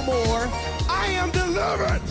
no more. I am delivered.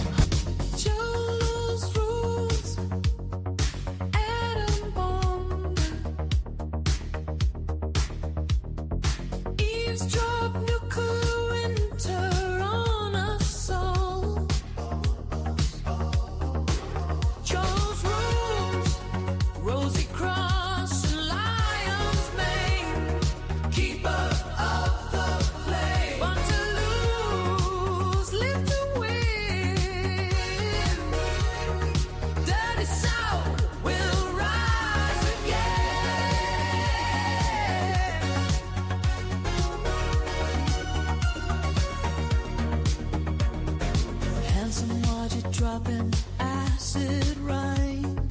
Dropping acid rain,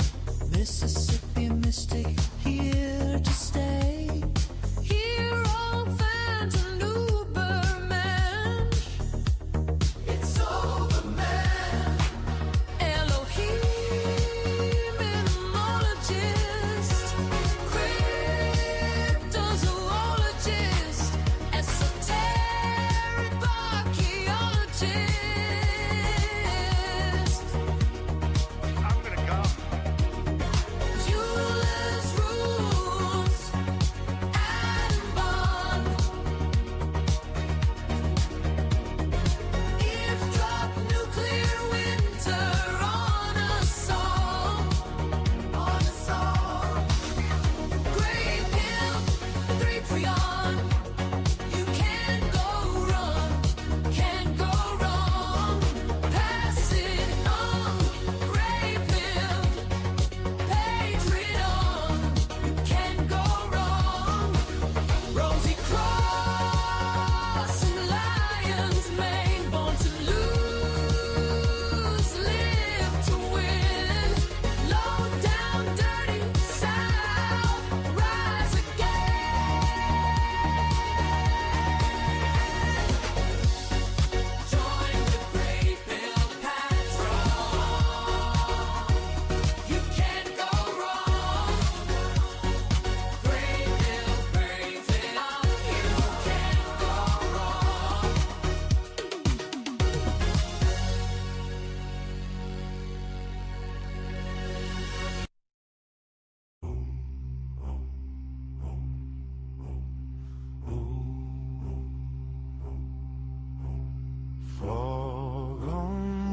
Mississippi mystic here to stay. Hero, phantom, Uberman, it's over, man. Elohim, entomologist, cryptozoologist, esoteric archaeologist.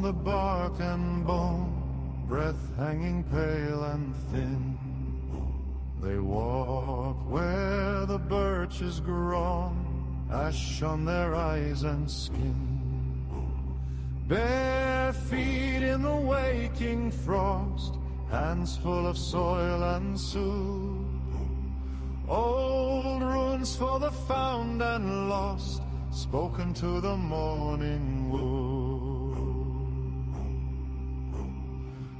The bark and bone, breath hanging pale and thin. They walk where the birch is grown, ash on their eyes and skin. Bare feet in the waking frost, hands full of soil and soup. Old runes for the found and lost, spoken to the morning wood.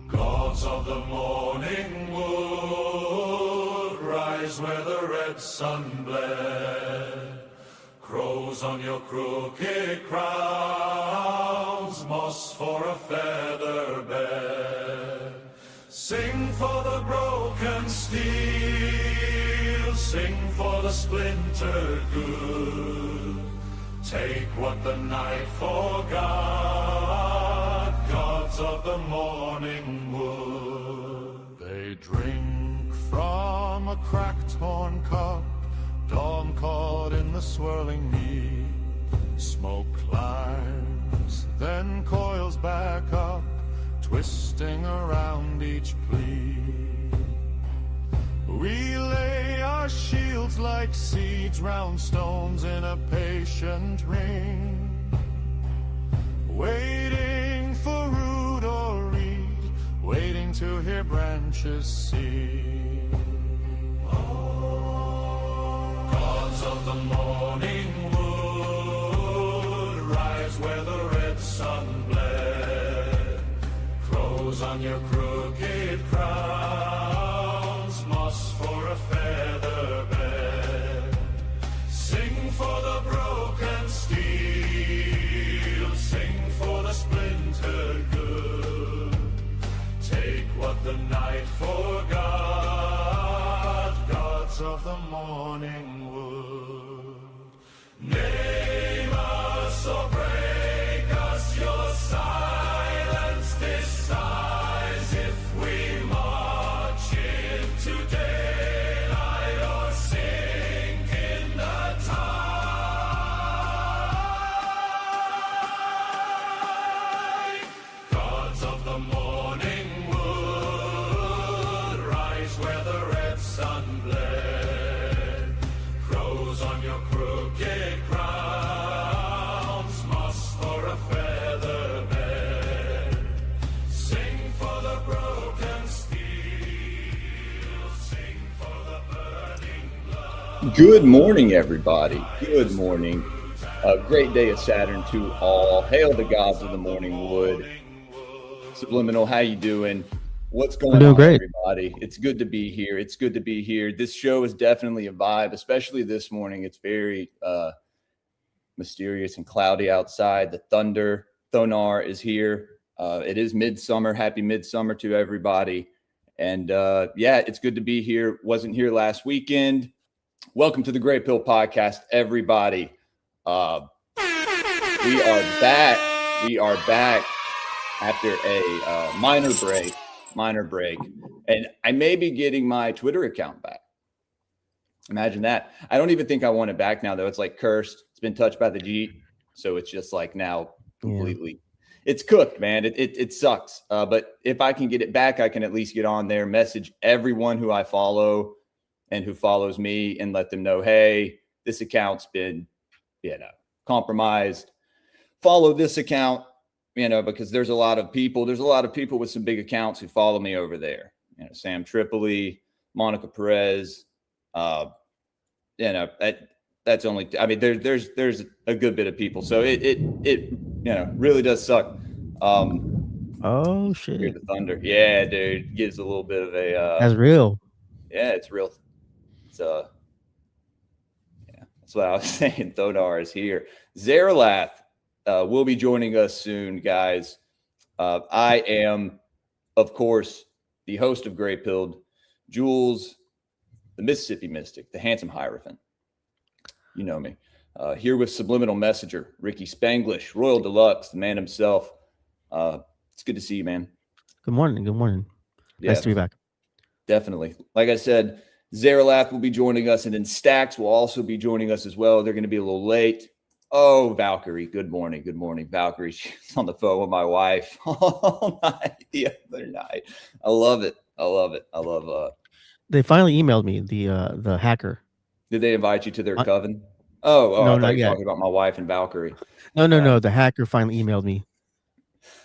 Gods of the morning wood, rise where the red sun bled. Crows on your crooked crowns, moss for a feather bed. Sing for the broken steel, sing for the splintered good. Take what the night forgot, gods of the morning wood. They drink from a cracked horn cup, dawn caught in the swirling mead. Smoke climbs, then coils back up, twisting around each plea. We lay our shields like seeds round stones in a patient ring, waiting for root or reed, waiting to hear branches sing. Gods of the morning wood, rise where the red sun bled. Crows on your crooked crowns, moss for a feather bed. Sing for the broken steel, sing for the splintered good. Take what the night forgot, gods of the morning wood. Name us or break Good morning, everybody. Good morning. A great day of Saturn to all. Hail the gods of the morning wood. Subliminal, how you doing? What's going on, great. everybody? It's good to be here. It's good to be here. This show is definitely a vibe, especially this morning. It's very mysterious and cloudy outside. The Thonar is here. It is midsummer. Happy midsummer to everybody. And yeah, it's good to be here. Wasn't here last weekend. Welcome to the Grey Pill Podcast, everybody. We are back. We are back after a minor break. And I may be getting my Twitter account back. Imagine that. I don't even think I want it back now, though. It's like cursed. It's been touched by the Jeet. So it's just like now completely. It's cooked, man. It sucks. But if I can get it back, I can at least get on there, message everyone who I follow and who follows me and let them know, hey, this account's been, compromised. Follow this account, because there's a lot of people with some big accounts who follow me over there. Sam Tripoli, Monica Perez, that's only, there's a good bit of people. So it really does suck. Oh shit. Hear the thunder. Yeah, dude. Gives a little bit of a That's real. Yeah, it's real. It's that's what I was saying. Thonar is here. Zaralath will be joining us soon, guys. I am, of course, the host of Grey Pilled, Jules, the Mississippi Mystic, the handsome Hierophant. You know me. Here with Subliminal Messenger, Ricky Spanglish, Royal Deluxe, the man himself. It's good to see you, man. Good morning. Yeah, Nice to be back. definitely. Like I said, Zaralath will be joining us, and then Stax will also be joining us as well. They're going to be a little late. Oh, Valkyrie. Good morning. Valkyrie. She's on the phone with my wife all night the other night. I love it. I love They finally emailed me, the hacker. Did they invite you to their coven? Oh, no, I thought not you were yet. talking about my wife and Valkyrie. No. The hacker finally emailed me.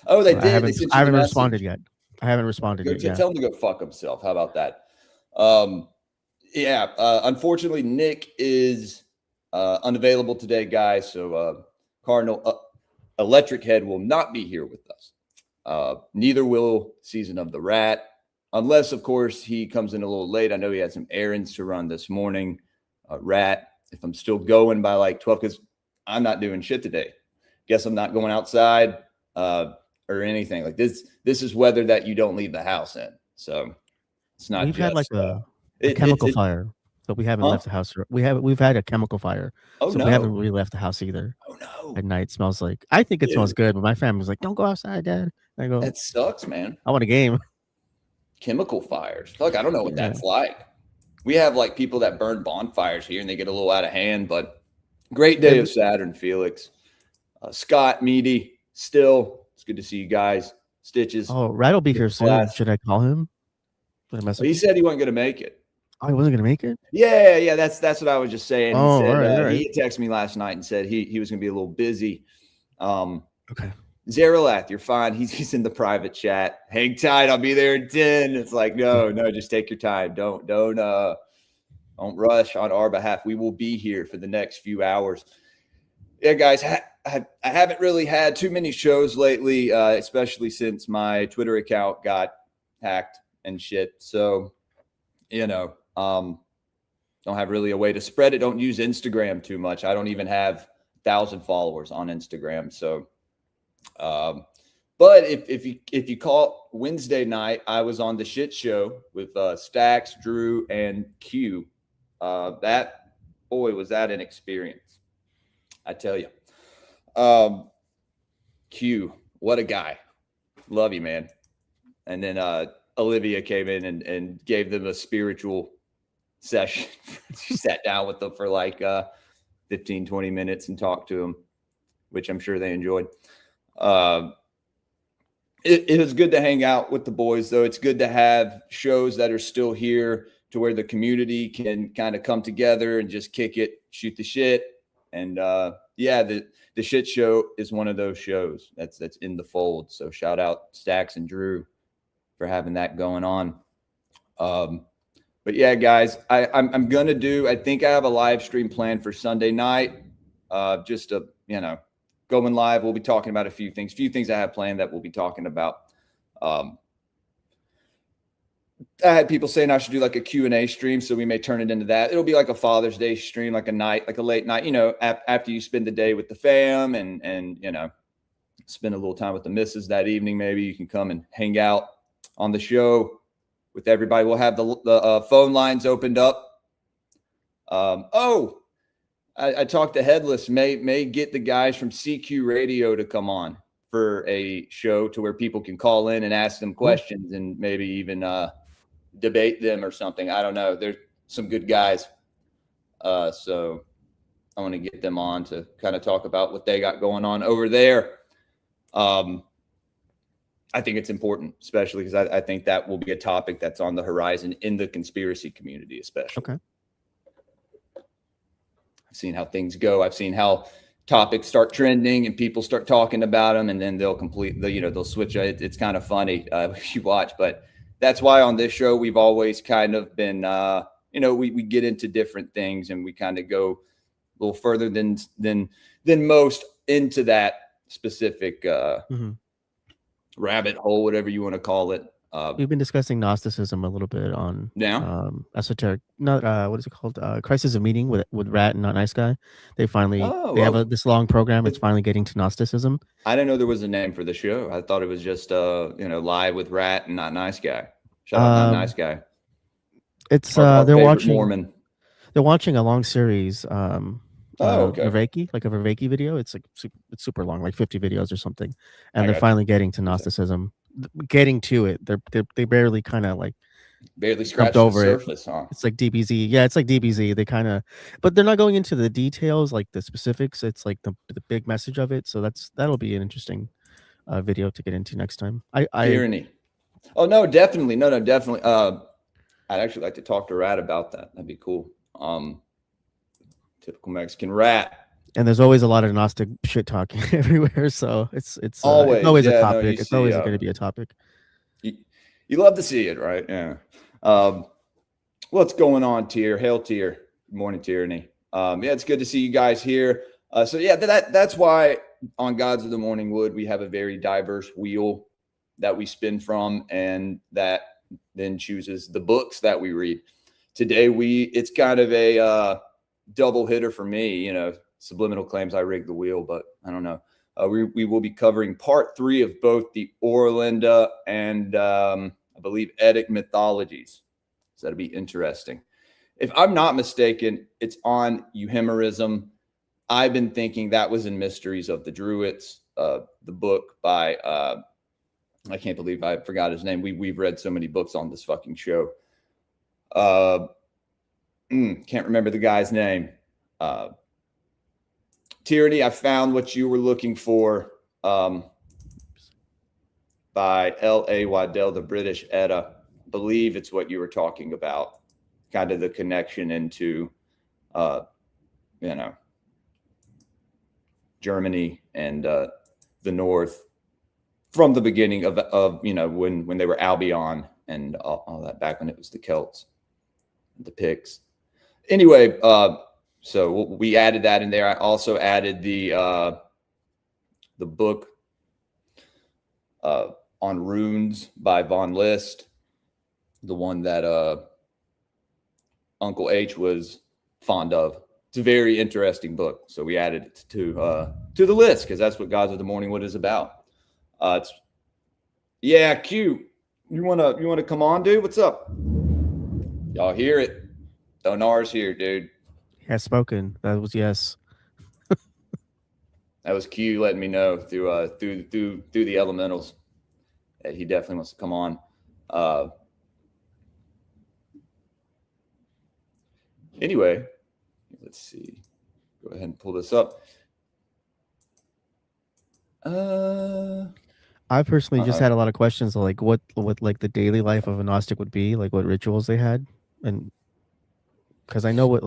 Oh, they So did. I haven't, They sent you I haven't the responded message. yet. I haven't responded Go yet. tell him to go fuck himself. How about that? Unfortunately, Nick is unavailable today, guys. So Cardinal Electric Head will not be here with us. Neither will Season of the Rat, unless, of course, he comes in a little late. I know he had some errands to run this morning. Rat, if I'm still going by like 12, because I'm not doing shit today. Guess I'm not going outside or anything like this. This is weather that you don't leave the house in. So it's not. We've had like a It- chemical it- fire, but we haven't Huh? left the house. We've had a chemical fire, Oh so no! we haven't really left the house either. Oh no! At night, it smells like. I think it Dude. smells good, but my family's like, "Don't go outside, Dad." I go, That sucks, man. "I want a game." Chemical fires. Look, I don't know what Yeah. that's like. We have like people that burn bonfires here and they get a little out of hand, but great day of Saturn, Felix. Scott, Meaty, still, it's good to see you guys. Stitches. Oh, Rat will be here soon. Class. Should I call him? Should I message He him? said he wasn't going to make it. Oh, he wasn't gonna make it. Yeah. That's what I was just saying. He Oh, said, all right. He texted me last night and said he was going to be a little busy. Okay. Zaralath, you're fine. He's in the private chat. Hang tight. I'll be there in 10. It's like, no, just take your time. Don't rush on our behalf. We will be here for the next few hours. Yeah, guys, I haven't really had too many shows lately, especially since my Twitter account got hacked and shit. So, don't have really a way to spread it. Don't use Instagram too much. I don't even have 1,000 followers on Instagram. So, but if you call Wednesday night, I was on the shit show with Stax, Drew, and Q. Was that an experience? I tell you. Q, what a guy. Love you, man. And then Olivia came in and gave them a spiritual session. She sat down with them for like 15, 20 minutes and talked to them, which I'm sure they enjoyed. It was good to hang out with the boys, though. It's good to have shows that are still here to where the community can kind of come together and just kick it, shoot the shit. And the shit show is one of those shows that's in the fold. So shout out Stax and Drew for having that going on. But yeah, guys, I'm gonna do. I think I have a live stream planned for Sunday night. Just to going live. We'll be talking about a few things. I have planned that we'll be talking about. I had people saying I should do like a Q&A stream, so we may turn it into that. It'll be like a Father's Day stream, like a night, like a late night. After you spend the day with the fam and spend a little time with the missus that evening, maybe you can come and hang out on the show with everybody. We'll have the phone lines opened up. I talked to Headless. May get the guys from CQ Radio to come on for a show to where people can call in and ask them questions and maybe even debate them or something. I don't know. There's some good guys. So I want to get them on to kind of talk about what they got going on over there. I think it's important, especially because I think that will be a topic that's on the horizon in the conspiracy community, especially. Okay. I've seen how things go. I've seen how topics start trending and people start talking about them, and then they'll they'll switch. It's kind of funny if you watch, but that's why on this show we've always kind of been, we get into different things and we kind of go a little further than most into that specific rabbit hole, whatever you want to call it. We've been discussing Gnosticism a little bit on Esoteric. What is it called? Crisis of Meaning with Rat and Not Nice Guy. They finally have this long program. It's finally getting to Gnosticism. I didn't know there was a name for the show. I thought it was just live with Rat and Not Nice Guy. Shout out Not Nice Guy. It's our they're watching Mormon. They're watching a long series. Okay. Like a Vervaeke video. It's super long, like 50 videos or something. And they're finally getting to Gnosticism. Getting to it, they barely kind of like barely scratched the surface, huh? It's like DBZ. Yeah, it's like DBZ. They kind of, but they're not going into the details, like the specifics. It's like the big message of it. So that'll be an interesting video to get into next time. Tyranny. Oh no, definitely. No, definitely. I'd actually like to talk to Rat about that. That'd be cool. Typical Mexican Rat. And there's always a lot of Gnostic shit talking everywhere, so it's always a topic. It's always going to be a topic. You love to see it, right? Yeah. What's going on, Tier? Hail, Tier. Good morning, Tyranny. It's good to see you guys here. That's why on Gods of the Morning Wood we have a very diverse wheel that we spin from, and that then chooses the books that we read. Today it's kind of a double hitter for me. Subliminal claims I rigged the wheel, but I don't know. We will be covering part 3 of both the Oera Linda and I believe Eddic Mythologies. So that'll be interesting. If I'm not mistaken, it's on euhemerism. I've been thinking that was in Mysteries of the Druids, the book by I can't believe I forgot his name. We've read so many books on this fucking show. Can't remember the guy's name. Tyranny, I found what you were looking for by L.A. Waddell, the British Edda. I believe it's what you were talking about, kind of the connection into, Germany and the North from the beginning of when they were Albion and all that, back when it was the Celts, the Picts. Anyway, so we added that in there. I also added the book on runes by Von List, the one that Uncle H was fond of. It's a very interesting book, so we added it to the list because that's what Gods of the Morning Wood is about. Q, you wanna come on, dude? What's up? Y'all hear it? Donar's here, dude. Has spoken. That was yes. That was Q letting me know through the elementals that he definitely wants to come on. Anyway, let's see. Go ahead and pull this up. I personally just had a lot of questions like what like the daily life of a Gnostic would be, like what rituals they had, and because I know what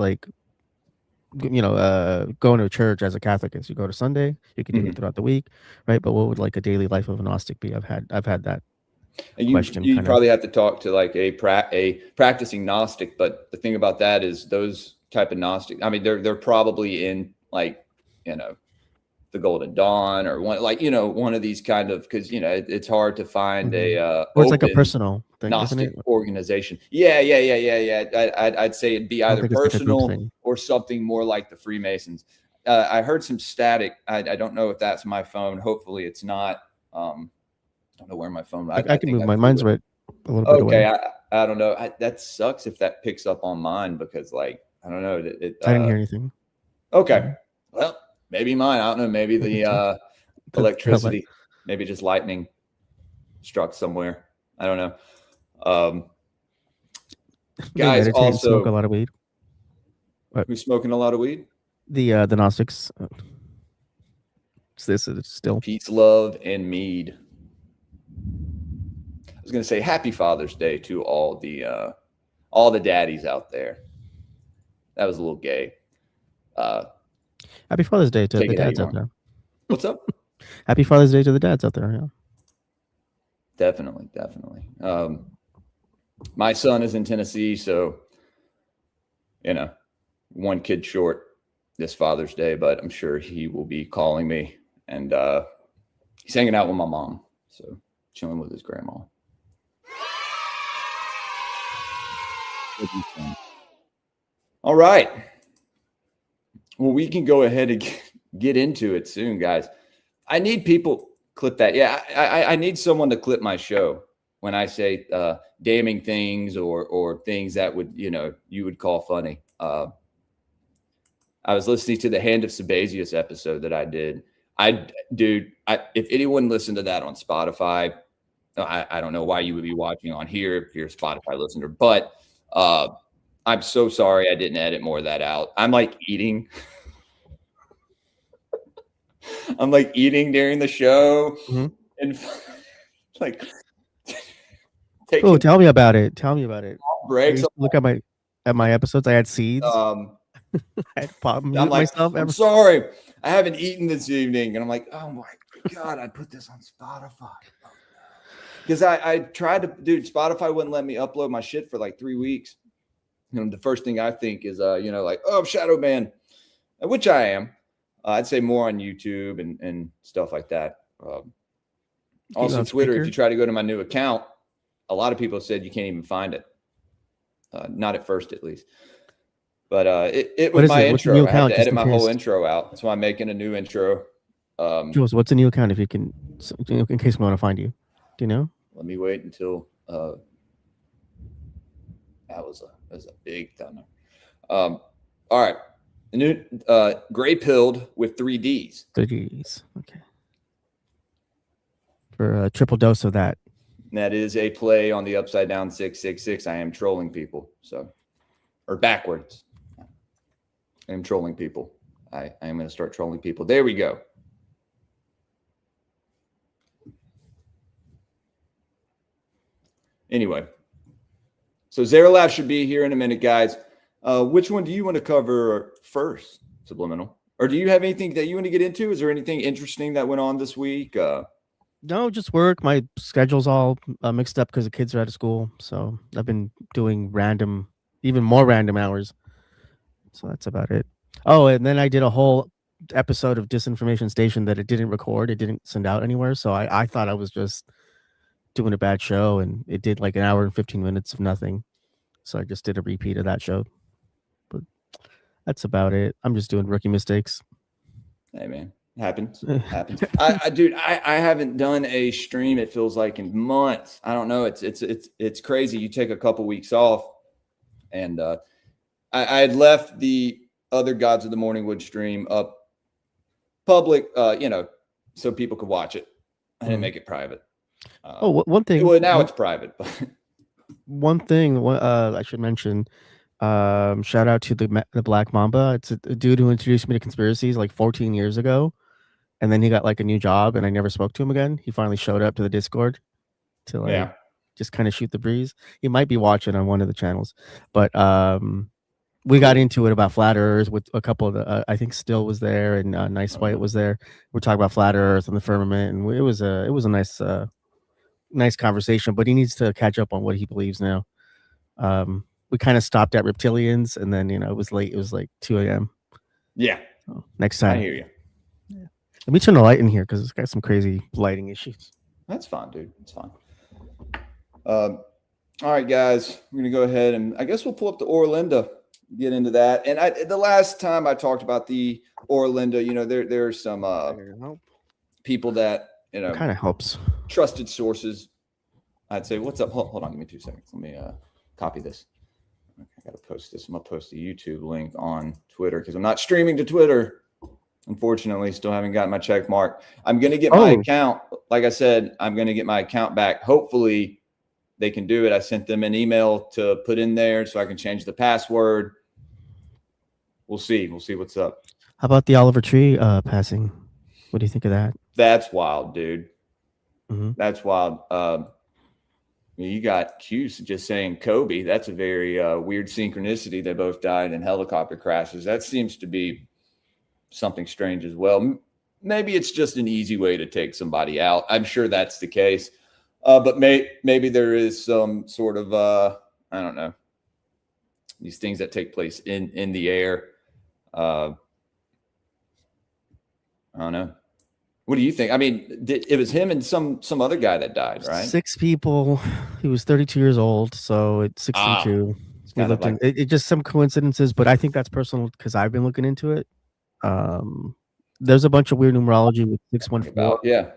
going to church as a Catholic is. You go to Sunday, you can do it throughout the week, right? But what would like a daily life of a Gnostic be? I've had that. question. You probably have to talk to like a practicing Gnostic, but the thing about that is those type of Gnostic, I mean, they're probably in like, you know, the Golden Dawn or one of these kind of, because it's hard to find or it's like a personal thing, Gnostic isn't it? organization. Yeah. I'd say it'd be either personal like or something more like the Freemasons. I heard some static. I don't know if that's my phone. Hopefully it's not. I don't know where my phone. I can move. Mine's right a little bit away. Okay, I don't know. That sucks if that picks up on mine because like I don't know. I didn't hear anything. Okay, well maybe mine. I don't know. Maybe the electricity. Maybe just lightning struck somewhere. I don't know. Guys, also smoke a lot of weed. Who's smoking a lot of weed? The Gnostics. This is still peace, love, and mead. I was going to say Happy Father's Day to all the daddies out there. That was a little gay. Happy Father's Day to the dads out there. What's up? Happy Father's Day to the dads out there. Yeah. Definitely. My son is in Tennessee, so one kid short this Father's Day, but I'm sure he will be calling me, and he's hanging out with my mom, so chilling with his grandma. All right. Well, we can go ahead and get into it soon, guys. I need people clip that. Yeah, I need someone to clip my show when I say damning things or things that would you would call funny. I was listening to the Hand of Sabazius episode that I did. If anyone listened to that on Spotify, I don't know why you would be watching on here if you're a Spotify listener, but I'm so sorry I didn't edit more of that out. I'm like eating. I'm like eating during the show, and like. Tell me about it. Breaks. Look at my episodes. I had seeds. I'm sorry, I haven't eaten this evening, and I'm like, oh my god, I put this on Spotify because I tried to, Spotify wouldn't let me upload my shit for like 3 weeks. The first thing I think is, like, oh, I'm Shadow Man, which I am. I'd say more on YouTube and stuff like that. Also, Twitter. If you try to go to my new account, a lot of people said you can't even find it. Not at first, at least. But it was my intro. I had to edit my whole intro out. That's why I'm making a new intro. Jules, what's a new account if you can, in case we want to find you? Do you know? Let me wait until that was a big thunder. All right. The new gray pilled with 3 Ds. 3 Ds. Okay. For a triple dose of that. And that is a play on the upside down 666. I am trolling people. Or backwards. I am trolling people. I am going to start trolling people. There we go. Anyway. So Zaralav should be here in a minute, guys. Which one do you want to cover first, Subliminal? Or do you have anything that you want to get into? Is there anything interesting that went on this week? No, just work. My schedule's all mixed up because the kids are out of school. So I've been doing even more random hours. So that's about it. Oh, and then I did a whole episode of Disinformation Station that it didn't record. It didn't send out anywhere. So I thought I was just doing a bad show, and it did like an hour and 15 minutes of nothing. So I just did a repeat of that show. But that's about it. I'm just doing rookie mistakes. Hey, man. Happens. I haven't done a stream, it feels like, in months. I don't know. It's crazy. You take a couple weeks off, and I had left the other Gods of the Morning Wood stream up public, so people could watch it. I didn't make it private. One thing. Well, now it's private. But one thing I should mention. Shout out to the Black Mamba. It's a dude who introduced me to conspiracies like 14 years ago. And then he got like a new job, and I never spoke to him again. He finally showed up to the Discord to just kind of shoot the breeze. He might be watching on one of the channels, but we got into it about flat earth with a couple of the. I think Still was there, and Nice White was there. We're talking about flat earth and the firmament, and it was a nice nice conversation, but he needs to catch up on what he believes now. We kind of stopped at reptilians, and then it was late. It was like 2 a.m. Yeah, So next time. I hear you. Let me turn the light in here because it's got some crazy lighting issues. That's fine, dude. It's fine. All right, guys, we're gonna go ahead and I guess we'll pull up the Oera Linda, get into that. And the last time I talked about the Oera Linda, there are some people that Kind of helps. trusted sources. I'd say, what's up? Hold on, give me 2 seconds. Let me copy this. Okay, I gotta post this. I'm gonna post the YouTube link on Twitter because I'm not streaming to Twitter. Unfortunately, still haven't gotten my check mark. I'm going to get my account. Like I said, I'm going to get my account back. Hopefully they can do it. I sent them an email to put in there so I can change the password. We'll see. We'll see what's up. How about the Oliver Tree passing? What do you think of that? That's wild, dude. Mm-hmm. That's wild. You got Cuse just saying Kobe. That's a very weird synchronicity. They both died in helicopter crashes. That seems to be something strange as well. Maybe it's just an easy way to take somebody out. I'm sure that's the case. But maybe there is some sort of, I don't know, these things that take place in the air. I don't know. What do you think? I mean, it was him and some other guy that died, right? 6 people. He was 32 years old, so it's 62. It just some coincidences, but I think that's personal because I've been looking into it. There's a bunch of weird numerology with 614. Yeah.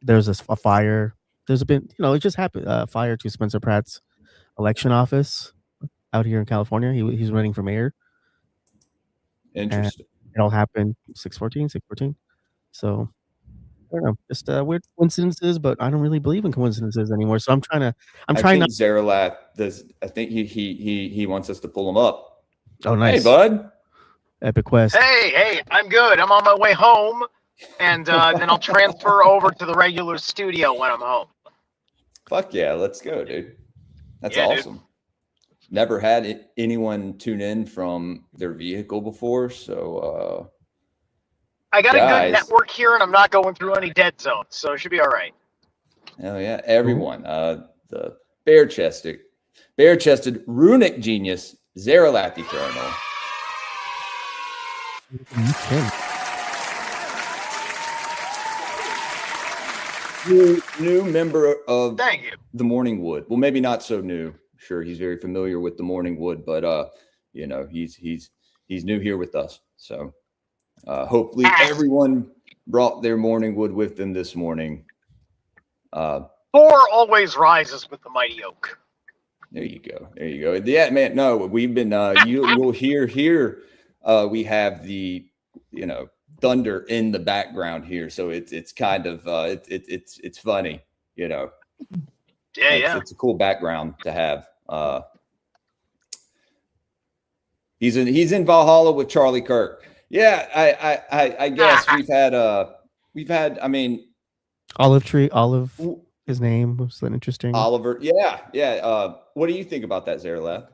There's a fire. There's been, it just happened. Fire to Spencer Pratt's election office out here in California. He's running for mayor. Interesting. And it all happened 614. So I don't know, just weird coincidences, but I don't really believe in coincidences anymore. So I'm trying not. Zeralath does. I think he wants us to pull him up. Oh, nice. Hey, bud. Epic Quest. Hey, I'm good. I'm on my way home, and then I'll transfer over to the regular studio when I'm home. Fuck yeah, let's go, dude. That's awesome. Dude. Never had anyone tune in from their vehicle before, so I got a good network here, and I'm not going through any dead zones, so it should be all right. Hell yeah, everyone. The bare-chested runic genius, Zeralath Eternal. New member of the Morning Wood. Well, maybe not so new. Sure, he's very familiar with the Morning Wood, but he's new here with us. So hopefully everyone brought their Morning Wood with them this morning. Thor always rises with the mighty oak. There you go. Yeah, man. No, we've been. You'll hear here. We have the, thunder in the background here, so it's kind of it's funny, Yeah. It's a cool background to have. He's in Valhalla with Charlie Kirk. Yeah, I guess we've had. I mean, Olive. His name was that interesting. Oliver. Yeah. What do you think about that, Zeralath?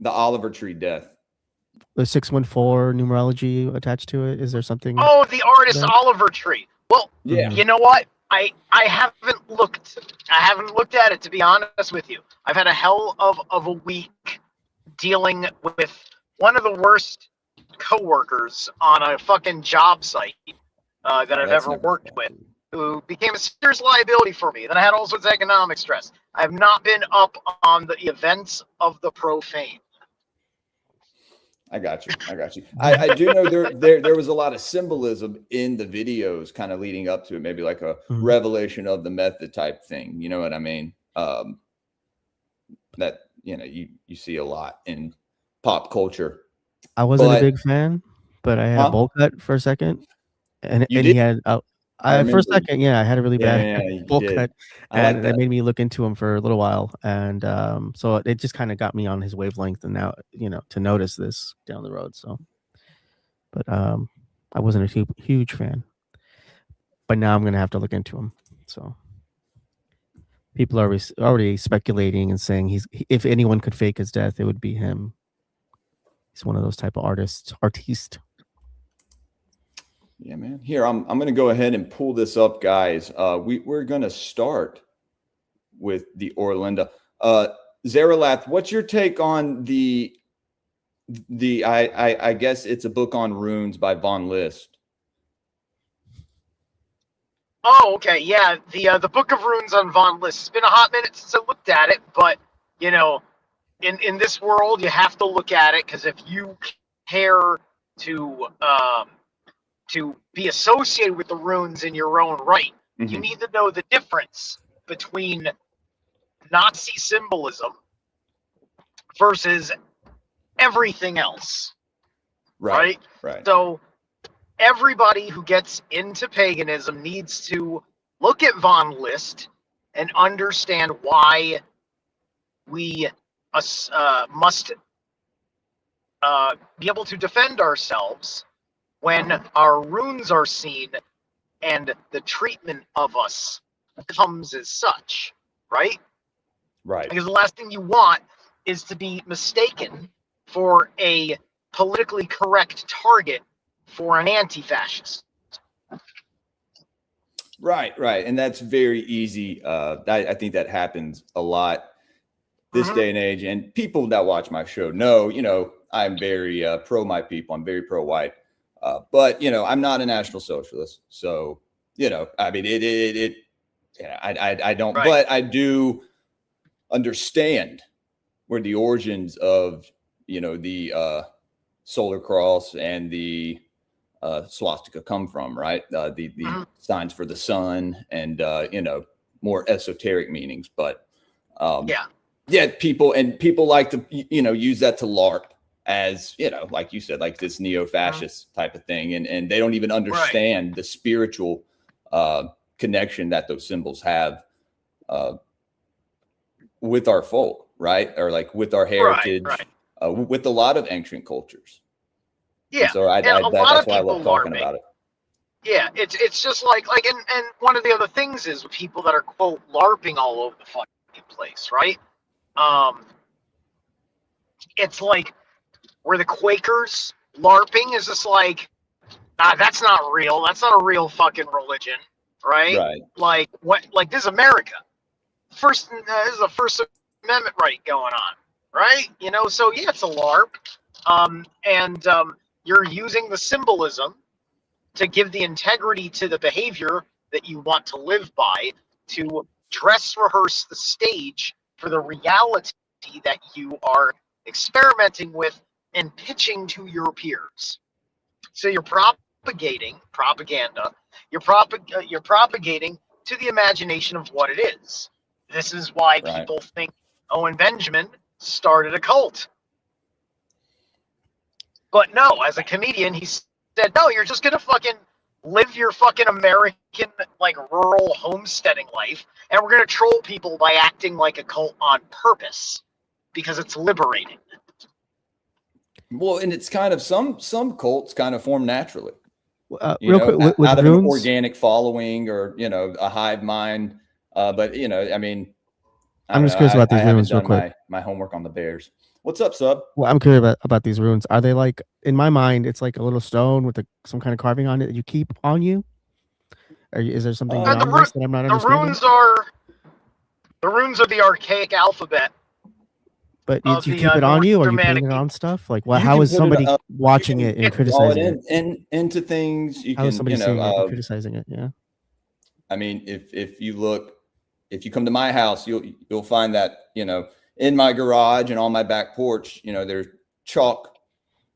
The Oliver Tree death. The 614 numerology attached to it. Is there something? Oh, the artist Oliver Tree. Well, yeah. You know what? I haven't looked at it, to be honest with you. I've had a hell of a week dealing with one of the worst coworkers on a fucking job site that I've ever worked with, who became a serious liability for me. Then I had all sorts of economic stress. I have not been up on the events of the profane. I got you. I do know there was a lot of symbolism in the videos kind of leading up to it, maybe like a revelation of the method type thing. You know what I mean? That, you see a lot in pop culture. I wasn't a big fan, but I had a bowl cut for a second. And he had for a second, I had a really bad bowl cut, and that made me look into him for a little while, and so it just kind of got me on his wavelength, and now to notice this down the road. So, but I wasn't a huge fan, but now I'm gonna have to look into him. So people are already speculating and saying if anyone could fake his death, it would be him. He's one of those type of artists. Yeah, man. Here, I'm going to go ahead and pull this up, guys. We're going to start with the Oera Linda. Zaralath, what's your take on the I guess it's a book on runes by Von List? Oh, okay, yeah. The Book of Runes on Von List. It's been a hot minute since I looked at it, but you know, in this world, you have to look at it because if you care to be associated with the runes in your own right, you need to know the difference between Nazi symbolism versus everything else. Right? So everybody who gets into paganism needs to look at Von List and understand why we must be able to defend ourselves when our runes are seen and the treatment of us comes as such, right? Right. Because the last thing you want is to be mistaken for a politically correct target for an anti-fascist. Right. And that's very easy. I think that happens a lot this day and age. And people that watch my show know, you know, I'm very pro my people. I'm very pro-white. But, you know, I'm not a National Socialist. So, you know, I mean, I don't, but I do understand where the origins of, you know, the solar cross and the swastika come from, right? The signs for the sun and, you know, more esoteric meanings. But people like to, you know, use that to LARP as, you know, like you said, like this neo-fascist type of thing. And they don't even understand the spiritual connection that those symbols have with our folk, right? Or like with our heritage, with a lot of ancient cultures. Yeah. And so that's why I love talking about it. Yeah, it's just like and one of the other things is people that are quote LARPing all over the fucking place, right? It's like where the Quakers LARPing is just like, that's not real. That's not a real fucking religion, right? Right. Like what? Like this is America. This is a First Amendment right going on, right? You know, so yeah, it's a LARP, and you're using the symbolism to give the integrity to the behavior that you want to live by, to dress rehearse the stage for the reality that you are experimenting with and pitching to your peers. So you're propagating propaganda. You're propagating to the imagination of what it is. This is why people think Owen Benjamin started a cult. But no, as a comedian, he said, no, you're just going to fucking live your fucking American, like, rural homesteading life, and we're going to troll people by acting like a cult on purpose, because it's liberating. Well, and it's kind of, some cults kind of form naturally. Real quick, with out of runes? an organic following or, you know, a hive mind. But, you know, I mean, I'm just curious about these runes real quick. My homework on the Bears. What's up, Sub? Well, I'm curious about these runes. Are they like, in my mind, it's like a little stone with some kind of carving on it that you keep on you? Or is there something beyond this that I'm not understanding? The runes are the archaic alphabet. But you keep it on you, or you paint it on stuff? Like, well, how is somebody watching it and criticizing it? Into things you how can, is somebody you know, seeing it and criticizing it? Yeah. I mean, if you come to my house, you'll find that, you know, in my garage and on my back porch, you know, there's chalk,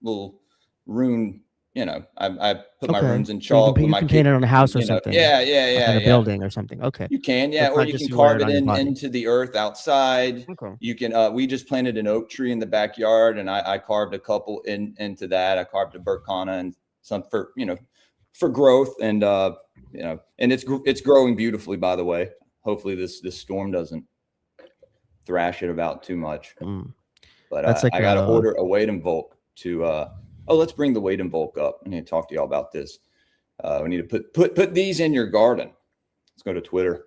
little rune. You know, I put my runes in chalk. You can paint it on a house or something. Yeah. A building or something. Okay. You can, yeah, or you can carve it into the earth outside. Okay. You can. We just planted an oak tree in the backyard, and I carved a couple into that. I carved a burkana and some for growth, and you know, and it's growing beautifully. By the way, hopefully this storm doesn't thrash it about too much. But I got to order a weight and bulk to. Let's bring the weight and bulk up. I need to talk to y'all about this. We need to put these in your garden. Let's go to Twitter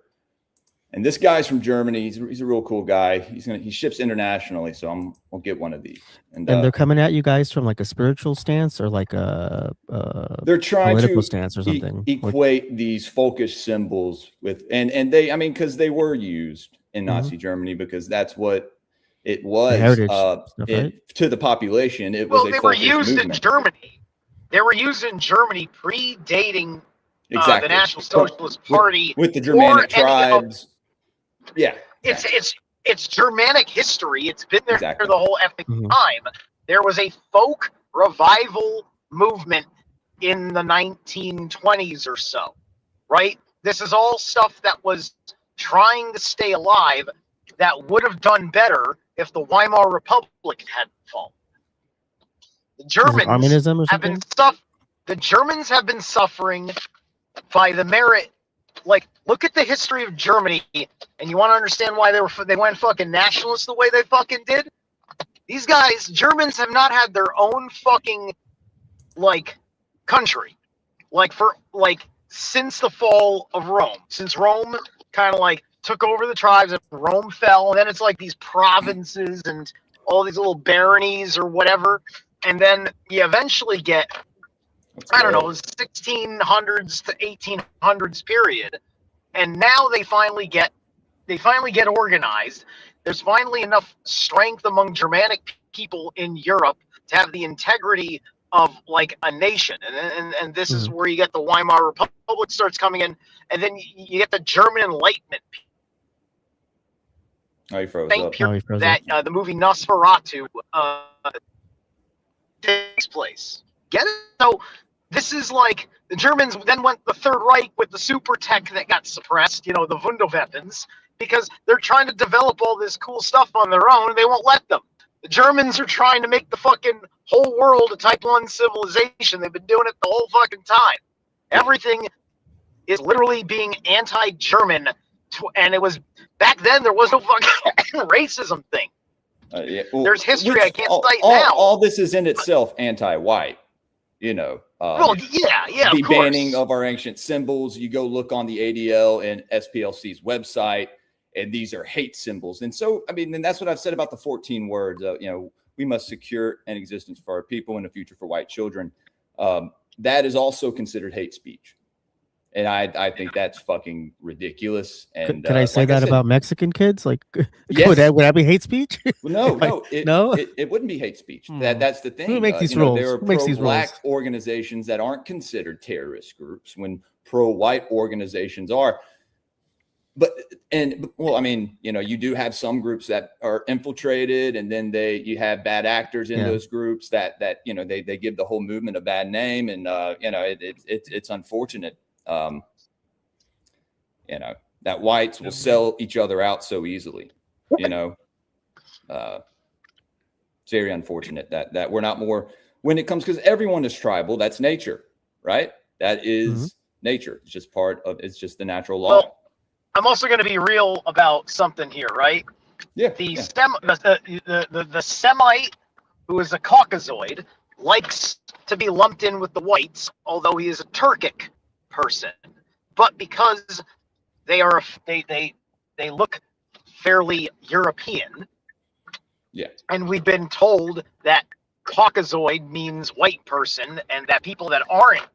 And this guy's from Germany. He's a real cool guy. He ships internationally, so I'll get one of these. And they're coming at you guys from like a spiritual stance or like a they're trying political to stance or something. Equate these folkish symbols with and they, I mean, because they were used in Nazi Germany, because that's what it was. Heritage stuff, right? To the population, it was a they were folkish used movement. in Germany. They were used in Germany predating Exactly. the National Socialist Party with the Germanic tribes. Yeah, it's Germanic history. It's been there Exactly. for the whole effing time. There was a folk revival movement in the 1920s or so, right? This is all stuff that was trying to stay alive that would have done better if the Weimar Republic hadn't fallen. The Germans Armanism or have been something? the Germans have been suffering by the merit. Like, look at the history of Germany, and you want to understand why they went fucking nationalist the way they fucking did? These guys, Germans, have not had their own fucking, like, country. Since the fall of Rome. Since Rome kind of, like, took over the tribes and Rome fell, and then it's like these provinces and all these little baronies or whatever, and then you eventually get, I don't know, 1600s to 1800s period, and now they finally get organized. There's finally enough strength among Germanic people in Europe to have the integrity of like a nation, and this is where you get the Weimar Republic starts coming in, and then you get the German Enlightenment. Oh, he froze Same up. period that the movie Nosferatu takes place. Get it? So this is like the Germans then went the Third Reich with the super tech that got suppressed, the Wunderwaffens, because they're trying to develop all this cool stuff on their own, and they won't let them. The Germans are trying to make the fucking whole world a Type 1 civilization. They've been doing it the whole fucking time. Everything is literally being anti-German, and it was back then. There was no fucking racism thing. There's history I can't cite now. All this is in itself anti-white. Well, yeah, the of course. banning of our ancient symbols. You go look on the ADL and SPLC's website, and these are hate symbols. And so, I mean, and that's what I've said about the 14 words. We must secure an existence for our people and a future for white children. That is also considered hate speech. And I think that's fucking ridiculous. And could I say that about Mexican kids? Like, yes. would that be hate speech? No, no, it wouldn't be hate speech. That's the thing. Who makes these rules? There are Who makes these pro-black rules? organizations that aren't considered terrorist groups when pro-white organizations are. I mean, you do have some groups that are infiltrated, and then you have bad actors in those groups that they give the whole movement a bad name, and it's unfortunate. That whites will sell each other out so easily. It's very unfortunate that we're not more when it comes, because everyone is tribal. That's nature, right? That is nature. It's just it's just the natural law. Well, I'm also going to be real about something here, right? Yeah. The Semite, who is a Caucasoid, likes to be lumped in with the whites, although he is a Turkic person. But because they look fairly European, and we've been told that Caucasoid means white person, and that people that aren't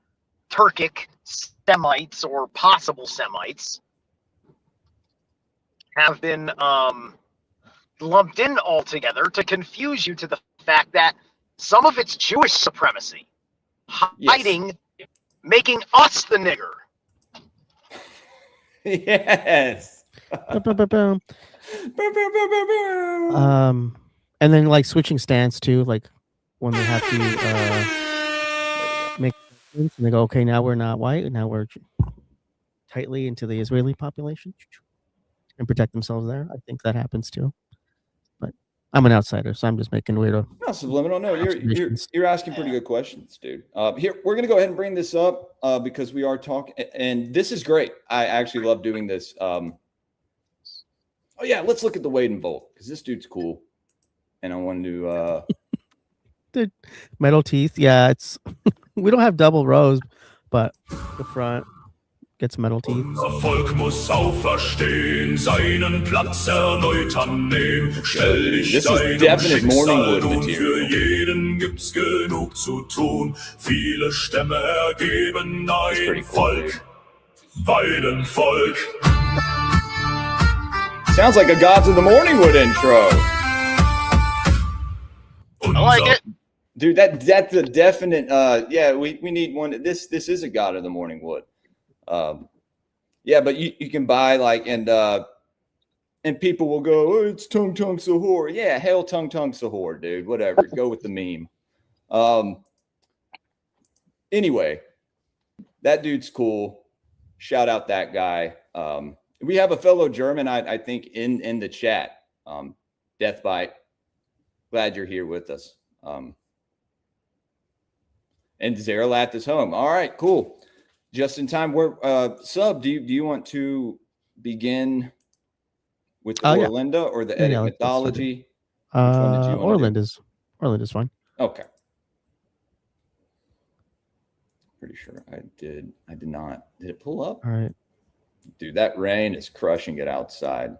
Turkic Semites or possible Semites have been lumped in altogether to confuse you to the fact that some of it's Jewish supremacy, hiding, making us the nigger. Yes. And then like switching stance too, like when they have to make and they go, okay, now we're not white, and now we're tightly into the Israeli population and protect themselves there. I think that happens too. But I'm an outsider, so I'm just making weirdo. No, subliminal. No, you're asking pretty good questions, dude. Here, we're gonna go ahead and bring this up because we are talking, and this is great. I actually love doing this. Oh yeah, let's look at the Wade and Volt, because this dude's cool, and I wanted to. Dude, metal teeth. Yeah, it's we don't have double rows, but the front gets metal teeth. Unser Volk muss auferstehen, seinen Platz erneut annehmen. Stell dich This is deinem definite morning Schicksal wood nun, material. für jeden gibt's genug zu tun. Viele Stämme ergeben That's pretty ein cool, Volk, dude. Weidenvolk. Sounds like a Gods of the Morning Wood intro. I like it. Dude, that's a definite yeah, we need one. This is a God of the Morning Wood. Yeah, but you can buy like and people will go, oh, it's Tung Tung Sahur. Yeah, hell Tung Tung Sahur, dude. Whatever. Go with the meme. Anyway, that dude's cool. Shout out that guy. We have a fellow German, I think, in the chat. Deathbite. Glad you're here with us. And Zeralath is home. All right, cool. Just in time. We're Sub, do you want to begin with Oera Linda or the Eddic Mythology? Which one did you want to do? Oera Linda's fine. Okay. Pretty sure I did not. Did it pull up? All right. Dude, that rain is crushing it outside.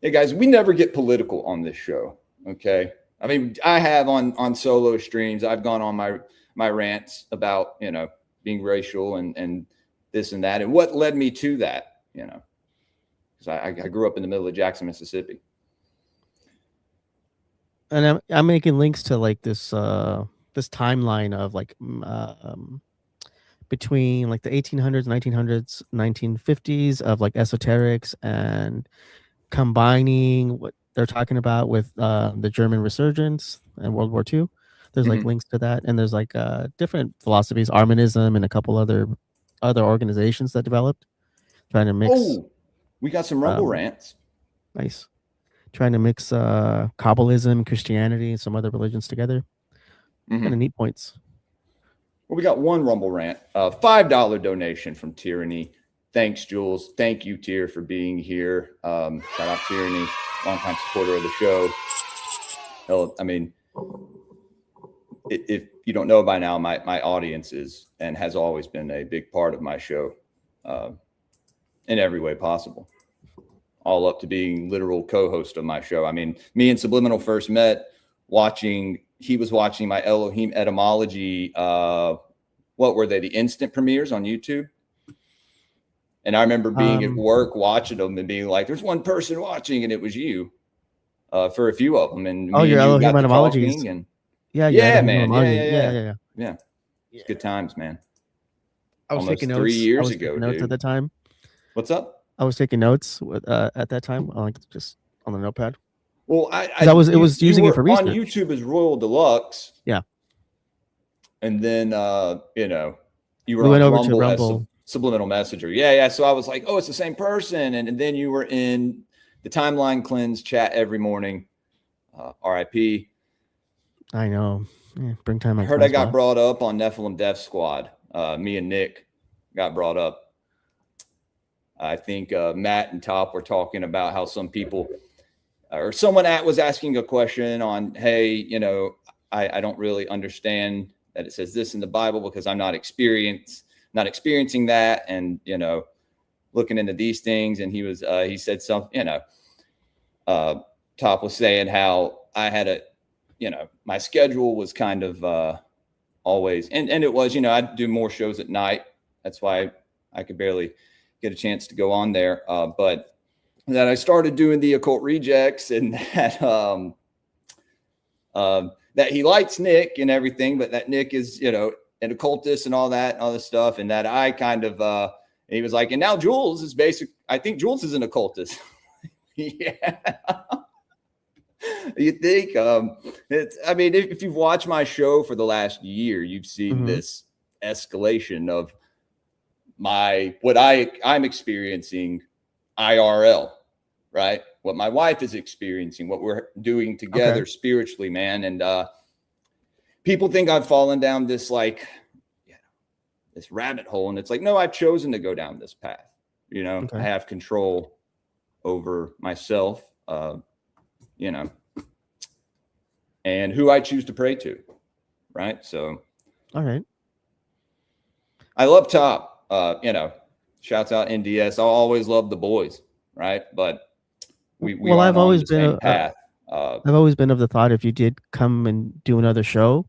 Hey guys, we never get political on this show. Okay. I mean, I have on solo streams, I've gone on my rants about, you know, being racial and this and that, and what led me to that, you know, because I grew up in the middle of Jackson, Mississippi. And I'm making links to like this timeline of like between like the 1800s, 1900s, 1950s of like esoterics and combining what they're talking about with the German resurgence and World War II. There's like links to that, and there's like different philosophies, Armanism, and a couple other organizations that developed, trying to mix. Oh, we got some Rumble rants. Nice, trying to mix Kabbalism, Christianity, and some other religions together. Kind of neat points. Well, we got one Rumble rant, $5 donation from Tyranny. Thanks, Jules. Thank you, Tyr, for being here. Shout out Tyranny, longtime supporter of the show. Hell, I mean, if you don't know by now, my audience is and has always been a big part of my show in every way possible. All up to being literal co-host of my show. I mean, me and Subliminal first met he was watching my Elohim etymology. What were they? The instant premieres on YouTube. And I remember being at work watching them and being like, there's one person watching, and it was you for a few of them. And your Elohim etymologies. And Yeah, man. Yeah. It's good times, man. I was Almost taking notes. 3 years taking ago, notes dude. at the time. What's up? I was taking notes at that time, like just on the notepad. Well, I was using it for research. On YouTube as Royal Deluxe. Yeah. And then you know, you were we went on over to Rumble Rumble. as Subliminal Messenger. Yeah. So I was like, oh, it's the same person. And then you were in the Timeline Cleanse chat every morning. RIP. I know. Yeah, bring time. I heard I got brought up on Nephilim Death Squad. Me and Nick got brought up. I think Matt and Top were talking about how some people or someone was asking a question on, hey, you know, I don't really understand that it says this in the Bible because I'm not experiencing that. And, you know, looking into these things. And he said something, you know, Top was saying how I had my schedule was kind of always, and it was, you know, I'd do more shows at night. That's why I could barely get a chance to go on there. But that I started doing the occult rejects and that, that he likes Nick and everything, but that Nick is, you know, an occultist and all that, and all this stuff. And that I kind of, he was like, and now Jules is I think Jules is an occultist. Yeah. You think I mean, if you've watched my show for the last year, you've seen this escalation of what I'm experiencing IRL, right? What my wife is experiencing, what we're doing together spiritually, man. And people think I've fallen down this this rabbit hole, and it's like, no, I've chosen to go down this path. You know, I have control over myself. You know, and who I choose to pray to, right? So, all right. I love Top. Shouts out NDS. I'll always love the boys, right? But we Well, aren't I've on always the been same path. I've always been of the thought if you did come and do another show,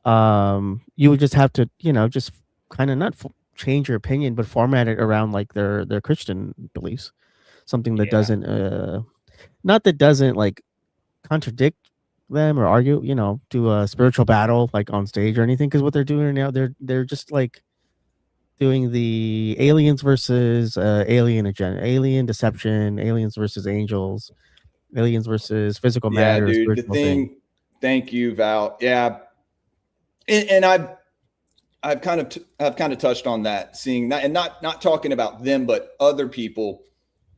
you would just have to, just kind of not change your opinion, but format it around like their Christian beliefs, something that doesn't, not that doesn't like contradict them or argue, do a spiritual battle like on stage or anything. Because what they're doing now, they're just like doing the aliens versus alien agenda, alien deception, aliens versus angels, aliens versus physical matter, dude. The spiritual thing. Thank you, Val. Yeah, and I've kind of touched on that, seeing that, and not talking about them, but other people,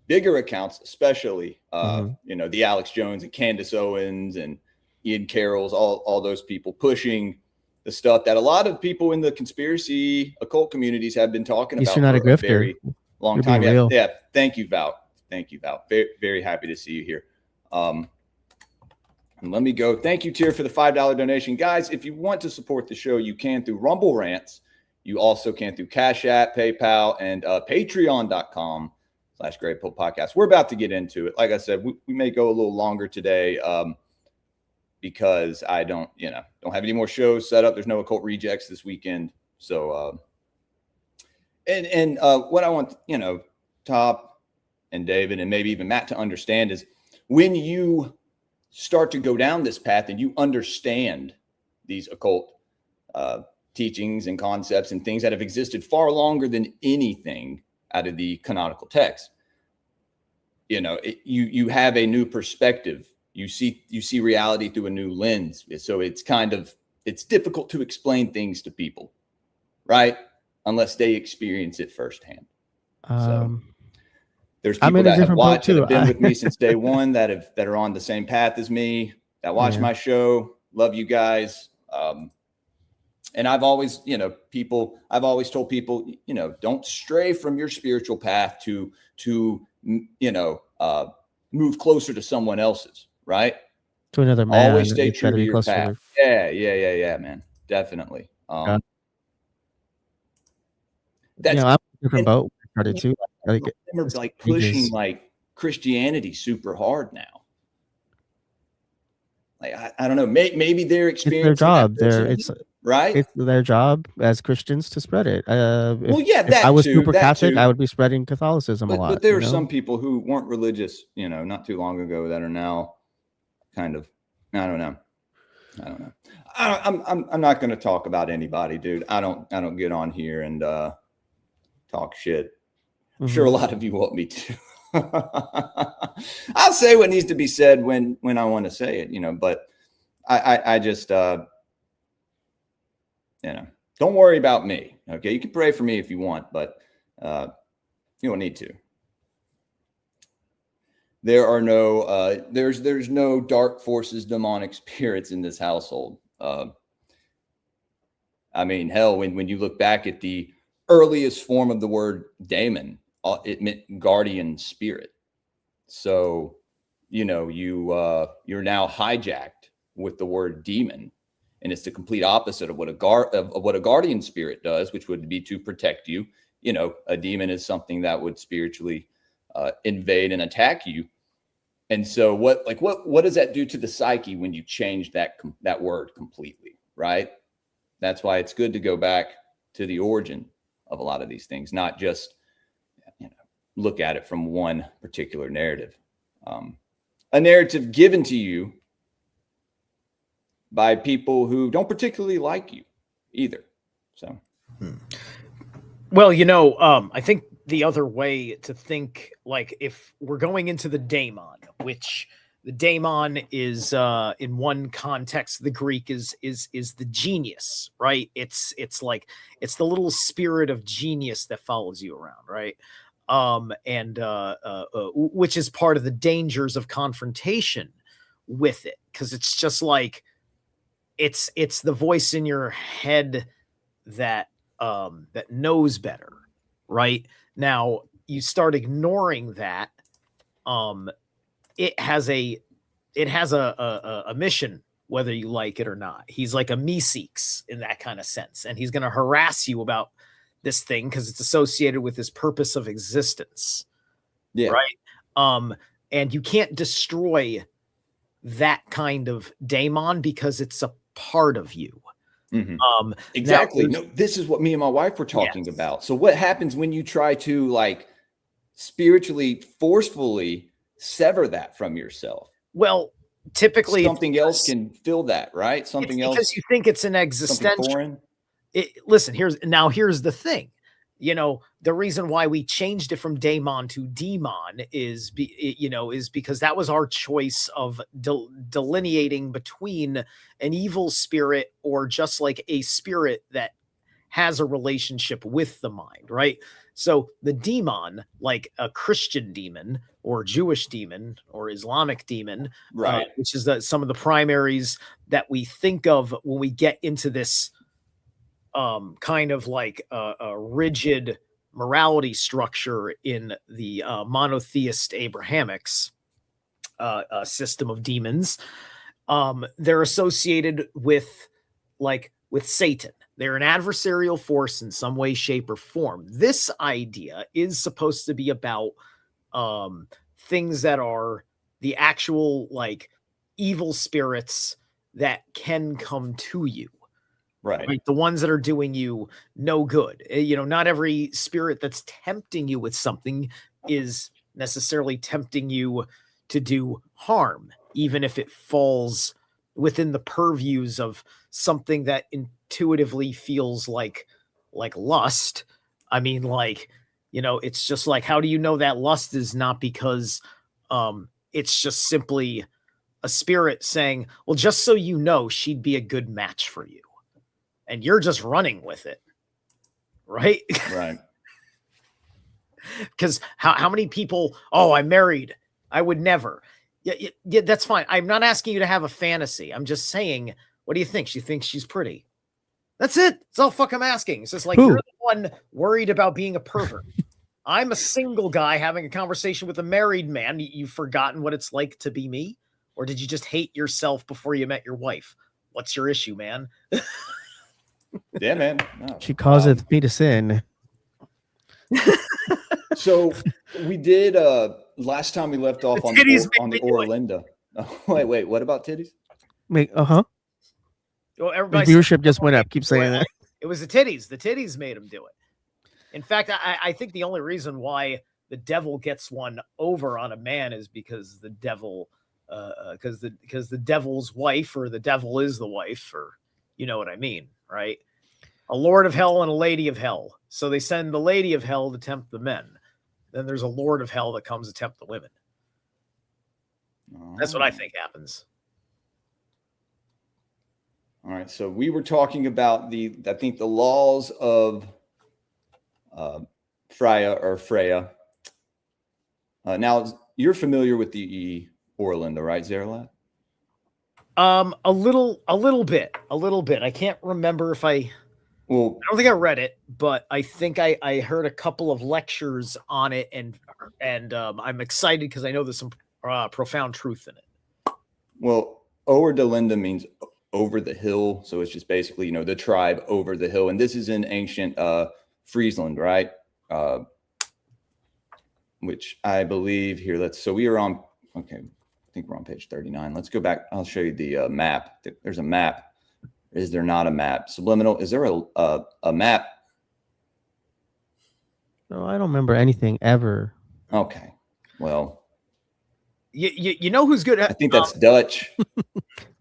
bigger accounts, especially, the Alex Jones and Candace Owens and Ian Carroll's, all those people pushing the stuff that a lot of people in the conspiracy occult communities have been talking about not for a very long time. Yeah. Thank you, Val. Very, very happy to see you here. And let me go. Thank you, Tier, for the $5 donation. Guys, if you want to support the show, you can through Rumble Rants. You also can through Cashapp, PayPal, and patreon.com/greypilledpodcast. We're about to get into it. Like I said, we may go a little longer today because I don't have any more shows set up. There's no occult rejects this weekend. So, what I want, Top and David and maybe even Matt to understand is when you start to go down this path and you understand these occult teachings and concepts and things that have existed far longer than anything out of the canonical text, you have a new perspective. You see reality through a new lens. So it's difficult to explain things to people, right? Unless they experience it firsthand. So there's people that have watched that have been with me since day one that are on the same path as me, that watch my show. Love you guys. And I've always told people, don't stray from your spiritual path to move closer to someone else's, right? To another man. Always stay true to your path. Yeah, man. Definitely. I'm a different boat. Started too. They're like pushing like Christianity super hard now. Like I don't know. Maybe their experience. It's their job. Right. It's their job as Christians to spread it. If I was super Catholic, I would be spreading Catholicism a lot. But there are some people who weren't religious, not too long ago that are now kind of. I don't know. I'm not going to talk about anybody, dude. I don't get on here and talk shit. I'm sure a lot of you want me to. I'll say what needs to be said when I want to say it, but I just, don't worry about me. Okay. You can pray for me if you want, but you don't need to. There are no, there's no dark forces, demonic spirits in this household. I mean, hell, when you look back at the earliest form of the word daemon, it meant guardian spirit. So, you're now hijacked with the word demon, and it's the complete opposite of what a guardian spirit does, which would be to protect you. A demon is something that would spiritually invade and attack you. And so, what does that do to the psyche when you change that word completely, right? That's why it's good to go back to the origin of a lot of these things, not just look at it from one particular narrative, a narrative given to you by people who don't particularly like you either. So, well, I think the other way to think, like, if we're going into the daemon, which the daemon is in one context, the Greek is the genius, right? It's the little spirit of genius that follows you around, right? Which is part of the dangers of confrontation with it, because it's just like it's the voice in your head that knows better, right? Now you start ignoring that. It has a mission, whether you like it or not. He's like a Meeseeks in that kind of sense, and he's going to harass you about this thing because it's associated with this purpose of existence. Yeah. Right. And you can't destroy that kind of daemon because it's a part of you. Exactly. Now, No, this is what me and my wife were talking about. So what happens when you try to like spiritually forcefully sever that from yourself? Well, typically something else can fill that, right? Something else because you think it's an existential. Foreign. Listen, here's the thing. You know, the reason why we changed it from daemon to demon is because that was our choice of delineating between an evil spirit or just like a spirit that has a relationship with the mind, right? So the demon, like a Christian demon or Jewish demon or Islamic demon, right, which is some of the primaries that we think of when we get into this kind of like a rigid morality structure in the monotheist Abrahamics system of demons. They're associated with Satan. They're an adversarial force in some way, shape, or form. This idea is supposed to be about things that are the actual like evil spirits that can come to you. Right. The ones that are doing you no good. You know, not every spirit that's tempting you with something is necessarily tempting you to do harm, even if it falls within the purviews of something that intuitively feels like lust. I mean, like, you know, it's just like, how do you know that lust is not because it's just simply a spirit saying, well, just so you know, she'd be a good match for you. And you're just running with it. Right? Right. Because how many people, I'm married. I would never. Yeah, that's fine. I'm not asking you to have a fantasy. I'm just saying, what do you think? She thinks she's pretty. That's it. That's all fuck I'm asking. It's just like, you're the one worried about being a pervert. I'm a single guy having a conversation with a married man. You've forgotten what it's like to be me? Or did you just hate yourself before you met your wife? What's your issue, man? Yeah, man. No. She causeth me to sin. So we did last time we left off on the Oera Linda. Oh, wait, what about titties? Well, everybody viewership just went up. Keep saying that. It was the titties. The titties made him do it. In fact, I think the only reason why the devil gets one over on a man is because the devil, because the devil's wife, or the devil is the wife, or you know what I mean, right? A lord of hell and a lady of hell. So they send the lady of hell to tempt the men. Then there's a lord of hell that comes to tempt the women. That's what I think happens. All right. So we were talking about the laws of Freya. Now you're familiar with the Oera Linda, right, Zerlat? A little bit. I can't remember if I don't think I read it, but I think I heard a couple of lectures on it, and I'm excited because I know there's some profound truth in it. Well, Oera Linda means over the hill, so it's just basically, the tribe over the hill, and this is in ancient Friesland, right? Which I believe here. So we are on. Okay, I think we're on page 39. Let's go back. I'll show you the map. There's a map. Is there not a map? Subliminal. Is there a map? No, I don't remember anything ever. Okay. Well, you know who's good at? I think that's Dutch.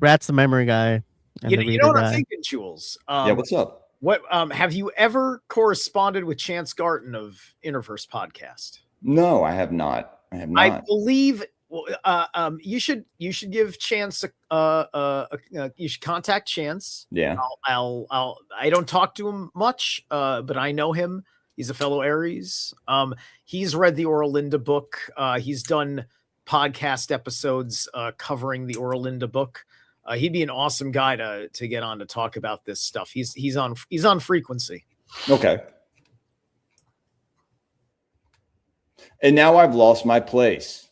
Rat's the memory guy. You know what I'm thinking, Jules? Yeah. What's up? What have you ever corresponded with Chance Garton of Interverse Podcast? No, I have not. I believe. You should give Chance you should contact Chance. Yeah. I don't talk to him much, but I know him. He's a fellow Aries. He's read the Oera Linda book. He's done podcast episodes covering the Oera Linda book. He'd be an awesome guy to get on to talk about this stuff. He's on frequency. Okay. And now I've lost my place.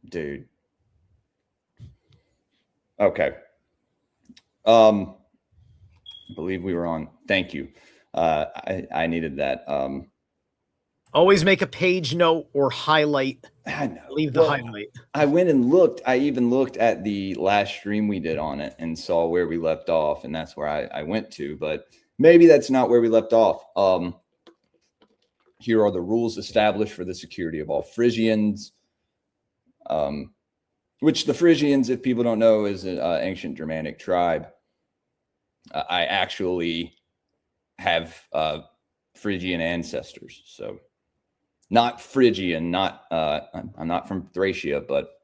Dude. Okay. I believe we were on. Thank you. I needed that. Always make a page note or highlight. I know. Leave the highlight. I went and looked. I even looked at the last stream we did on it and saw where we left off, and that's where I went to. But maybe that's not where we left off. Here are the rules established for the security of all Frisians. Which the Frisians, if people don't know, is an ancient Germanic tribe. I actually have Phrygian ancestors, so not Phrygian, I'm not from Thracia, but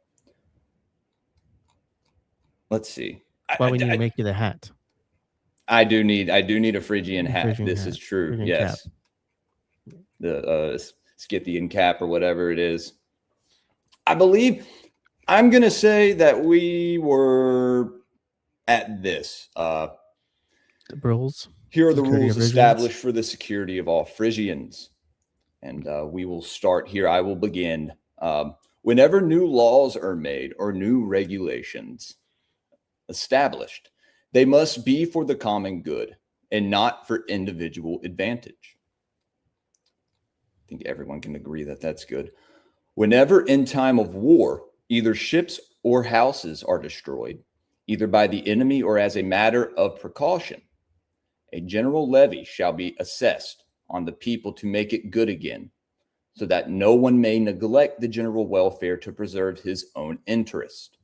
let's see. Why we need to make you the hat? I do need a Phrygian hat. Phrygian This hat. is true. Phrygian Yes, cap. The Scythian cap or whatever it is. I believe I'm gonna say that we were at this. The rules. Here are the Security rules of established for the security of all Frisians. And we will start here. I will begin. Whenever new laws are made or new regulations established, they must be for the common good and not for individual advantage. I think everyone can agree that that's good. Whenever in time of war, either ships or houses are destroyed, either by the enemy or as a matter of precaution, a general levy shall be assessed on the people to make it good again, so that no one may neglect the general welfare to preserve his own interest.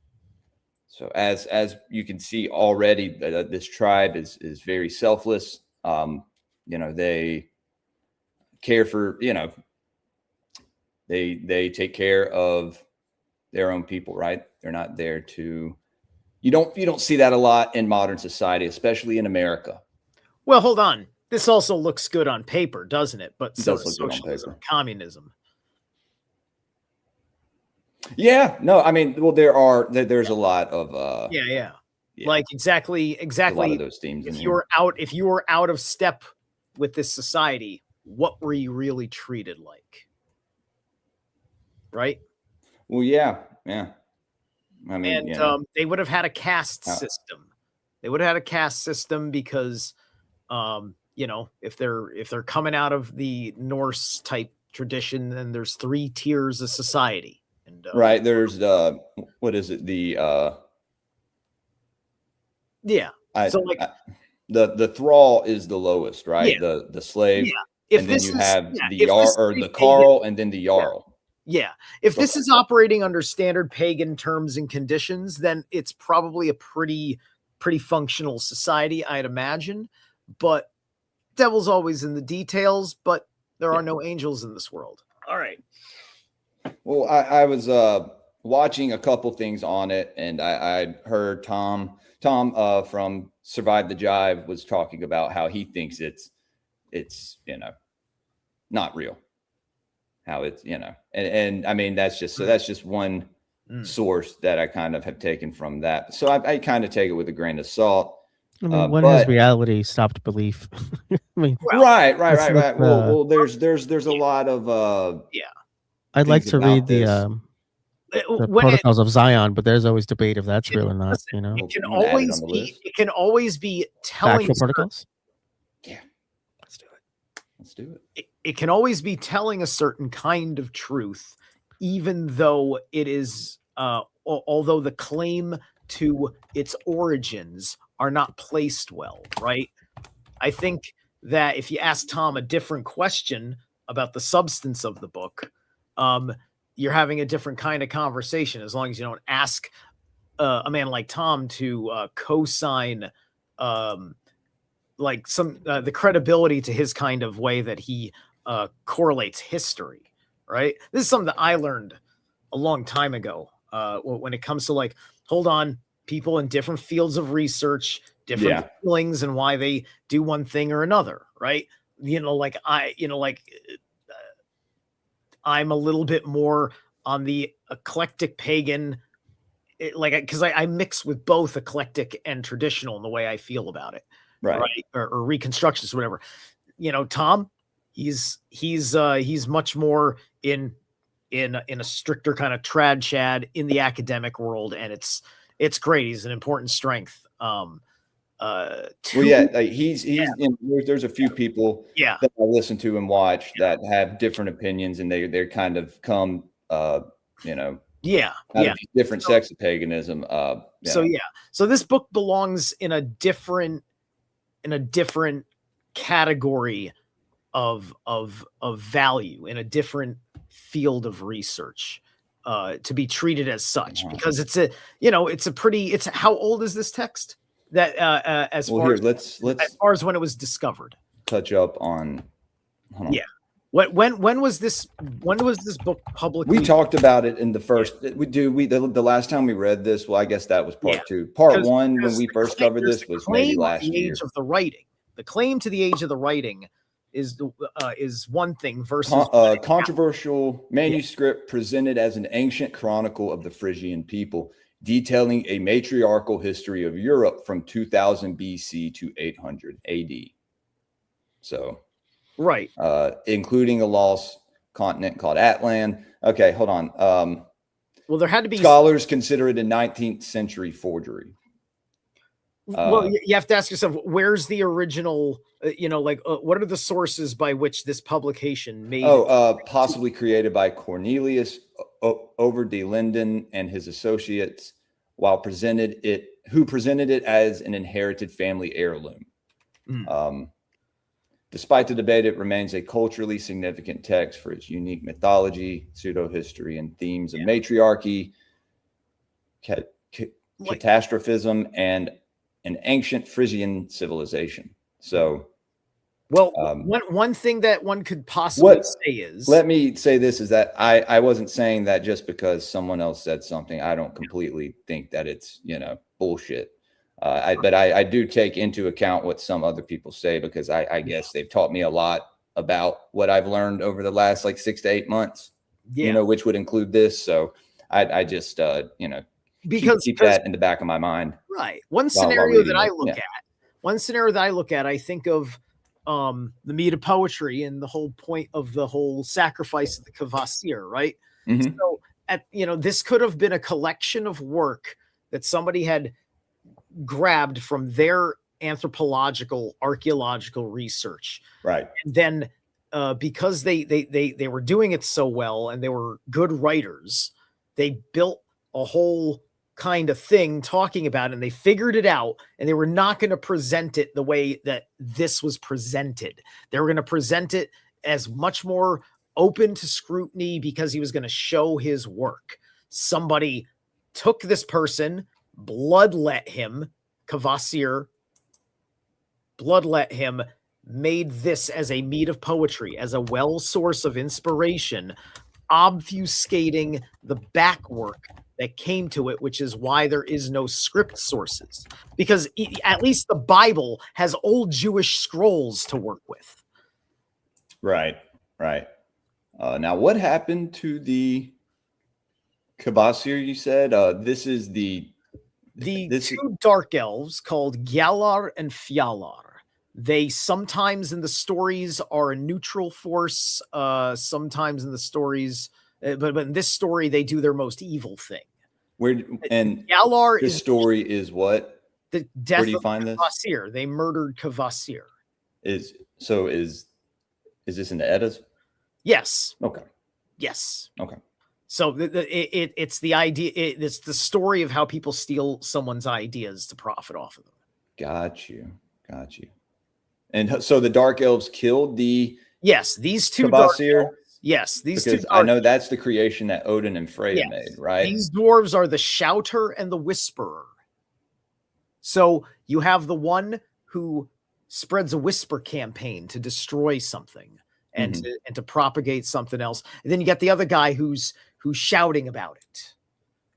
So as you can see already, this tribe is very selfless. They care for, they take care of their own people, right? They're not there to, you don't see that a lot in modern society, especially in America. Well, hold on. This also looks good on paper, doesn't it? But so does does look good on socialism, paper. communism. Yeah, no, I mean, well, there's a lot of Yeah. yeah, Like exactly. a lot of those themes in If here. you were out of step with this society, what were you really treated like? Right? Well, yeah. I mean, And they would have had a caste system. They would have had a caste system because if they're coming out of the Norse type tradition, then there's 3 tiers of society. And right, there's what is it? The yeah. the thrall is the lowest, right? Yeah. The slave. Yeah. If and then this you is- have yeah, the if this Jarl or is the a Carl and then the Jarl. Yeah. If this is operating under standard pagan terms and conditions, then it's probably a pretty functional society, I'd imagine. But devil's always in the details, but there are no angels in this world. All right. Well, I was watching a couple things on it, and I heard Tom from Survive the Jive was talking about how he thinks it's not real. How it's and I mean that's just one source that I kind of have taken from that. So I kind of take it with a grain of salt. I mean, when has reality stopped belief? I mean, right. Well, there's a lot of I'd like to read the Protocols of Zion, but there's always debate if that's real or not. It can always be telling actual protocols. Yeah, let's do it. It can always be telling a certain kind of truth, even though it is, although the claim to its origins are not placed well, right? I think that if you ask Tom a different question about the substance of the book, you're having a different kind of conversation, as long as you don't ask a man like Tom to co-sign the credibility to his kind of way that he correlates history, right? This is something that I learned a long time ago when it comes to hold on, people in different fields of research, different feelings and why they do one thing or another, right? I'm a little bit more on the eclectic pagan, because I mix with both eclectic and traditional in the way I feel about it, right? Or reconstructions, whatever. Tom, he's much more in a stricter kind of trad chad in the academic world, and it's great. He's an important strength. Well, yeah, like he's there's a few people Yeah. that I listen to and watch that have different opinions, and they're kind of come you know, Yeah. out Yeah. of these different sects of paganism. So so this book belongs in a different category of value, in a different field of research, to be treated as such, because it's a how old is this text? That as far as when it was discovered. Touch up on. Hold on. Yeah. When was this book publicly? We talked about it in the first. The last time we read this. Well, I guess that was part two. Part one, when we first covered this, was maybe last year. Age of the writing. The claim to the age of the writing is one thing versus controversial manuscript presented as an ancient chronicle of the Phrygian people, detailing a matriarchal history of Europe from 2000 BC to 800 AD. So, right, including a lost continent called Atlan. Okay, hold on. Well, there had to be scholars consider it a 19th century forgery. Well, you have to ask yourself, where's the original? What are the sources by which this publication made? Possibly created by Cornelius Over de Linden and his associates, who presented it as an inherited family heirloom. Despite the debate, it remains a culturally significant text for its unique mythology, pseudo-history, and themes of matriarchy, catastrophism, and an ancient Frisian civilization. So, one thing that one could possibly say is, let me say this, is that I wasn't saying that just because someone else said something. I don't completely think that it's, bullshit. But I do take into account what some other people say, because I guess they've taught me a lot about what I've learned over the last 6 to 8 months, which would include this. So I just, keep that in the back of my mind. Right. One scenario that I look at, I think of the meat of poetry and the whole point of the whole sacrifice of the Kvasir, right? Mm-hmm. So this could have been a collection of work that somebody had grabbed from their archaeological research. Right. And then because they were doing it so well and they were good writers, they built a whole kind of thing talking about it, and they figured it out, and they were not going to present it the way that this was presented. They were going to present it as much more open to scrutiny because he was going to show his work. Somebody took this person, bloodlet him, Kvasir, bloodlet him, made this as a meat of poetry, as a well source of inspiration, obfuscating the back work that came to it, which is why there is no script sources, because at least the Bible has old Jewish scrolls to work with. Right. Now, what happened to the Kvasir? You said this is the two dark elves called Gjallar and Fjallar. They sometimes in the stories are a neutral force. Sometimes in the stories, but in this story, they do their most evil thing. Gjallar story is what? The death Where do you find this? Kvasir. They murdered Kvasir. Is this in the Eddas? Yes. Okay. Yes. Okay. So it's the idea. It's the story of how people steal someone's ideas to profit off of them. Got you. And so the dark elves killed these two Kvasir? dark elves. Yes, because I know that's the creation that Odin and Freya made, right? These dwarves are the shouter and the whisperer. So you have the one who spreads a whisper campaign to destroy something and to propagate something else, and then you get the other guy who's shouting about it,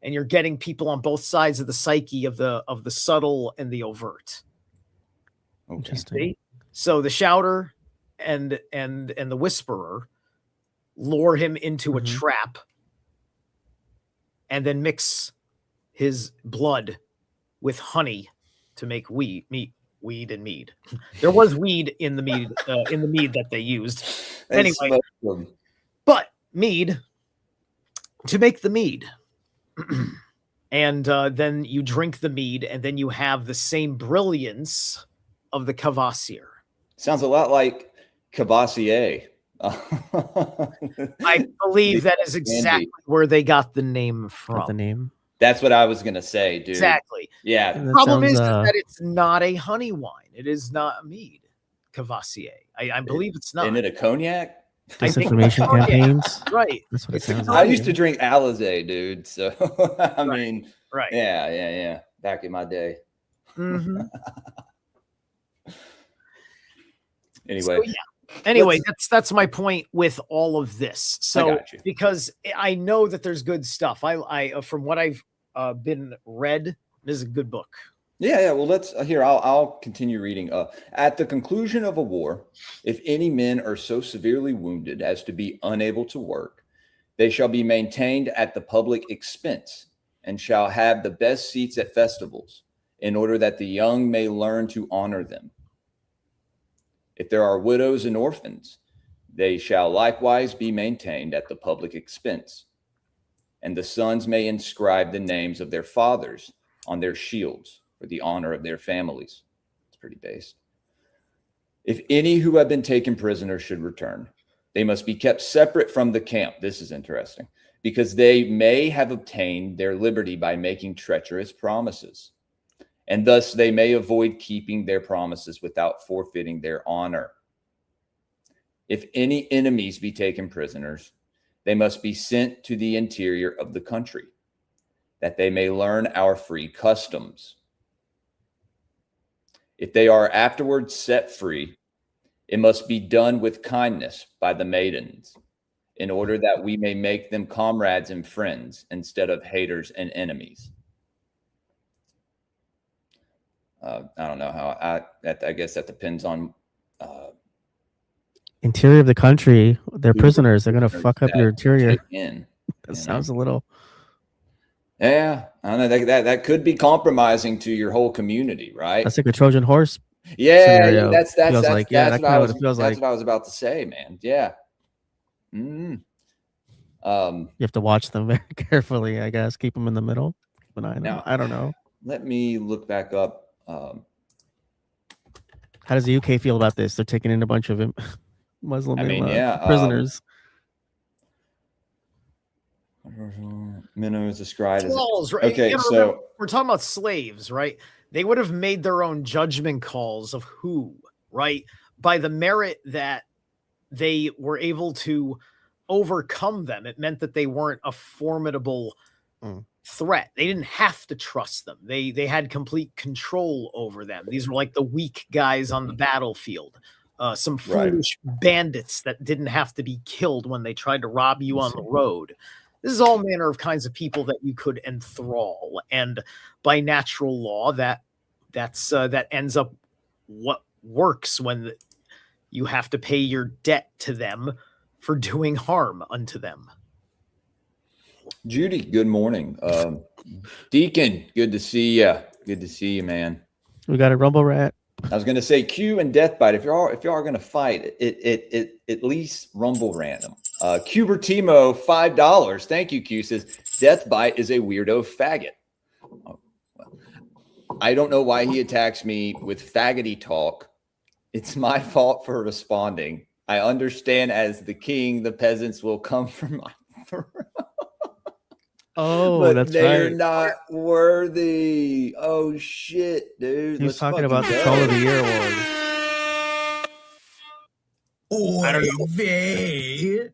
and you're getting people on both sides of the psyche of the subtle and the overt. Interesting. So the shouter and the whisperer lure him into a trap and then mix his blood with honey to make weed and mead. There was weed in the mead that they used. Anyway, but mead, to make the mead, and then you drink the mead, and then you have the same brilliance of the Cavassier. Sounds a lot like Cavassier. I believe that is exactly where they got the name from. Got the name. That's what I was gonna say, dude. Exactly. Yeah. And The that problem sounds, is that it's not a honey wine. It is not a mead. Cavassier. I believe it's not. Isn't it a cognac? I think disinformation it's cognac. campaigns. Right. That's what it It's a sounds I like. used to drink Alizé, dude. So I mean, Right. yeah. Back in my day. Mm-hmm. Anyway, So, yeah. Anyway, that's my point with all of this. So got you. because I know that there's good stuff. I from what I've been read, this is a good book. yeah. Well, let's here. I'll continue reading. At the conclusion of a war, if any men are so severely wounded as to be unable to work, they shall be maintained at the public expense and shall have the best seats at festivals, in order that the young may learn to honor them. If there are widows and orphans, they shall likewise be maintained at the public expense, and the sons may inscribe the names of their fathers on their shields for the honor of their families. It's pretty base. If any who have been taken prisoner should return, they must be kept separate from the camp. This is interesting, because they may have obtained their liberty by making treacherous promises, and thus they may avoid keeping their promises without forfeiting their honor. If any enemies be taken prisoners, they must be sent to the interior of the country, that they may learn our free customs. If they are afterwards set free, it must be done with kindness by the maidens, in order that we may make them comrades and friends instead of haters and enemies. I don't know how I guess that depends on Interior of the country. They're prisoners. They're gonna fuck up your interior. That sounds a little. Yeah, I don't know. That could be compromising to your whole community, right? That's like a Trojan horse. Yeah, scenario. that's Feels that's like, yeah, that's that what kinda I what was. it feels That's like. what I was about to say, man. Yeah. You have to watch them very carefully, I guess. Keep them in the middle. Keep an eye on them. Now, I don't know. let me look back up. How does the UK feel about this? They're taking in a bunch of Muslim prisoners. Minnows described as Calls, right? okay. You know, So remember, we're talking about slaves, right? They would have made their own judgment calls of who, right? By the merit that they were able to overcome them. It meant that they weren't a formidable threat. They didn't have to trust them. They had complete control over them. These were like the weak guys on the battlefield. Some foolish bandits that didn't have to be killed when they tried to rob you on the road. This is all manner of kinds of people that you could enthrall, and by natural law, that ends up what works when you have to pay your debt to them for doing harm unto them. Judy, good morning. Deacon, good to see you. Good to see you, man. We got a rumble rat. I was going to say Q and Deathbite. If you are going to fight, it at least rumble random. Cubertimo, $5. Thank you, Q. Says Deathbite is a weirdo faggot. Oh, well, I don't know why he attacks me with faggoty talk. It's my fault for responding. I understand as the king, the peasants will come from my throne. Oh, but that's they're right. not worthy. Oh shit, dude. He was Let's talking fucking about the go. Troll of the Year award. I don't know.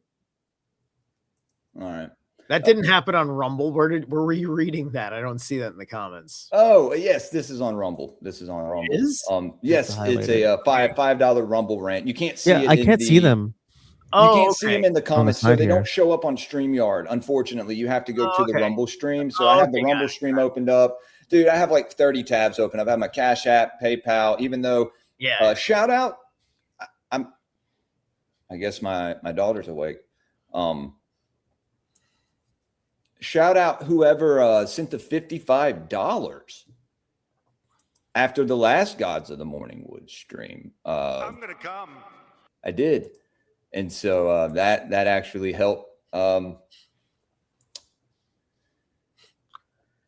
All right. That didn't happen on Rumble. Where were you reading that? I don't see that in the comments. Oh yes, this is on Rumble. This is on Rumble. It is? Yes, it's a $5 Rumble rant. You can't see Yeah, it. I can't see them. You can't see them in the comments, so they here. don't show up on StreamYard. Unfortunately, you have to go to the Rumble stream. So Oh, I have the okay, Rumble stream opened up. Dude, I have like 30 tabs open. I've had my Cash App, PayPal, even though shout out. I guess my daughter's awake. Shout out whoever sent the $55 after the last Gods of the Morning Wood stream. I'm gonna come. I did. And so that actually helped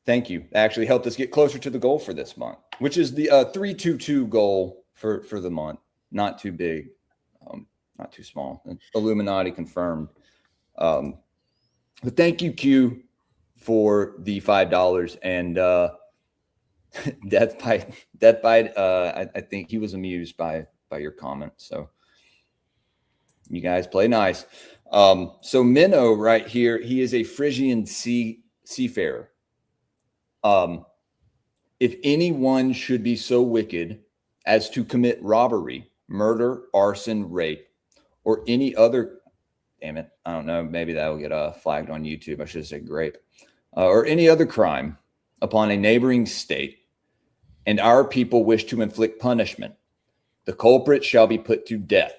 Thank you. That actually helped us get closer to the goal for this month, which is the 322 goal for the month. Not too big, not too small. Illuminati confirmed. But thank you, Q, for the $5 and Death Bite. I think he was amused by your comment. So you guys play nice. So Minnow right here, he is a Phrygian seafarer. If anyone should be so wicked as to commit robbery, murder, arson, rape, or any other, damn it, I don't know, maybe that will get flagged on YouTube. I should have said grape, or any other crime upon a neighboring state, and our people wish to inflict punishment, the culprit shall be put to death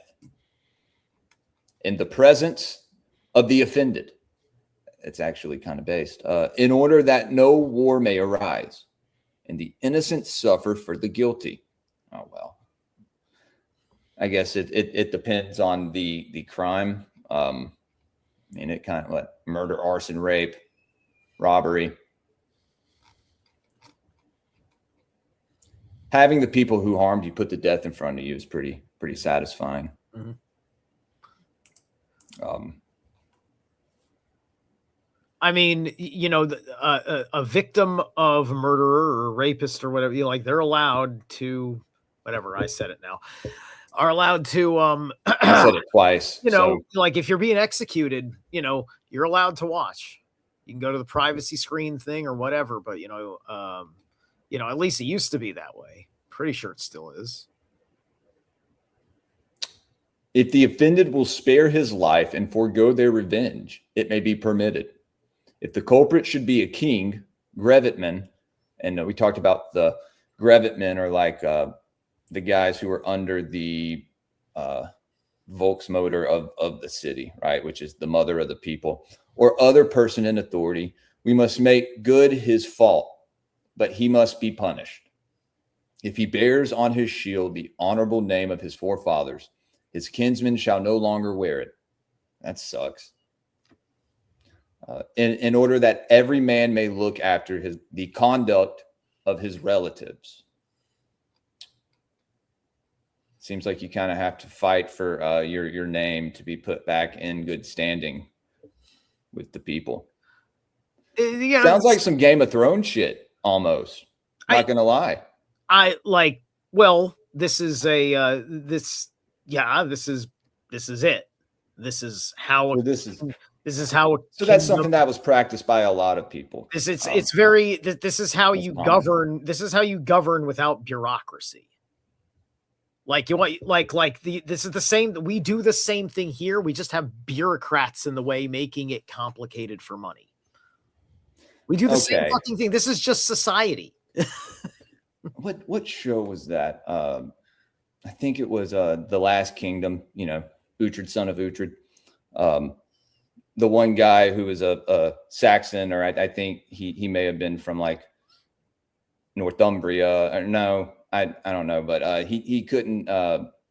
in the presence of the offended. It's actually kind of based, in order that no war may arise and the innocent suffer for the guilty. Oh, well, I guess it depends on the crime. I mean, it kind of like murder, arson, rape, robbery. Having the people who harmed you put to death in front of you is pretty satisfying. Mm-hmm. I mean, you know, a victim of a murderer or a rapist or whatever, you like, they're allowed to, whatever, I said it now, are allowed to, I said it twice. You know, like if you're being executed, you know, you're allowed to watch. You can go to the privacy screen thing or whatever, but you know, at least it used to be that way. Pretty sure it still is. If the offended will spare his life and forego their revenge, it may be permitted. If the culprit should be a king, grevitmen, and we talked about the grevitmen are like the guys who are under the Volksmotor of the city, right, which is the mother of the people, or other person in authority, we must make good his fault, but he must be punished. If he bears on his shield the honorable name of his forefathers, his kinsmen shall no longer wear it. That sucks. In order that every man may look after the conduct of his relatives. Seems like you kind of have to fight for your name to be put back in good standing with the people. Yeah, sounds like some Game of Thrones shit almost. Not gonna lie. Well, this is this is it. This is how this is how. So that's something that was practiced by a lot of people. This is how you govern. This is how you govern without bureaucracy. Like you want, this is the same. We do the same thing here. We just have bureaucrats in the way, making it complicated for money. We do the same fucking thing. This is just society. What show was that? I think it was The Last Kingdom. You know, Uhtred, son of Uhtred. The one guy who was a Saxon, or I think he may have been from like Northumbria. Or no, I don't know, but he couldn't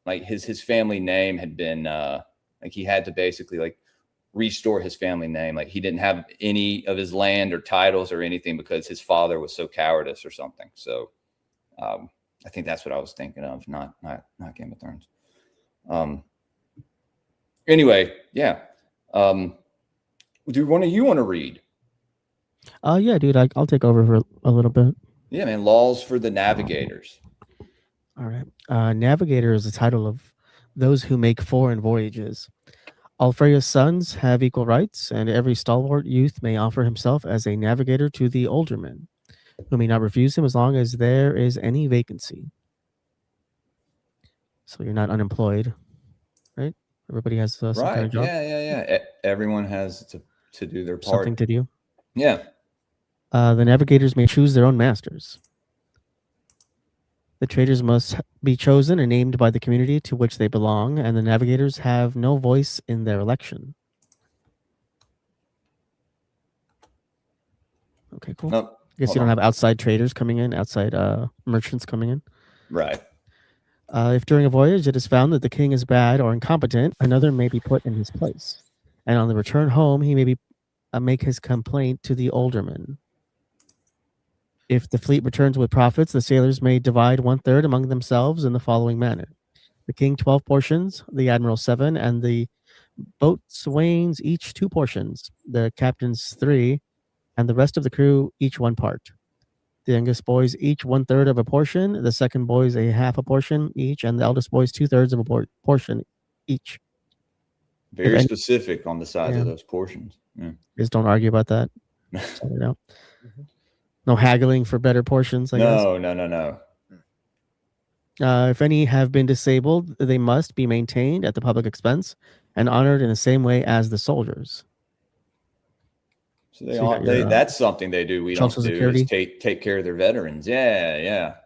like his family name had been like he had to basically like restore his family name. Like he didn't have any of his land or titles or anything because his father was so cowardice or something. So I think that's what I was thinking of, not Game of Thrones. Anyway, yeah. Do one of you want to read? Yeah, dude, I'll take over for a little bit. Yeah, man. Laws for the navigators. All right. Navigator is the title of those who make foreign voyages. All Freya's sons have equal rights, and every stalwart youth may offer himself as a navigator to the older men, who may not refuse him as long as there is any vacancy. So you're not unemployed, right? Everybody has some kind of job. Yeah. Everyone has to do their part. Something to do. Yeah. The navigators may choose their own masters. The traders must be chosen and named by the community to which they belong, and the navigators have no voice in their election. Okay, cool. I guess you don't have outside traders coming in, outside merchants coming in. Right. If during a voyage it is found that the king is bad or incompetent, another may be put in his place. And on the return home, he may make his complaint to the alderman. If the fleet returns with profits, the sailors may divide 1/3 among themselves in the following manner: the king 12 portions, the admiral 7, and the boatswains each 2 portions, the captains 3, and the rest of the crew each 1 part. The youngest boys each 1/3 of a portion, the second boys a half a portion each, and the eldest boys 2/3 of a portion each. Very specific on the size of those portions. Yeah. Just don't argue about that. No haggling for better portions, I guess. No. If any have been disabled, they must be maintained at the public expense and honored in the same way as the soldiers. So that's something they do. We don't do security. Is take care of their veterans. Yeah.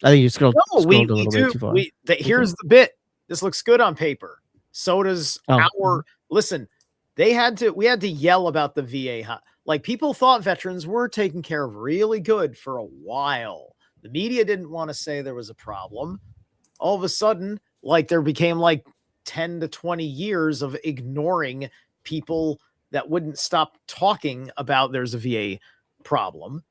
I think you scrolled a we little do. bit too far. Here's the bit. This looks good on paper. So does our. Listen, we had to yell about the VA. Like, people thought veterans were taken care of really good for a while. The media didn't want to say there was a problem. All of a sudden, like, there became like 10 to 20 years of ignoring people that wouldn't stop talking about there's a VA problem.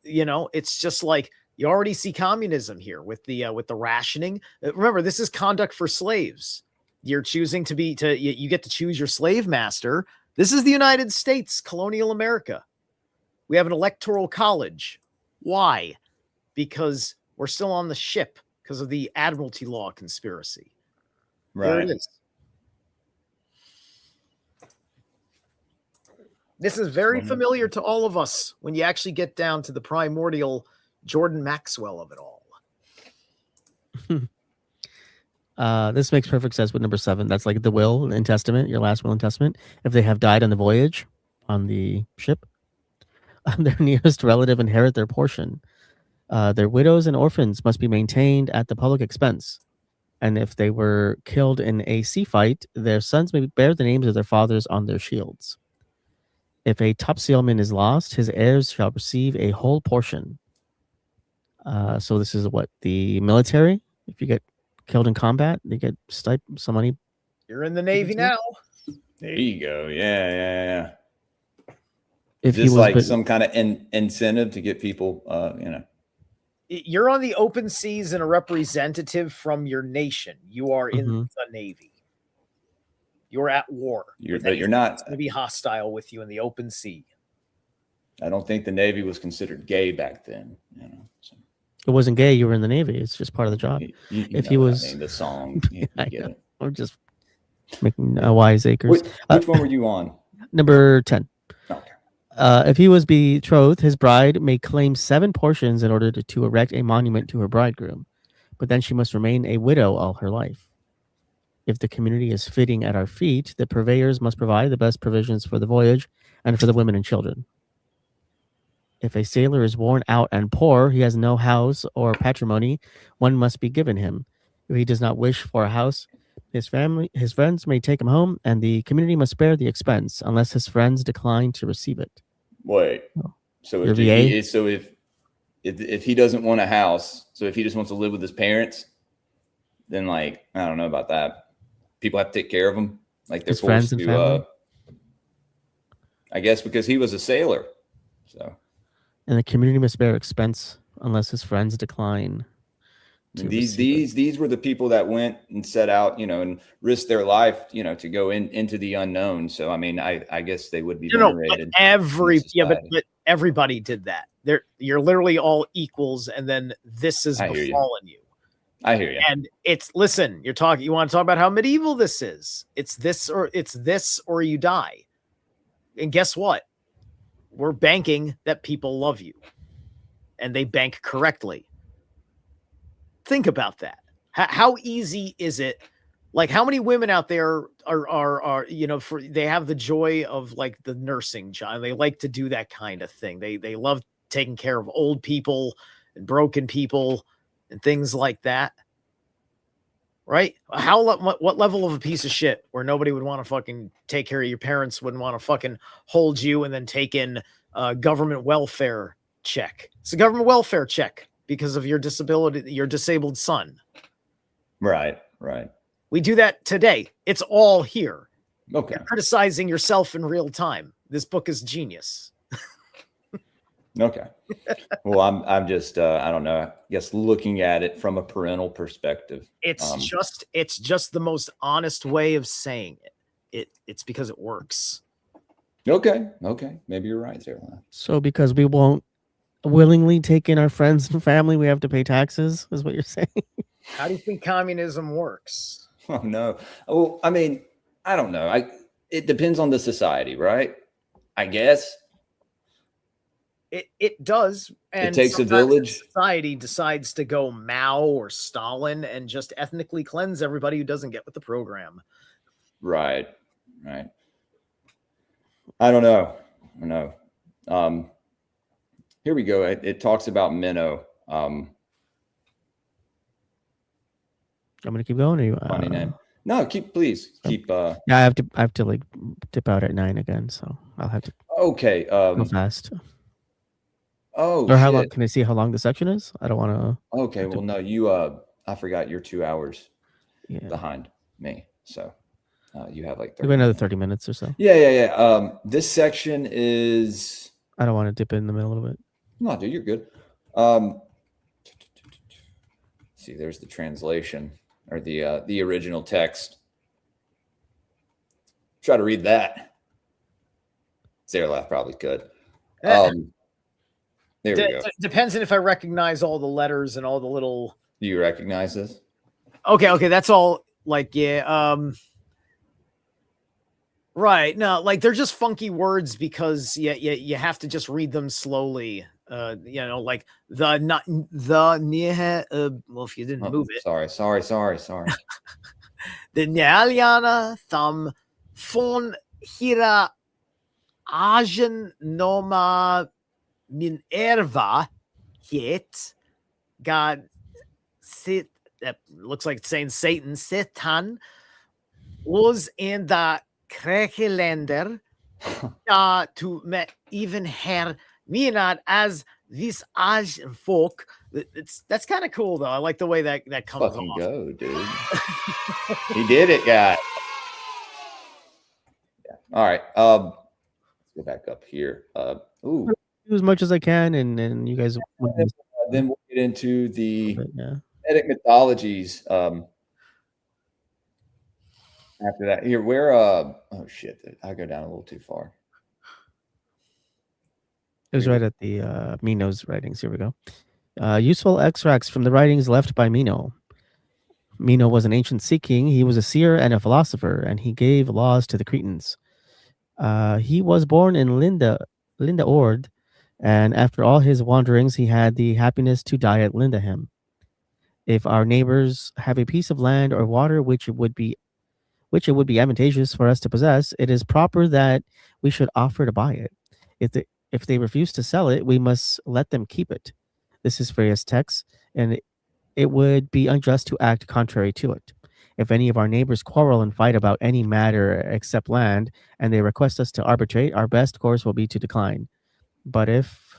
You know, it's just like, you already see communism here with the rationing. Remember, this is conduct for slaves. You're choosing you get to choose your slave master. This is the United States, colonial America. We have an electoral college. Why? Because we're still on the ship because of the Admiralty Law conspiracy. Right. There it is. This is very familiar to all of us when you actually get down to the primordial Jordan Maxwell of it all. This makes perfect sense with number 7. That's like the will and testament, your last will and testament. If they have died on the voyage on the ship, their nearest relative inherit their portion. Their widows and orphans must be maintained at the public expense. And if they were killed in a sea fight, their sons may bear the names of their fathers on their shields. If a topsailman is lost, his heirs shall receive a whole portion. So this is what the military. If you get killed in combat, they get some money. You're in the Navy now. There you go. Yeah. If Just like some kind of incentive to get people, You're on the open seas and a representative from your nation. You are in the Navy. You're at war. But you're not going to be hostile with you in the open sea. I don't think the Navy was considered gay back then. So. It wasn't gay. You were in the Navy. It's just part of the job. If he was the song, you get it. I'm just making wise acres. Which one were you on? Number 10. Okay. If he was betrothed, his bride may claim 7 portions in order to erect a monument to her bridegroom, but then she must remain a widow all her life. If the community is fitting at our feet, the purveyors must provide the best provisions for the voyage and for the women and children. If a sailor is worn out and poor, he has no house or patrimony, one must be given him. If he does not wish for a house, his friends may take him home, and the community must bear the expense unless his friends decline to receive it. Wait. So if he doesn't want a house, so if he just wants to live with his parents, then I don't know about that. People have to take care of him, like they're forced to. I guess because he was a sailor, so. And the community must bear expense unless his friends decline. These were the people that went and set out, and risked their life, to go into the unknown. So I mean, I guess they would be venerated. But everybody did that. You're literally all equals, and then this is befallen you. I hear you. And you want to talk about how medieval this is. It's this or you die. And guess what? We're banking that people love you and they bank correctly. Think about that. How easy is it? Like, how many women out there are they have the joy of like the nursing job. They like to do that kind of thing. They love taking care of old people and broken people and things like that, right? What level of a piece of shit where nobody would want to fucking take care of your parents, wouldn't want to fucking hold you and then take in a government welfare check. It's a government welfare check because of your disability, your disabled son. Right. We do that today. It's all here. Okay. You're criticizing yourself in real time. This book is genius. Okay. Well, I'm just I don't know. I guess looking at it from a parental perspective. It's just the most honest way of saying it. It's because it works. Okay. Maybe you're right there. So because we won't willingly take in our friends and family, we have to pay taxes, is what you're saying? How do you think communism works? Oh no. Well, I mean, I don't know. It depends on the society, right? I guess. It does. And it takes a village. Society decides to go Mao or Stalin and just ethnically cleanse everybody who doesn't get with the program. Right. I don't know. Here we go. It talks about minnow. I'm gonna keep going. Or you, funny name. No, please keep. Yeah, I have to like dip out at 9 again, so I'll have to. Okay. Go fast. Oh. Or how long? Can I see how long the section is? I don't want to. Okay. Well, no, you. I forgot you're 2 hours behind me, so you have like 30 another 30 minutes or so. Yeah. This section is. I don't want to dip in the middle of it. No, dude, you're good. See, there's the translation or the original text. Try to read that. Zarelath probably could. There we go. Depends on if I recognize all the letters and all the little. Do you recognize this? Okay, that's all. Like, right. No, like they're just funky words because you have to just read them slowly. Like the near. Well, if you didn't move it. Sorry. The Nyaliana thumb von hira agen noma Minerva hit God sit. That looks like it's saying Satan. Satan was in the Krekeländer to met even her Minad as this Asian folk. That's kind of cool though. I like the way that comes Fucking off. go, dude. He did it, guys. Yeah. All right. Let's go back up here. Do as much as I can, and then you guys. Then we'll get into the Eddic Mythologies. After that, here where oh shit, I go down a little too far. It was right at the Mino's writings. Here we go. Useful extracts from the writings left by Mino. Mino was an ancient sea king. He was a seer and a philosopher, and he gave laws to the Cretans. He was born in Linda Ord, and after all his wanderings, he had the happiness to die at Lindaham. If our neighbors have a piece of land or water which it would be advantageous for us to possess, it is proper that we should offer to buy it. If they refuse to sell it, we must let them keep it. This is various texts, and it would be unjust to act contrary to it. If any of our neighbors quarrel and fight about any matter except land, and they request us to arbitrate, our best course will be to decline. But if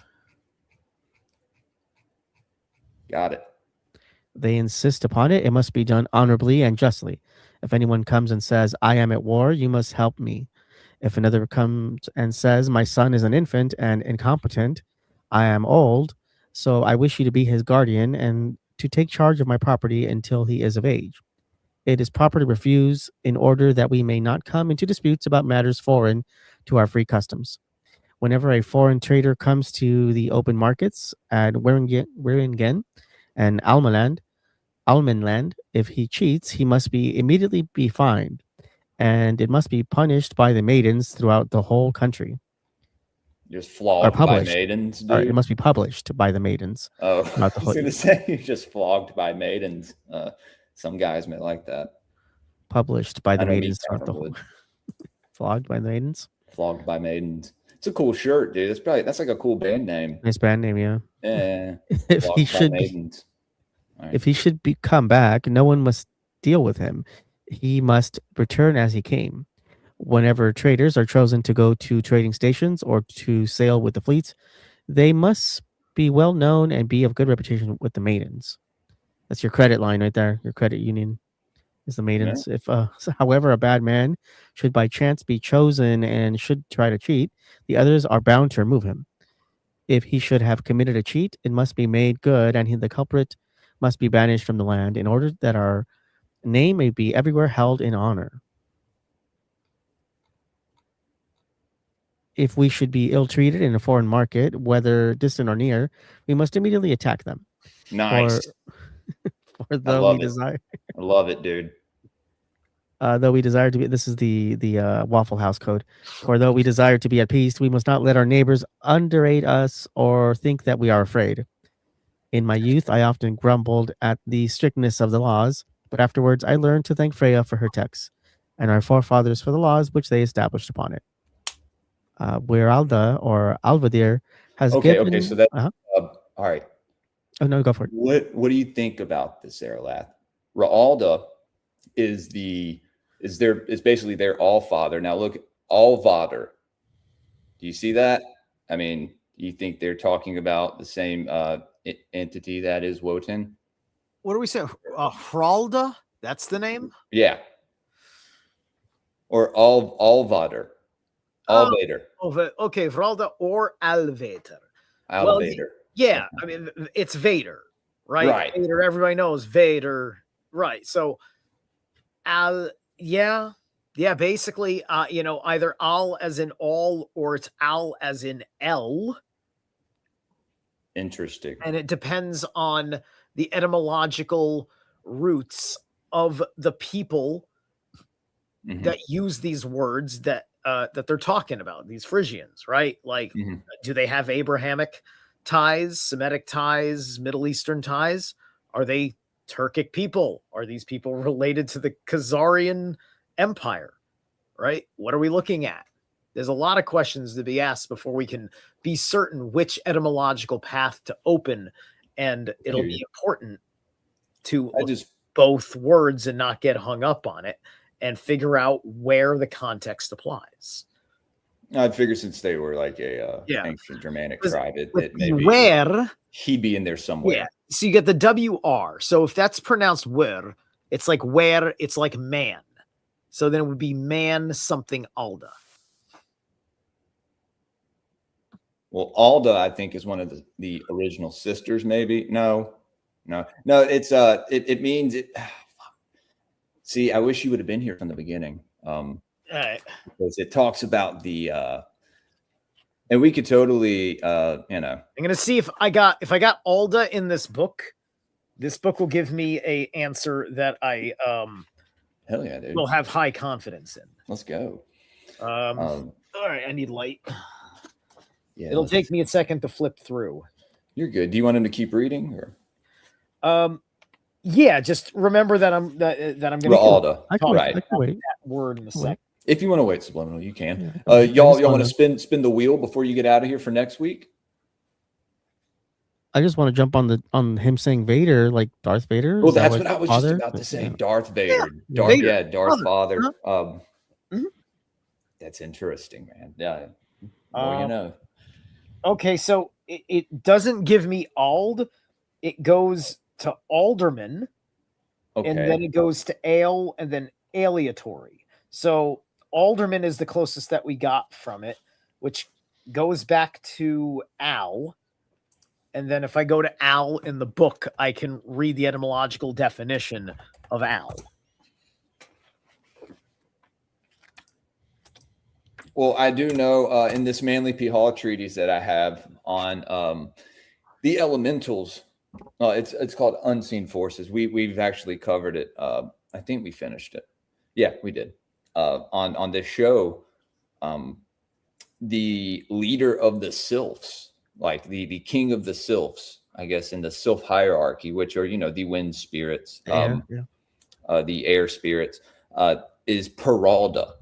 they insist upon it, it must be done honorably and justly. If anyone comes and says, I am at war, you must help me. If another comes and says, my son is an infant and incompetent, I am old, so I wish you to be his guardian and to take charge of my property until he is of age. It is proper to refuse in order that we may not come into disputes about matters foreign to our free customs. Whenever a foreign trader comes to the open markets at Wieringen and Almenland, if he cheats, he must immediately be fined, and it must be punished by the maidens throughout the whole country. Just flogged by maidens, dude? It must be published by the maidens. Oh, I was going to say you're just flogged by maidens. Some guys may like that. Published by the maidens throughout the whole. Flogged by the maidens. Flogged by maidens. It's a cool shirt, dude. That's like a cool band name. Nice band name, yeah. Yeah. If he should come back, no one must deal with him. He must return as he came. Whenever traders are chosen to go to trading stations or to sail with the fleets, they must be well known and be of good reputation with the maidens. That's your credit line right there. Your credit union is the maidens. Yeah. If, however, a bad man should by chance be chosen and should try to cheat, the others are bound to remove him. If he should have committed a cheat, it must be made good, and the culprit must be banished from the land in order that our name may be everywhere held in honor. If we should be ill-treated in a foreign market, whether distant or near, we must immediately attack them. Nice. For though we desire, I love it, dude. though we desire to be, this is the Waffle House code. For though we desire to be at peace, we must not let our neighbors underrate us or think that we are afraid. In my youth, I often grumbled at the strictness of the laws, but afterwards I learned to thank Freya for her texts, and our forefathers for the laws which they established upon it. Weralda or Alvadir has given. Okay, so that all right. Oh no, go for it. What do you think about this, Erlath? Ra'alda is basically their all father. Now look, Allvater. Do you see that? I mean, do you think they're talking about the same entity that is Wotan? What do we say? Hralda? That's the name? Yeah. Or Allvater. Allvater. Okay, Hralda or Alvater. Alvater. Yeah, I mean, it's Vader, right? Right. Vader, everybody knows Vader, right? So, basically, either Al as in all or it's Al as in L. Interesting. And it depends on the etymological roots of the people that use these words that they're talking about, these Phrygians, right? Like, do they have Abrahamic ties, Semitic ties, Middle Eastern ties? Are they Turkic people? Are these people related to the Khazarian Empire, right? What are we looking at? There's a lot of questions to be asked before we can be certain which etymological path to open, and it'll be important to both words and not get hung up on it and figure out where the context applies. I'd figure since they were like a ancient Germanic tribe, it maybe where he'd be in there somewhere. Yeah. So you get the WR. So if that's pronounced where, it's like where, it's like man. So then it would be man something Alda. Well, Alda, I think, is one of the original sisters, maybe. No. It's it means it. See, I wish you would have been here from the beginning. Because it talks about the and we could totally I'm gonna see if I got Alda in this book. This book will give me a answer that I hell yeah, dude, will have high confidence in. Let's go. All right, I need light. Yeah, it'll take me a second to flip through. You're good. Do you want him to keep reading, or yeah, just remember that I'm gonna Alda. I can wait. that word in a second. If you want to wait, Subliminal, you can. Y'all want to spin the wheel before you get out of here for next week? I just want to jump on him saying Vader, like Darth Vader. Well, that's what I was just about to say. Darth Vader. Darth Father. That's interesting, man. Yeah. Well, you know. Okay, so it doesn't give me Ald. It goes to Alderman. Okay. And then it goes to ale and then aleatory. So Alderman is the closest that we got from it, which goes back to Al. And then if I go to Al in the book, I can read the etymological definition of Al. Well, I do know in this Manly P. Hall treatise that I have on the elementals, it's called Unseen Forces. We've actually covered it. I think we finished it. Yeah, we did. On this show, the leader of the sylphs, like the king of the sylphs, I guess, in the sylph hierarchy, which are, the wind spirits, the air spirits, is Peralda.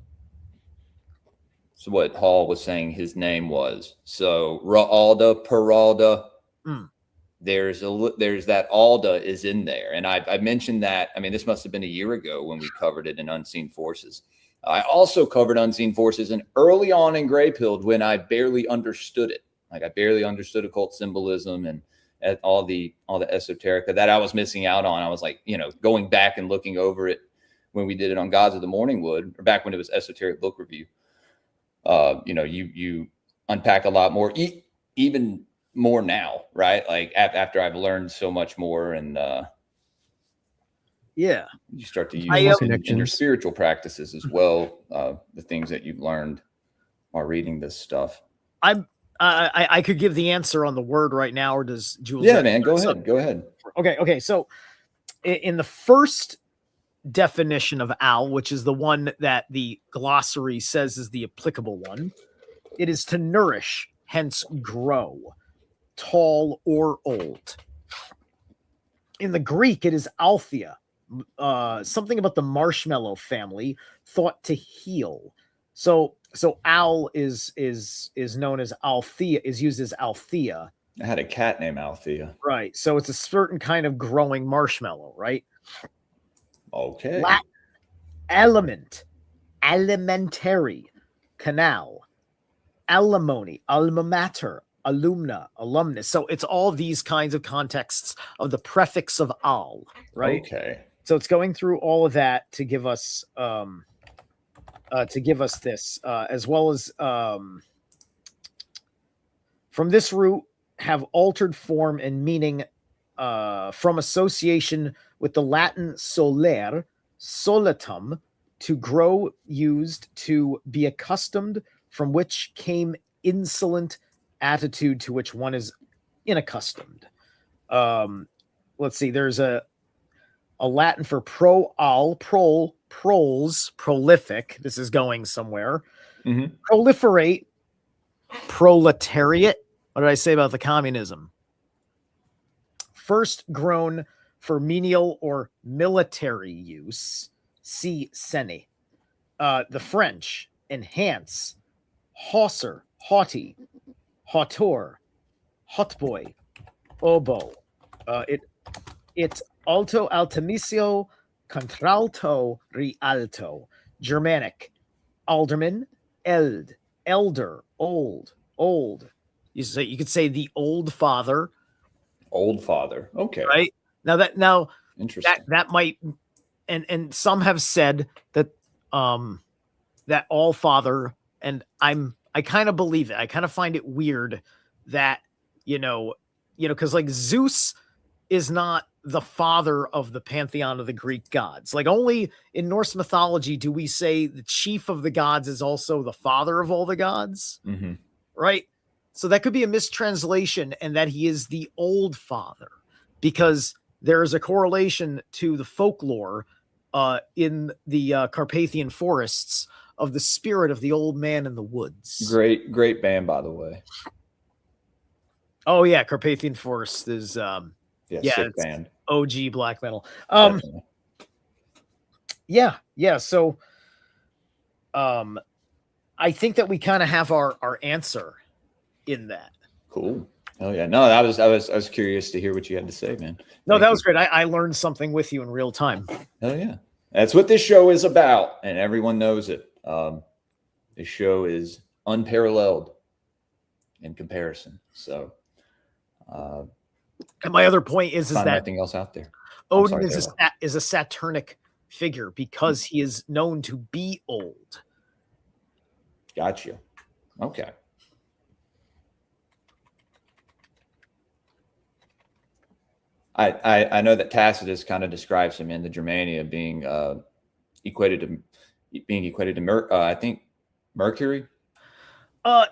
So what Hall was saying his name was. So Ra'alda, Peralda. There's that Alda is in there. And I mentioned that. I mean, this must have been a year ago when we covered it in Unseen Forces. I also covered Unseen Forces and early on in Greypilled when I barely understood it. Like I barely understood occult symbolism and all the esoterica that I was missing out on. I was like, going back and looking over it when we did it on Gods of the Morning Wood, or back when it was Esoteric Book Review. You unpack a lot more. Even more now, right? Like after I've learned so much more, and yeah, you start to use More this in your connections. spiritual practices as well. The things that you've learned while reading this stuff. I could give the answer on the word right now, or does Jules? Yeah, man, go ahead. Okay. So in the first definition of owl, which is the one that the glossary says is the applicable one, it is to nourish, hence grow, tall or old. In the Greek, it is althea, something about the marshmallow family, thought to heal. So owl is known as althea, is used as althea. I had a cat named Althea. Right. So it's a certain kind of growing marshmallow, right? Okay. Element, elementary, canal, alimony, alma mater, alumna, alumnus. So it's all these kinds of contexts of the prefix of al, right? Okay. So it's going through all of that to give us this, as well as from this root have altered form and meaning from association with the Latin solere, solitum, to grow, used, to be accustomed, from which came insolent attitude to which one is unaccustomed. Let's see, there's a Latin for proles, prolific. This is going somewhere. Mm-hmm. Proliferate, proletariat. What did I say about the communism? First grown for menial or military use. See sene. The French, enhance, hauser, haughty, hauteur, hotboy, oboe. It's alto, altissimo, contralto, rialto. Germanic, alderman, elder, old. You could say the old father. Old father. Okay. Right? Now Interesting. that might, and some have said that that all father, and I kind of believe it. I kind of find it weird that because like Zeus is not the father of the pantheon of the Greek gods. Like only in Norse mythology do we say the chief of the gods is also the father of all the gods. Mm-hmm. Right? So that could be a mistranslation, and that he is the old father, because there is a correlation to the folklore in the Carpathian forests of the spirit of the old man in the woods. Great band, by the way. Oh yeah, Carpathian Forest is sick band. OG black metal. Definitely. Yeah. So I think that we kind of have our answer in that. Cool. Oh yeah. No, I was curious to hear what you had to say, man. No, that was great. I learned something with you in real time. Oh yeah. That's what this show is about, and everyone knows it. This show is unparalleled in comparison. So and my other point is that nothing else out there. Odin is a Saturnic figure because he is known to be old. Gotcha. Okay. I know that Tacitus kind of describes him in the Germania being equated to I think Mercury.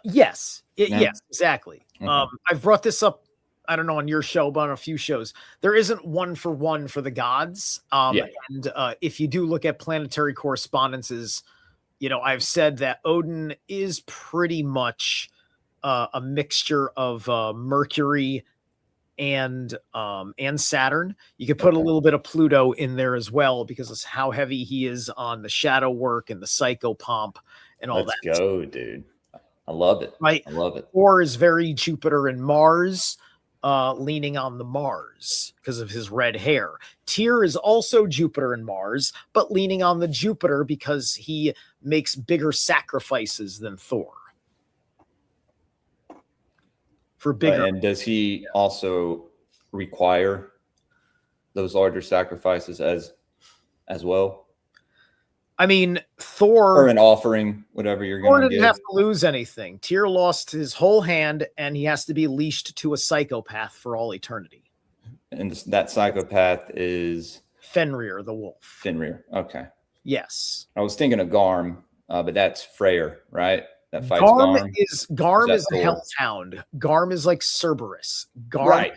Yes. Yeah. Yes, exactly. Okay. I've brought this up, I don't know, on your show, but on a few shows. There isn't one for one for the gods. And if you do look at planetary correspondences, I've said that Odin is pretty much a mixture of Mercury and Saturn. You could put a little bit of Pluto in there as well, because of how heavy he is on the shadow work and the psychopomp and all that. Let's go, dude. I love it. Right. I love it. Thor is very Jupiter and Mars, leaning on the Mars because of his red hair. Tyr is also Jupiter and Mars, but leaning on the Jupiter because he makes bigger sacrifices than Thor. For bigger. And does he also require those larger sacrifices as well? I mean, or Thor an offering, whatever you're Thor going to didn't give. have to lose anything. Tyr lost his whole hand, and he has to be leashed to a psychopath for all eternity. And that psychopath is Fenrir the wolf. Fenrir. Okay. Yes. I was thinking of Garm, but that's Freyr, right? That fights Garm. Garm Is is that a Thor? hellhound. Garm is like Cerberus. Garm Right.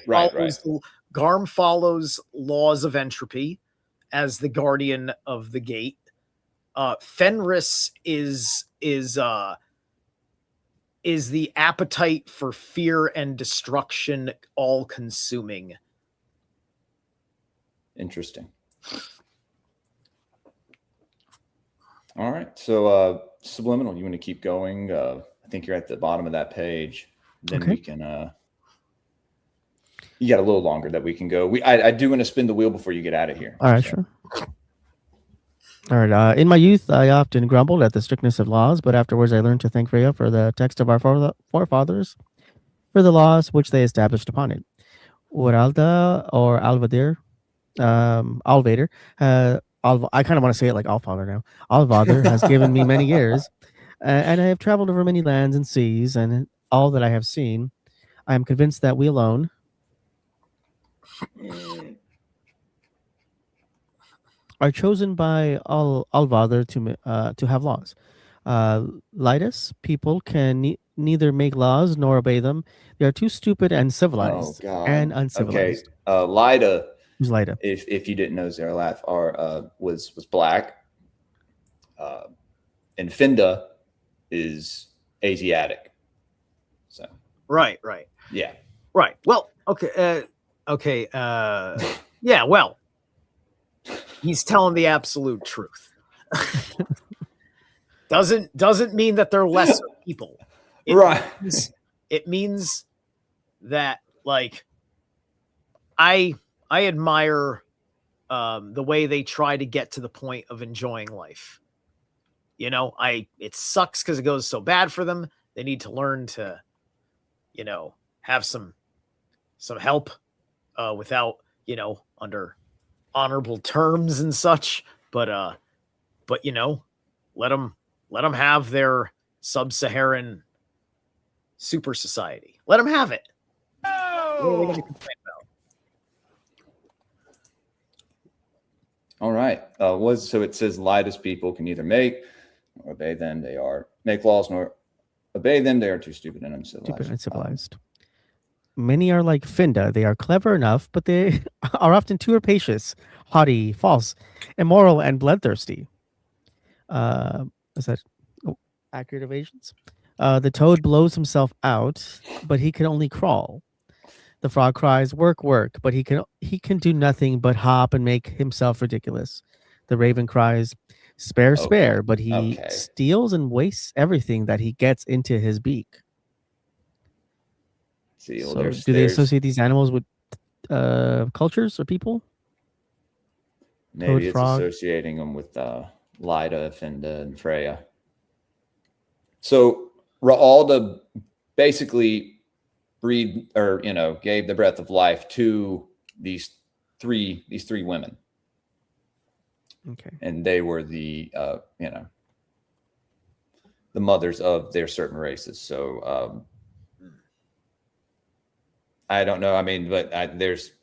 Garm follows laws of entropy as the guardian of the gate. Fenris is the appetite for fear and destruction, all consuming. Interesting. All right. So subliminal, you want to keep going? I think you're at the bottom of that page. Then we can you got a little longer that we can go. I do want to spin the wheel before you get out of here. All right, sure. All right. In my youth, I often grumbled at the strictness of laws, but afterwards I learned to thank Freya for the text of our forefathers, for the laws which they established upon it. Uralda or Alvadir, Alvader, I kind of want to say it like Allfather now. Allfather has given me many years, and I have traveled over many lands and seas, and all that I have seen, I am convinced that we alone are chosen by Allfather to have laws. Lidus people can neither make laws nor obey them. They are too stupid and civilized and uncivilized. Okay. Lida. Who's Lida? If you didn't know, Zaralath was black, and Finda is Asiatic. So Right. yeah. Right. Well, okay. Yeah. Well, he's telling the absolute truth. Doesn't mean that they're lesser people. It means that, like, I admire the way they try to get to the point of enjoying life. You know, it sucks because it goes so bad for them. They need to learn to, you know, have some help without, you know, under honorable terms and such. But you know, let them have their sub-Saharan super society. Let them have it. What are they going to complain about? All right. So it says Lidus people can neither make nor obey them. They are make laws nor obey them. They are too stupid and uncivilized. Many are like Finda. They are clever enough, but they are often too rapacious, haughty, false, immoral, and bloodthirsty. Is that accurate evasions? The toad blows himself out, but he can only crawl. The frog cries, "Work, work!" but he can do nothing but hop and make himself ridiculous. The raven cries, "Spare, spare!" but he steals and wastes everything that he gets into his beak. See, well, so do they associate these animals with cultures or people? Maybe Toad, it's frog. associating them with Lida, Finda, and Freya. So Ra'alda basically gave the breath of life to these three women. Okay. And they were the the mothers of their certain races. So I don't know. I mean, but there's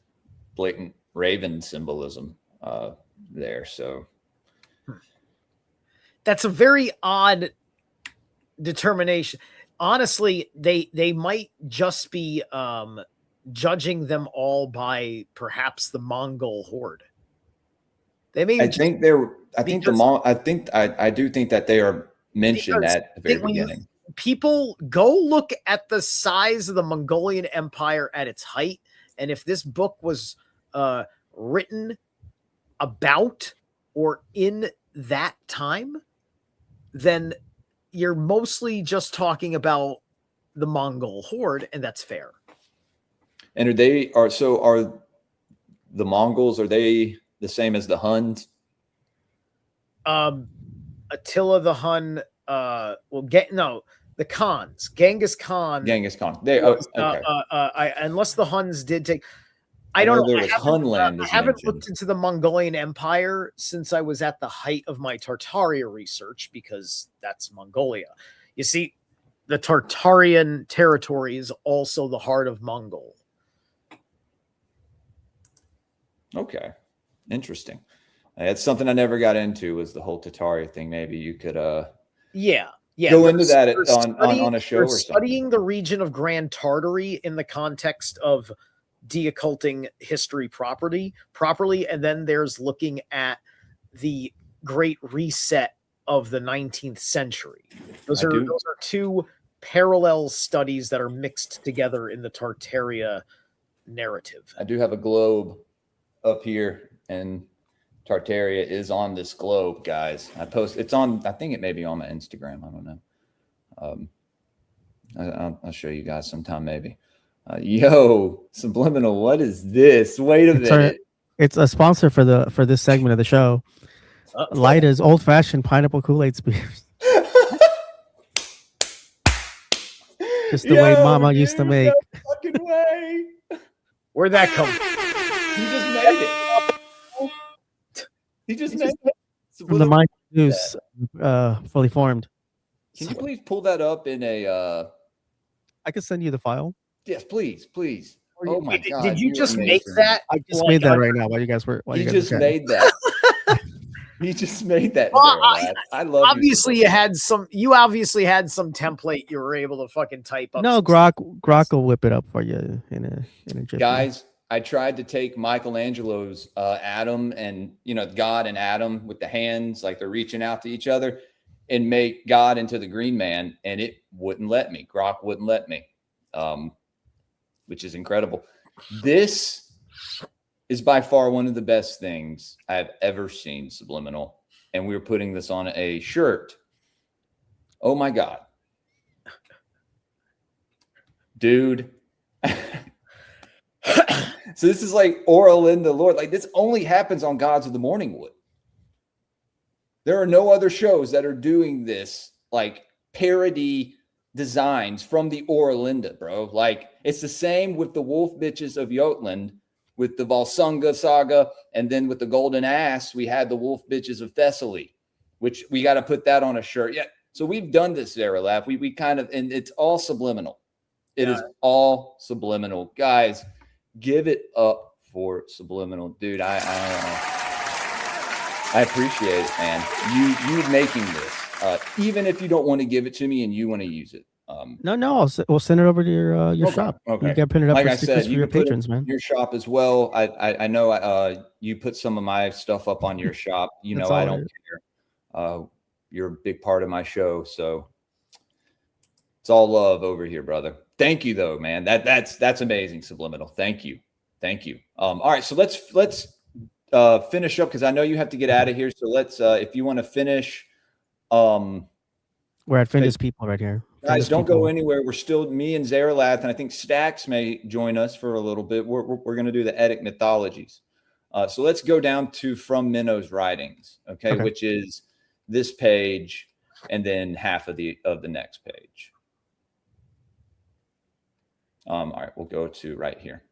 blatant raven symbolism there. So that's a very odd determination. Honestly, they might just be judging them all by perhaps the Mongol horde. They may. I do think that they are mentioned at the very beginning. People go look at the size of the Mongolian Empire at its height, and if this book was written about or in that time, then you're mostly just talking about the Mongol horde, and that's fair. And are the Mongols, are they the same as the Huns? Attila the Hun, the Khans, Genghis Khan. They unless the Huns did take. I don't know. There was Hunland. I haven't looked into the Mongolian Empire since I was at the height of my Tartaria research, because that's Mongolia. You see, the Tartarian territory is also the heart of Mongol. Okay, interesting. It's something I never got into, was the whole Tartaria thing. Maybe you could yeah go into that on a show or something. Studying the region of Grand Tartary in the context of deocculting history properly, and then there's looking at the Great Reset of the 19th century. Those are two parallel studies that are mixed together in the Tartaria narrative. I do have a globe up here, and Tartaria is on this globe, guys. It's on, I think it may be on my Instagram. I don't know. I'll show you guys sometime, maybe. Yo, Subliminal, what is this? Wait a minute. It's a sponsor for this segment of the show. Lida's old-fashioned pineapple Kool-Aid spears. Just the way Mama used to make. No fucking way. Where'd that come from? He just made it. He just made it. From the mind juice, fully formed. Can you please pull that up in a... I can send you the file. Yes, please. Oh my God. Did you just make that? I just made that right now while you guys were... He just made that. He just made that. Well, I love obviously you had some template you were able to fucking type up. No, Grok will whip it up for you in a jiffy. Guys, I tried to take Michelangelo's Adam and, God and Adam with the hands, like they're reaching out to each other, and make God into the green man, and it wouldn't let me. Grok wouldn't let me, which is incredible. This is by far one of the best things I've ever seen, Subliminal. And we're putting this on a shirt. Oh my God. Dude. So this is like Oera Linda, Lord. Like, this only happens on Gods of the Morning Wood. There are no other shows that are doing this, like, parody designs from the Oera Linda, bro. Like, it's the same with the Wolf Bitches of Jotland, with the Volsunga saga, and then with the Golden Ass, we had the Wolf Bitches of Thessaly, which we got to put that on a shirt. Yeah, so we've done this, Zarelaf. We kind of, and it's all subliminal. It is all subliminal. Guys, give it up for Subliminal. Dude, I appreciate it, man. You making this, even if you don't want to give it to me and you want to use it. No, we'll send it over to your shop. Okay. You got to pin it up like for I said, for your patrons, man. Your shop as well. I know you put some of my stuff up on your shop. You know, I don't care. You're a big part of my show, so it's all love over here, brother. Thank you, though, man. That's amazing, Subliminal. Thank you. All right, so let's finish up, because I know you have to get out of here. So let's, if you want to finish. We're at Findus People right here. Guys, don't go anywhere. We're still, me and Zarelath, and I think Stax may join us for a little bit. We're going to do the Eddic Mythologies. So let's go down to From Minnow's Writings, okay, which is this page and then half of the next page. All right, we'll go to right here.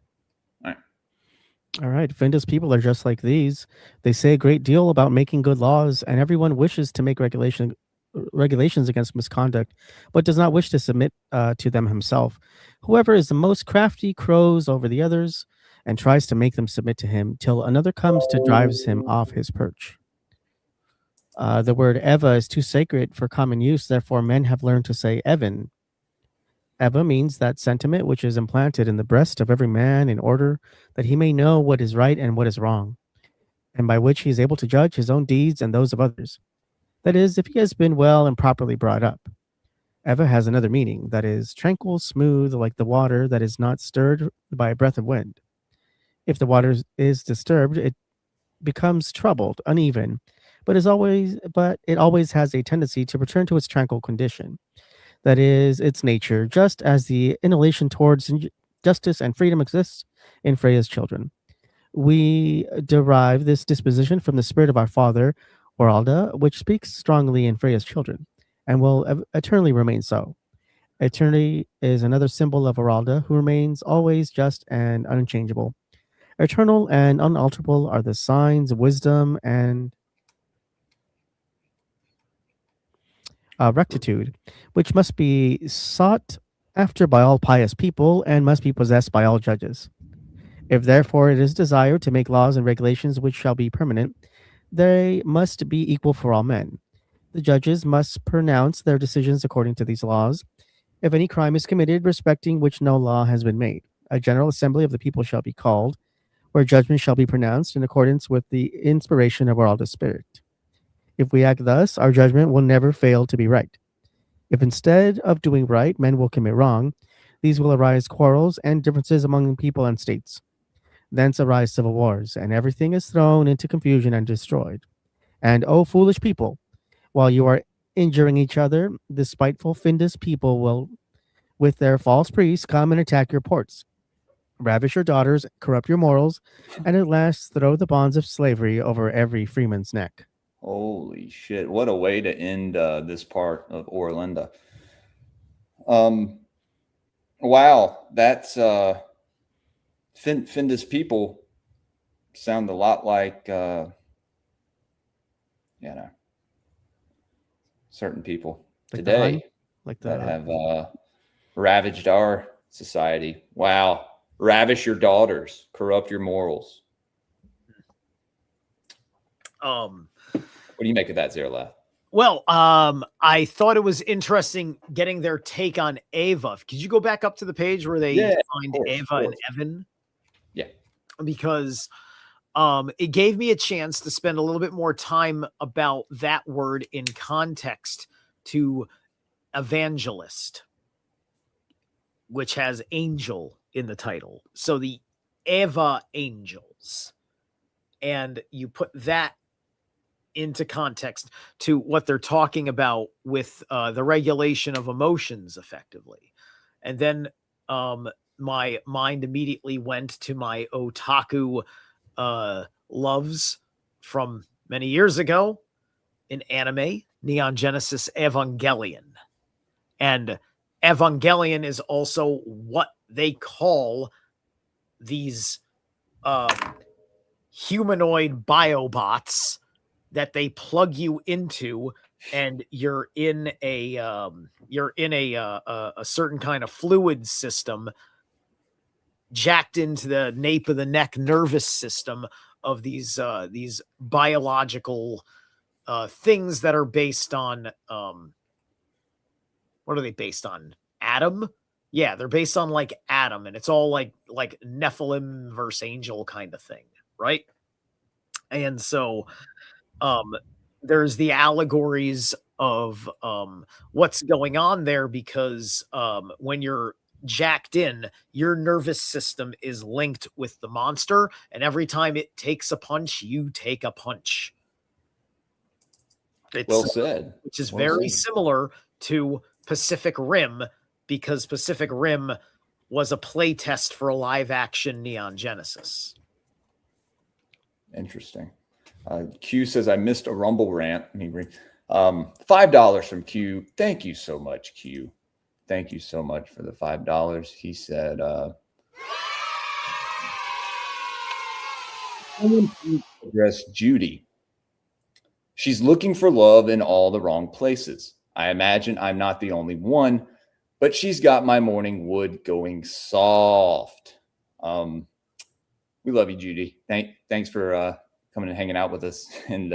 All right. Findus people are just like these. They say a great deal about making good laws, and everyone wishes to make regulations against misconduct, but does not wish to submit to them himself. Whoever is the most crafty crows over the others and tries to make them submit to him till another comes to drives him off his perch. The word Eva is too sacred for common use, therefore men have learned to say Evan. Eva means that sentiment which is implanted in the breast of every man in order that he may know what is right and what is wrong, and by which he is able to judge his own deeds and those of others. That is, if he has been well and properly brought up. Eva has another meaning, that is, tranquil, smooth, like the water that is not stirred by a breath of wind. If the water is disturbed, it becomes troubled, uneven, but it always has a tendency to return to its tranquil condition. That is its nature, just as the inhalation towards justice and freedom exists in Freya's children. We derive this disposition from the spirit of our father, Oralda, which speaks strongly in Freya's children, and will eternally remain so. Eternity is another symbol of Oralda, who remains always just and unchangeable. Eternal and unalterable are the signs, wisdom, and rectitude, which must be sought after by all pious people and must be possessed by all judges. If therefore it is desired to make laws and regulations which shall be permanent, they must be equal for all men. The judges must pronounce their decisions according to these laws. If any crime is committed respecting which no law has been made, a general assembly of the people shall be called, where judgment shall be pronounced in accordance with the inspiration of our eldest spirit. If we act thus, our judgment will never fail to be right. If instead of doing right, men will commit wrong, these will arise quarrels and differences among people and states. Thence arise civil wars, and everything is thrown into confusion and destroyed. And, O foolish people, while you are injuring each other, the spiteful Findus people will, with their false priests, come and attack your ports, ravish your daughters, corrupt your morals, and at last throw the bonds of slavery over every freeman's neck. Holy shit. What a way to end this part of Oera Linda. Wow. That's Findus people sound a lot like, certain people Like today that have ravaged our society. Wow. Ravish your daughters, corrupt your morals. What do you make of that, Zerla? Well, I thought it was interesting getting their take on Ava. Could you go back up to the page where they find Ava and Evan? Yeah. Because it gave me a chance to spend a little bit more time about that word in context to evangelist, which has angel in the title. So the Eva angels. And you put that into context to what they're talking about with the regulation of emotions effectively. And then my mind immediately went to my otaku loves from many years ago in anime, Neon Genesis Evangelion. And Evangelion is also what they call these humanoid biobots that they plug you into, and you're in a certain kind of fluid system jacked into the nape of the neck nervous system of these biological things that are based on what are they based on? Adam? Yeah, they're based on like Adam, and it's all like Nephilim versus angel kind of thing, right? And so there's the allegories of what's going on there, because when you're jacked in, your nervous system is linked with the monster, and every time it takes a punch, you take a punch. It's, well said. Which is very similar to Pacific Rim, because Pacific Rim was a play test for a live action Neon Genesis. Interesting. Q says, I missed a Rumble rant. $5 from Q. Thank you so much, Q. Thank you so much for the $5. He said, address Judy. She's looking for love in all the wrong places. I imagine I'm not the only one, but she's got my morning wood going soft. We love you, Judy. Thanks for coming and hanging out with us. And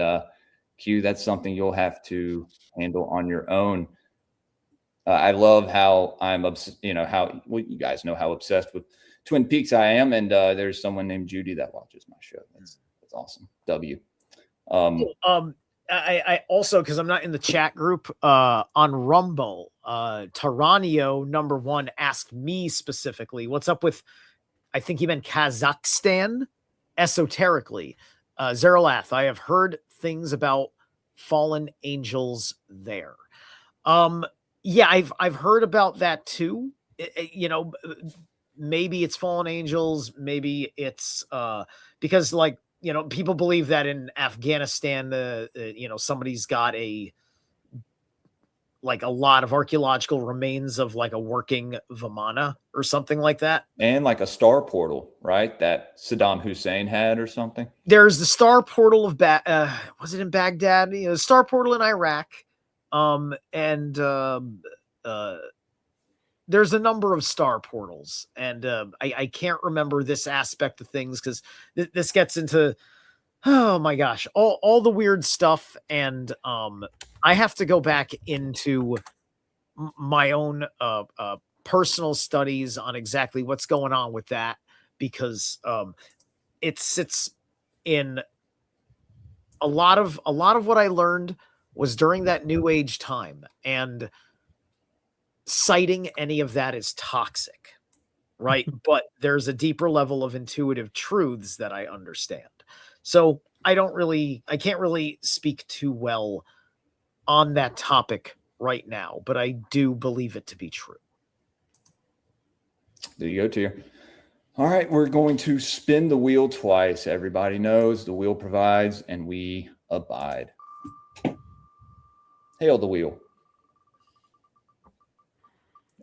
Q, that's something you'll have to handle on your own. I love how I'm you guys know how obsessed with Twin Peaks I am, and there's someone named Judy that watches my show. That's awesome. W. I also, because I'm not in the chat group on Rumble, Taranio #1 asked me specifically, what's up with, I think he meant Kazakhstan, esoterically. Zeralath, I have heard things about fallen angels there. Yeah, I've heard about that too. Maybe it's fallen angels, maybe it's because people believe that in Afghanistan, somebody's got a like a lot of archaeological remains of like a working Vimana or something like that. And like a star portal, right? That Saddam Hussein had or something. There's the star portal of was it in Baghdad? You know, the star portal in Iraq. There's a number of star portals, and I can't remember this aspect of things because this gets into, oh my gosh, all the weird stuff, and I have to go back into my own personal studies on exactly what's going on with that, because it sits in a lot of what I learned was during that New Age time, and citing any of that is toxic, right? But there's a deeper level of intuitive truths that I understand. So I can't really speak too well on that topic right now, but I do believe it to be true. There you go, Tier. All right, we're going to spin the wheel twice. Everybody knows the wheel provides and we abide. Hail the wheel.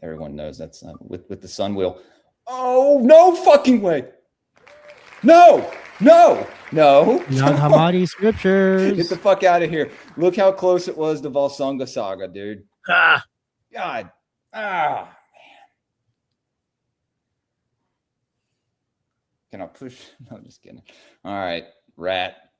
Everyone knows that's with the sun wheel. Oh, no fucking way. No. Non-Hamadi scriptures. Get the fuck out of here. Look how close it was to Valsunga Saga, dude. Ah. God. Man. Can I push? No, I'm just kidding. All right, rat.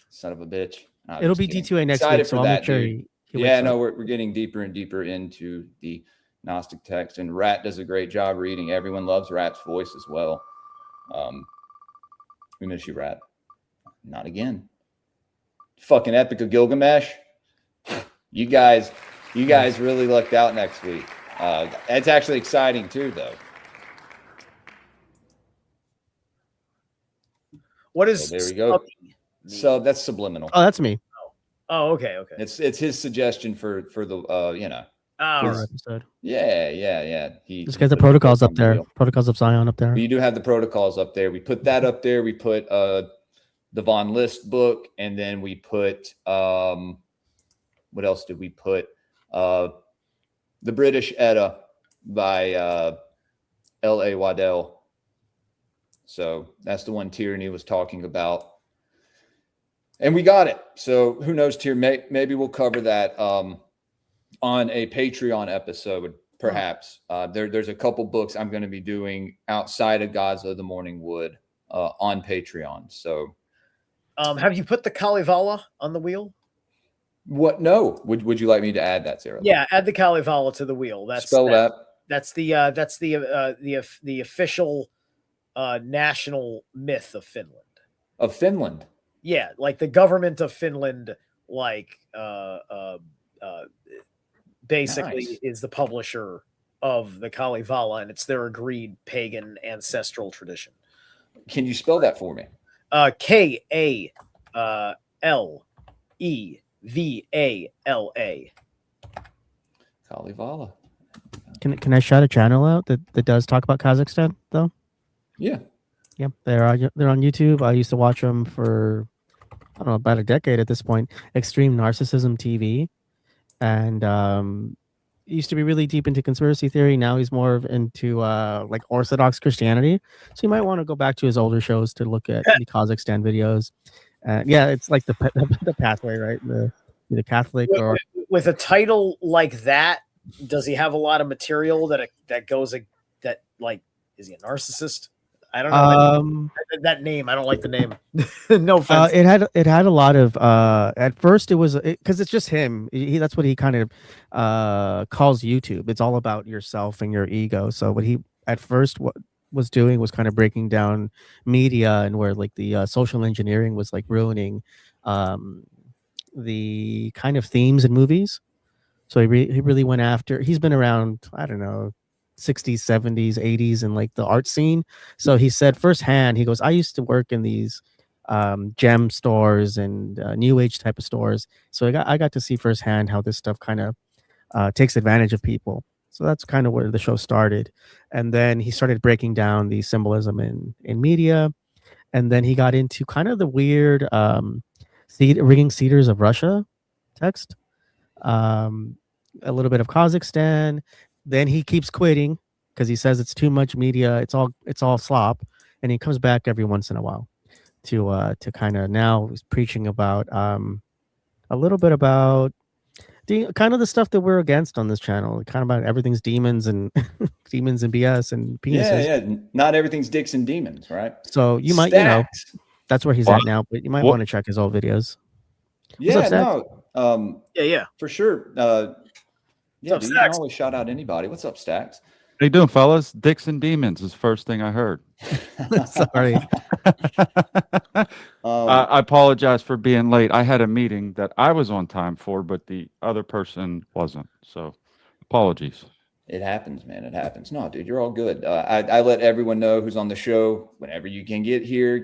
Son of a bitch. No, It'll be kidding. D2A next Excited week, so for I'll that, make sure dude. Yeah, no, we're getting deeper and deeper into the Gnostic text, and Rat does a great job reading. Everyone loves Rat's voice as well. We miss you, Rat. Not again. Fucking Epic of Gilgamesh. You guys really lucked out next week. It's actually exciting too, though. What is? So there we go. So that's subliminal. Oh, that's me. Oh, okay. It's his suggestion for the you know. Episode. Yeah. Just get the protocols up there. Protocols of Zion up there. We do have the protocols up there. We put that up there. We put the Von List book, and then we put what else did we put? The British Edda by L.A. Waddell. So that's the one Tyranny was talking about. And we got it. So who knows, Tyr? Maybe we'll cover that on a Patreon episode, perhaps. There's a couple books I'm going to be doing outside of Gods of the Morning Wood on Patreon. So, have you put the Kalevala on the wheel? What? No. Would you like me to add that, Sarah? Yeah, add the Kalevala to the wheel. Spell that. That's the official national myth of Finland. Of Finland. Yeah, like the government of Finland, like basically is the publisher of the Kalevala, and it's their agreed pagan ancestral tradition. Can you spell that for me? Kalevala. Kalevala. Can I shout a channel out that does talk about Kazakhstan though? Yeah. Yeah, they're on YouTube. I used to watch them for I don't know, about a decade at this point. Extreme Narcissism TV, and he used to be really deep into conspiracy theory. Now he's more into like Orthodox Christianity. So you might want to go back to his older shows to look at the Kazakhstan videos. Yeah, it's like the pathway, right? The Catholic or with a title like that. Does he have a lot of material that goes that like? Is he a narcissist? I don't know that name. I don't like the name. No offense. It had a lot of at first it was because it's just him. That's what he kind of calls YouTube. It's all about yourself and your ego. So what he at first was doing was kind of breaking down media and where like the social engineering was like ruining the kind of themes in movies. So he really went after. He's been around, I don't know, 60s, 70s, 80s, and like the art scene. So he said firsthand, he goes, I used to work in these gem stores and new age type of stores. So I got to see firsthand how this stuff kind of takes advantage of people. So that's kind of where the show started. And then he started breaking down the symbolism in media. And then he got into kind of the weird rigging cedars of Russia text. a little bit of Kazakhstan. Then he keeps quitting because he says it's too much media. It's all slop, and he comes back every once in a while to kind of now he's preaching about a little bit about kind of the stuff that we're against on this channel. Kind of about everything's demons and demons and BS and penises. Yeah. Not everything's dicks and demons, right? So you might, Stacks. that's where he's at now. But you might want to check his old videos. Yeah, What's up, no. Yeah, for sure. Yeah, up, dude, you can always shout out anybody. What's up, Stacks? How you doing, fellas? Dicks and demons is the first thing I heard. Sorry. I apologize for being late. I had a meeting that I was on time for, but the other person wasn't. So apologies. It happens, man. It happens. No, dude, you're all good. I let everyone know who's on the show. Whenever you can get here,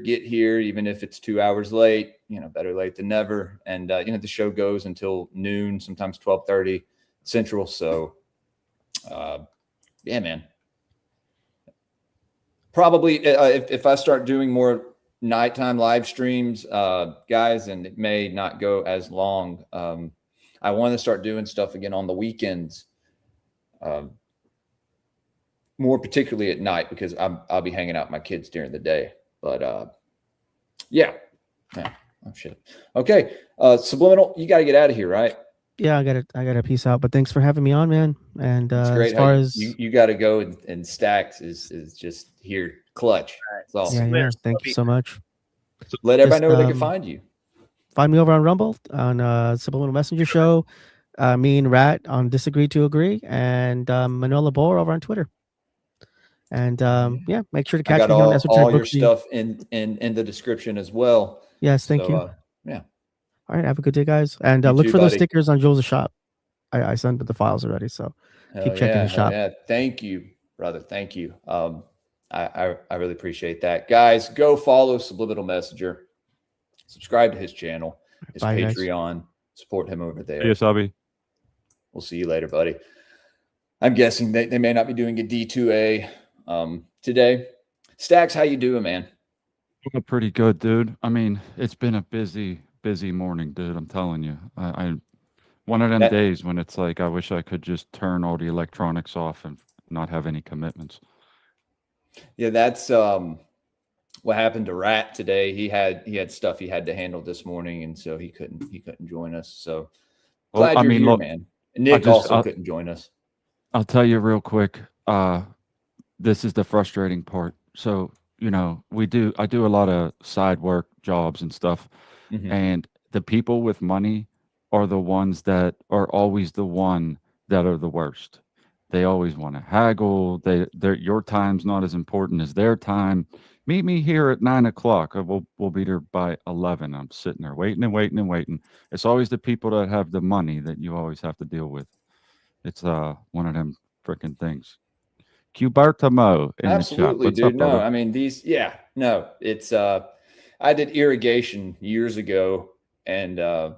even if it's 2 hours late, better late than never. And, the show goes until noon, sometimes 12:30 Central. So, yeah, man. Probably if I start doing more nighttime live streams, guys, and it may not go as long. I want to start doing stuff again on the weekends. More particularly at night because I'll be hanging out with my kids during the day. But yeah. Oh shit. Okay. Subliminal, you got to get out of here, right? Yeah, I got to peace out. But thanks for having me on, man. And it's great. as far as you got to go and Stacks is just here, clutch. That's awesome. Yeah. Thank you so much. Let everybody know where they can find you. Find me over on Rumble on Subliminal Messenger Show. Me and Rat on Disagree to Agree, and Manuela Boer over on Twitter. And yeah, make sure to catch me on Esoteric. All your stuff in the description as well. Yes, thank you. Yeah. All right, have a good day, guys. And look for those stickers on Jules' shop. I sent the files already, so keep checking the shop. Yeah, thank you, brother. Thank you. I really appreciate that, guys. Go follow Subliminal Messenger. Subscribe to his channel, his Patreon. Guys. Support him over there. Yes, Abby. We'll see you later, buddy. I'm guessing they may not be doing a D2A today. Stacks, how you doing, man? Pretty good, dude. I mean, it's been a busy morning, dude. I'm telling you. I one of them days when it's like I wish I could just turn all the electronics off and not have any commitments. Yeah, that's what happened to Rat today. He had stuff he had to handle this morning, and so he couldn't join us. So glad you're here, man. Nick also couldn't join us. I'll tell you real quick. This is the frustrating part. So, I do a lot of side work jobs and stuff. Mm-hmm. And the people with money are the ones that are always the one that are the worst. They always want to haggle. Your time's not as important as their time. Meet me here at 9 o'clock. We'll be there by 11. I'm sitting there waiting and waiting and waiting. It's always the people that have the money that you always have to deal with. It's one of them freaking things. Cubertamo in absolutely, the chat. Dude. I mean it's I did irrigation years ago, and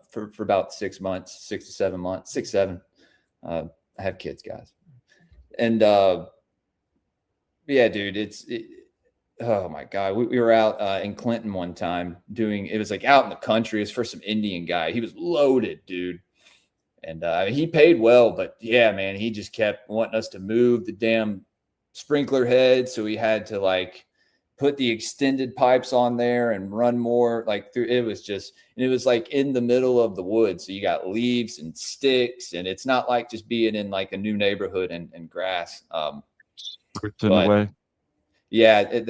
for about 6 months, 6 to 7 months, 6, 7. I have kids, guys, and yeah, dude, oh my god, we were out in Clinton one time it was like out in the country. It's for some Indian guy. He was loaded, dude. And he paid well, but yeah, man, he just kept wanting us to move the damn sprinkler head. So we had to like put the extended pipes on there and run more like through. It was like in the middle of the woods. So you got leaves and sticks, and it's not like just being in like a new neighborhood and grass. It's in the way. Yeah,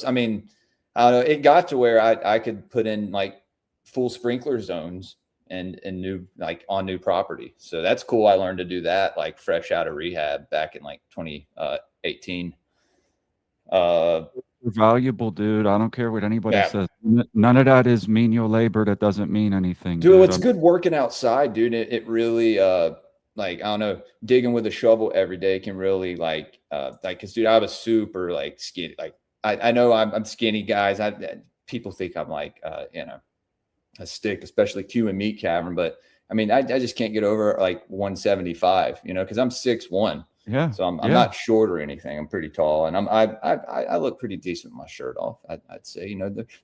I mean, I don't know. It got to where I could put in like full sprinkler zones and new, like on new property. So that's cool. I learned to do that like fresh out of rehab back in like 2018. Valuable, dude. I don't care what anybody says. None of that is menial labor. That doesn't mean anything. Dude, it's good working outside, dude. It really like, I don't know, digging with a shovel every day can really like cause dude, I was super like skinny. Like I know I'm skinny, guys. People think I'm like a stick, especially Q and Meat Cavern, but I mean, I just can't get over like 175, because I'm 6'1". Yeah. So I'm not short or anything. I'm pretty tall, and I look pretty decent with my shirt off. I'd say,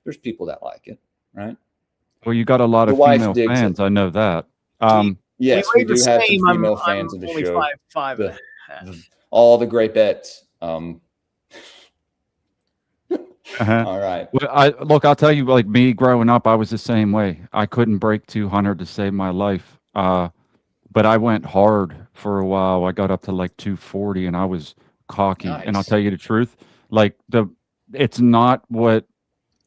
there's people that like it, right? Well, you got a lot of female fans. I know that. Yes, we we weigh do the have some same. female I'm fans of the only show. 5'5" and a half. All the great bets. Uh-huh. All right. Well, I'll tell you, like me growing up, I was the same way. I couldn't break 200 to save my life. But I went hard for a while. I got up to like 240 and I was cocky. And I'll Nice. tell you the truth, like it's not what,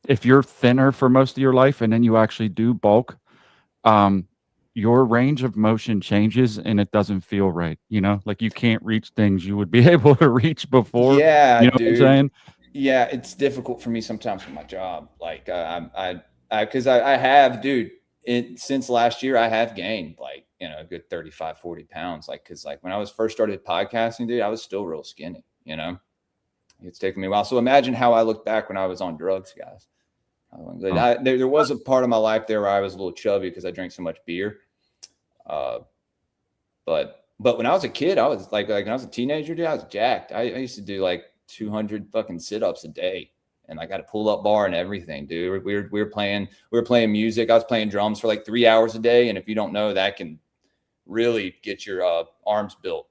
if you're thinner for most of your life and then you actually do bulk, your range of motion changes and it doesn't feel right. You know, like you can't reach things you would be able to reach before. Yeah, you know dude. what I'm saying? Yeah, it's difficult for me sometimes with my job. Like because I have, dude, since last year, I have gained like, a good 35, 40 pounds. Like, cause like when I was first started podcasting, dude, I was still real skinny, it's taken me a while. So imagine how I looked back when I was on drugs, guys. There was a part of my life there where I was a little chubby because I drank so much beer. But when I was a kid, I was like when I was a teenager, dude, I was jacked. I used to do like 200 fucking sit-ups a day, and I got a pull-up bar and everything, dude. We were playing music. I was playing drums for like 3 hours a day, and if you don't know, that can really get your arms built,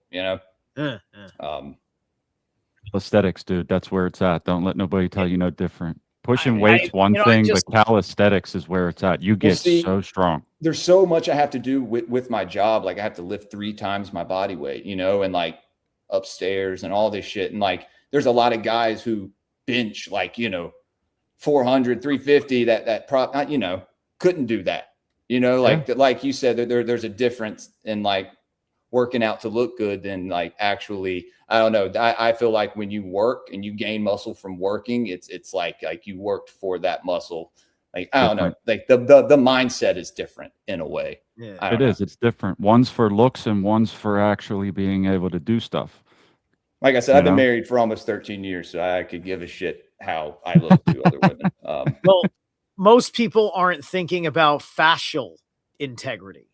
Aesthetics, dude, that's where it's at. Don't let nobody tell you no different. Pushing weight's one thing, but calisthenics is where it's at. You get so strong. There's so much I have to do with my job. Like I have to lift 3 times my body weight, and like upstairs and all this shit. And like, there's a lot of guys who bench like, 400, 350 that couldn't do that, like you said, there's a difference in like working out to look good than like actually, I don't know. I feel like when you work and you gain muscle from working, it's like you worked for that muscle. Like, I don't know, like the mindset is different in a way. Yeah, it is. It's different. One's for looks and one's for actually being able to do stuff. Like I said, I've been married for almost 13 years, so I could give a shit how I look to other women. Well, most people aren't thinking about fascial integrity,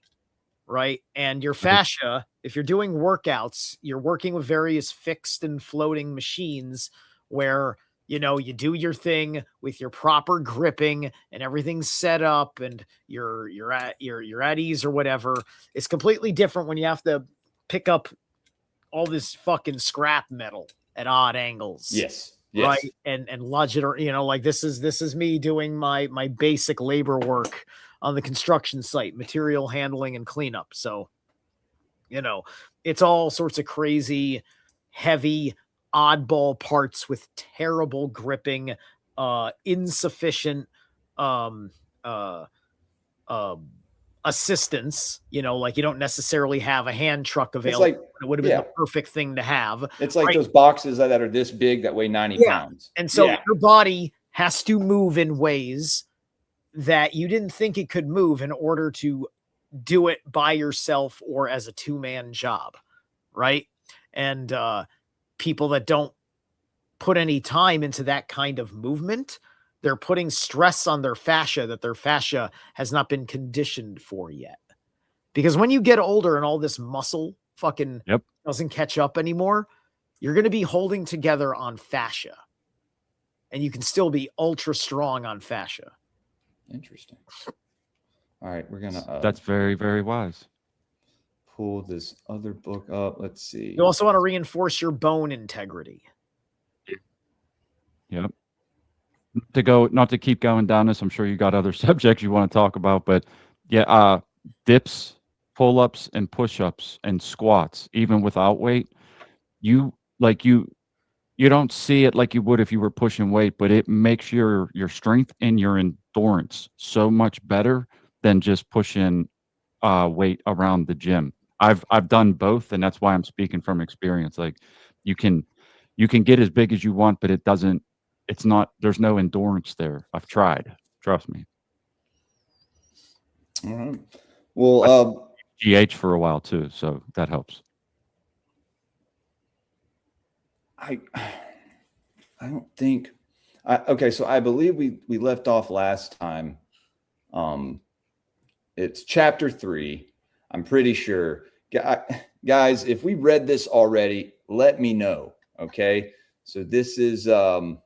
right? And your fascia, if you're doing workouts, you're working with various fixed and floating machines where, you do your thing with your proper gripping and everything's set up and you're at ease or whatever. It's completely different when you have to pick up all this fucking scrap metal at odd angles. Yes. Right. And lodge it, or, like this is me doing my basic labor work on the construction site, material handling and cleanup. So, it's all sorts of crazy, heavy, oddball parts with terrible gripping, insufficient, assistance, like you don't necessarily have a hand truck available. It would have been the perfect thing to have. It's like those boxes that are this big that weigh 90 pounds. And so your body has to move in ways that you didn't think it could move in order to do it by yourself or as a 2-man job. Right. And people that don't put any time into that kind of movement, they're putting stress on their fascia that their fascia has not been conditioned for yet. Because when you get older and all this muscle fucking doesn't catch up anymore, you're going to be holding together on fascia. And you can still be ultra strong on fascia. Interesting. All right, we're going to... That's very, very wise. Pull this other book up. Let's see. You also want to reinforce your bone integrity. Yep. Not to keep going down this, I'm sure you got other subjects you want to talk about, but dips, pull-ups and push-ups and squats, even without weight, you don't see it like you would if you were pushing weight, but it makes your strength and your endurance so much better than just pushing weight around the gym. I've done both, and that's why I'm speaking from experience. Like you can get as big as you want, but there's no endurance there. I've tried. Trust me. All right. Well, GH for a while too, so that helps. I don't think. Okay, so I believe we left off last time. It's chapter 3. I'm pretty sure, guys. If we read this already, let me know. Okay, so this is. Is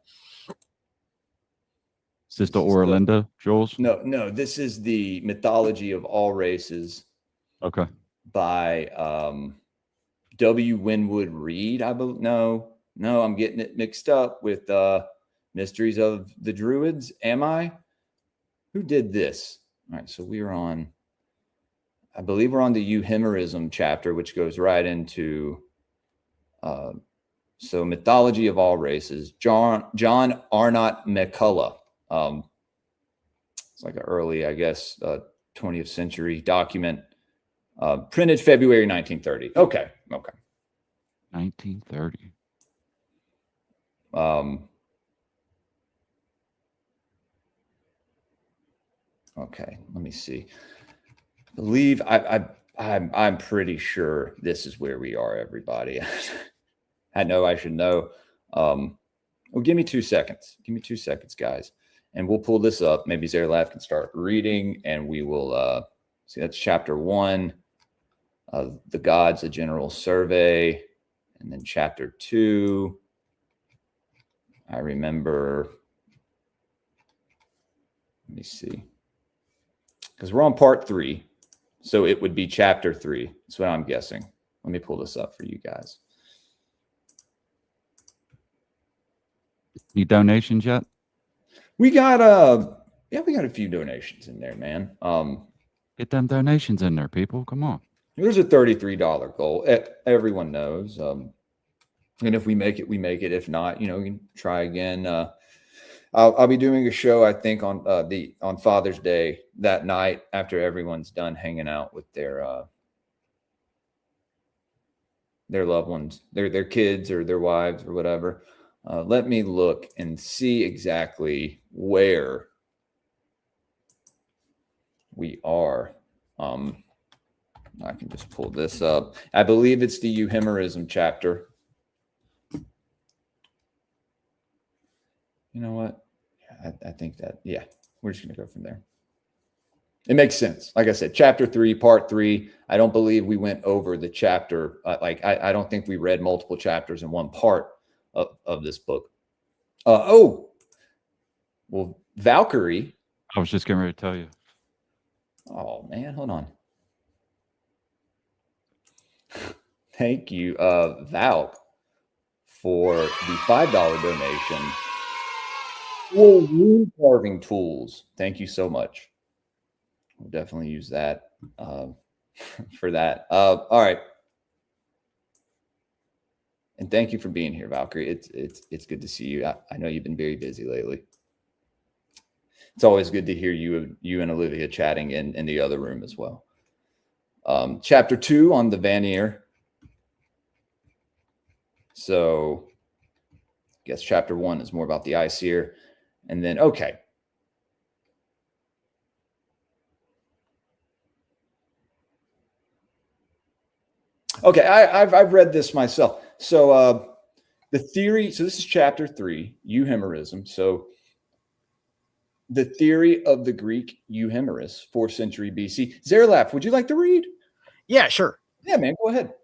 this the Oera Linda, Jules? No. This is the mythology of all races. Okay. by W. Winwood Reed. I believe. No, I'm getting it mixed up with Mysteries of the Druids. Am I? Who did this? All right, so I believe we're on the Euhemerism chapter, which goes right into so mythology of all races. John Arnott McCullough. It's like an early, I guess, 20th century document, printed February 1930. Okay. 1930. Okay, let me see. I believe I'm pretty sure this is where we are, everybody. I know I should know. Well, give me 2 seconds. Give me 2 seconds, guys. And we'll pull this up. Maybe Zerlav can start reading, and we will see. That's chapter 1 of the Gods, a General Survey. And then chapter 2, I remember, let me see, because we're on part 3. So it would be chapter 3. That's what I'm guessing. Let me pull this up for you guys. Any donations yet? We got a few donations in there, man. Get them donations in there, people. Come on. There's a $33 goal. Everyone knows. And if we make it, we make it. If not, we can try again. I'll be doing a show, I think, on Father's Day that night after everyone's done hanging out with their loved ones, their kids or their wives or whatever. Let me look and see exactly where we are. I can just pull this up. I believe it's the Euhemerism chapter. You know what? I think that, we're just going to go from there. It makes sense. Like I said, chapter 3, part 3. I don't believe we went over the chapter. I don't think we read multiple chapters in one part of this book. Well, Valkyrie. I was just getting ready to tell you. Oh, man, hold on. Thank you, Valk, for the $5 donation. For wound carving tools. Thank you so much. We'll definitely use that for that. All right. And thank you for being here, Valkyrie. It's good to see you. I know you've been very busy lately. It's always good to hear you and Olivia chatting in the other room as well. Chapter 2 on the Vanir. So I guess chapter 1 is more about the Aesir. And then, okay. Okay, I've read this myself. So the theory, so this is chapter 3, Euhemerism. So the theory of the Greek Euhemeris, 4th century BC. Zerlav, would you like to read? Yeah, sure. Yeah, man, go ahead.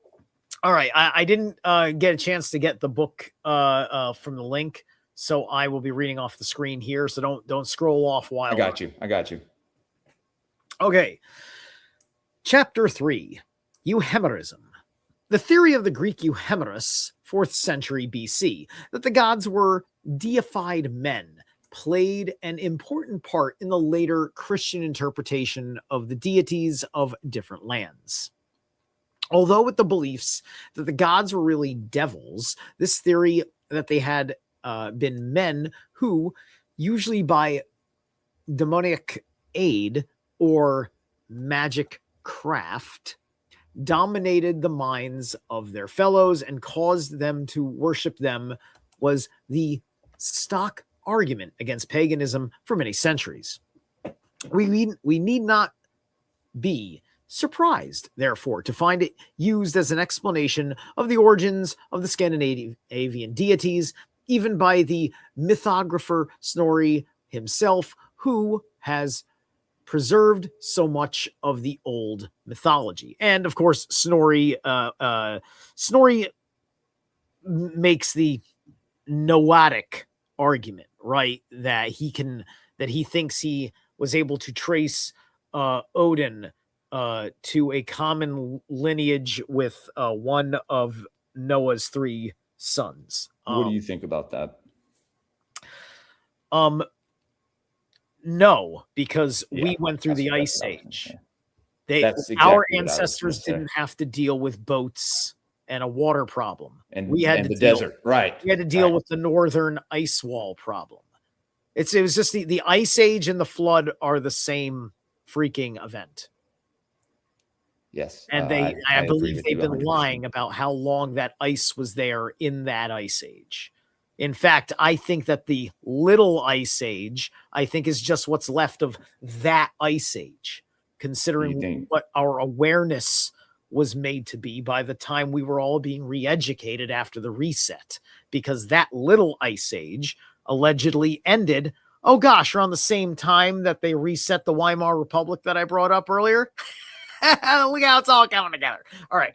All right. I didn't get a chance to get the book from the link, so I will be reading off the screen here. So don't scroll off while I got you. Okay. Chapter 3, Euhemerism. The theory of the Greek Euhemeris, 4th century BC, that the gods were deified men, played an important part in the later Christian interpretation of the deities of different lands. Although with the beliefs that the gods were really devils, this theory that they had been men who, usually by demonic aid or magic craft, dominated the minds of their fellows and caused them to worship them, was the stock argument against paganism for many centuries. We need not be surprised, therefore, to find it used as an explanation of the origins of the Scandinavian deities, even by the mythographer Snorri himself, who has preserved so much of the old mythology. And of course, Snorri makes the noetic argument, right? That he thinks he was able to trace Odin to a common lineage with one of Noah's 3 sons. What do you think about that? No, because we went through the Ice Age. Our ancestors didn't have to deal with boats and a water problem. And we had the desert, right? We had to deal with the northern ice wall problem. It was just the Ice Age and the flood are the same freaking event. Yes. And I believe they've been lying about how long that ice was there in that Ice Age. In fact, I think that the Little Ice Age, I think, is just what's left of that Ice Age, considering what our awareness was made to be by the time we were all being re-educated after the reset, because that Little Ice Age allegedly ended, oh gosh, around the same time that they reset the Weimar Republic that I brought up earlier. Look how it's all coming together. All right.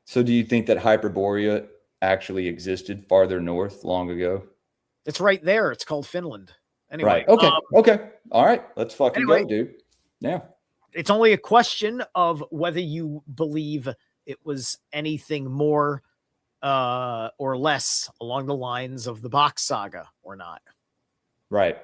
So do you think that Hyperborea actually existed farther north long ago? It's right there. It's called Finland. Anyway. Right. Okay. Okay. All right. Let's fucking go, dude. Yeah. It's only a question of whether you believe it was anything more or less along the lines of the Bach saga or not. Right.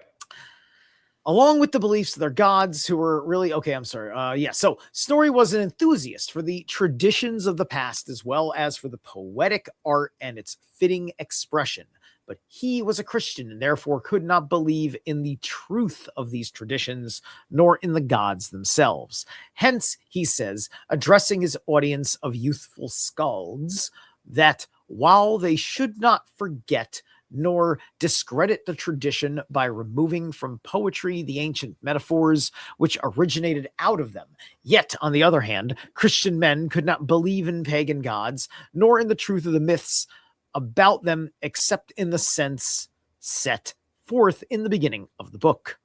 Along with the beliefs of their gods who were really, okay, I'm sorry. So Snorri was an enthusiast for the traditions of the past as well as for the poetic art and its fitting expression. But he was a Christian and therefore could not believe in the truth of these traditions, nor in the gods themselves. Hence, he says, addressing his audience of youthful skalds, that while they should not forget nor discredit the tradition by removing from poetry the ancient metaphors which originated out of them. Yet, on the other hand, Christian men could not believe in pagan gods, nor in the truth of the myths about them, except in the sense set forth in the beginning of the book.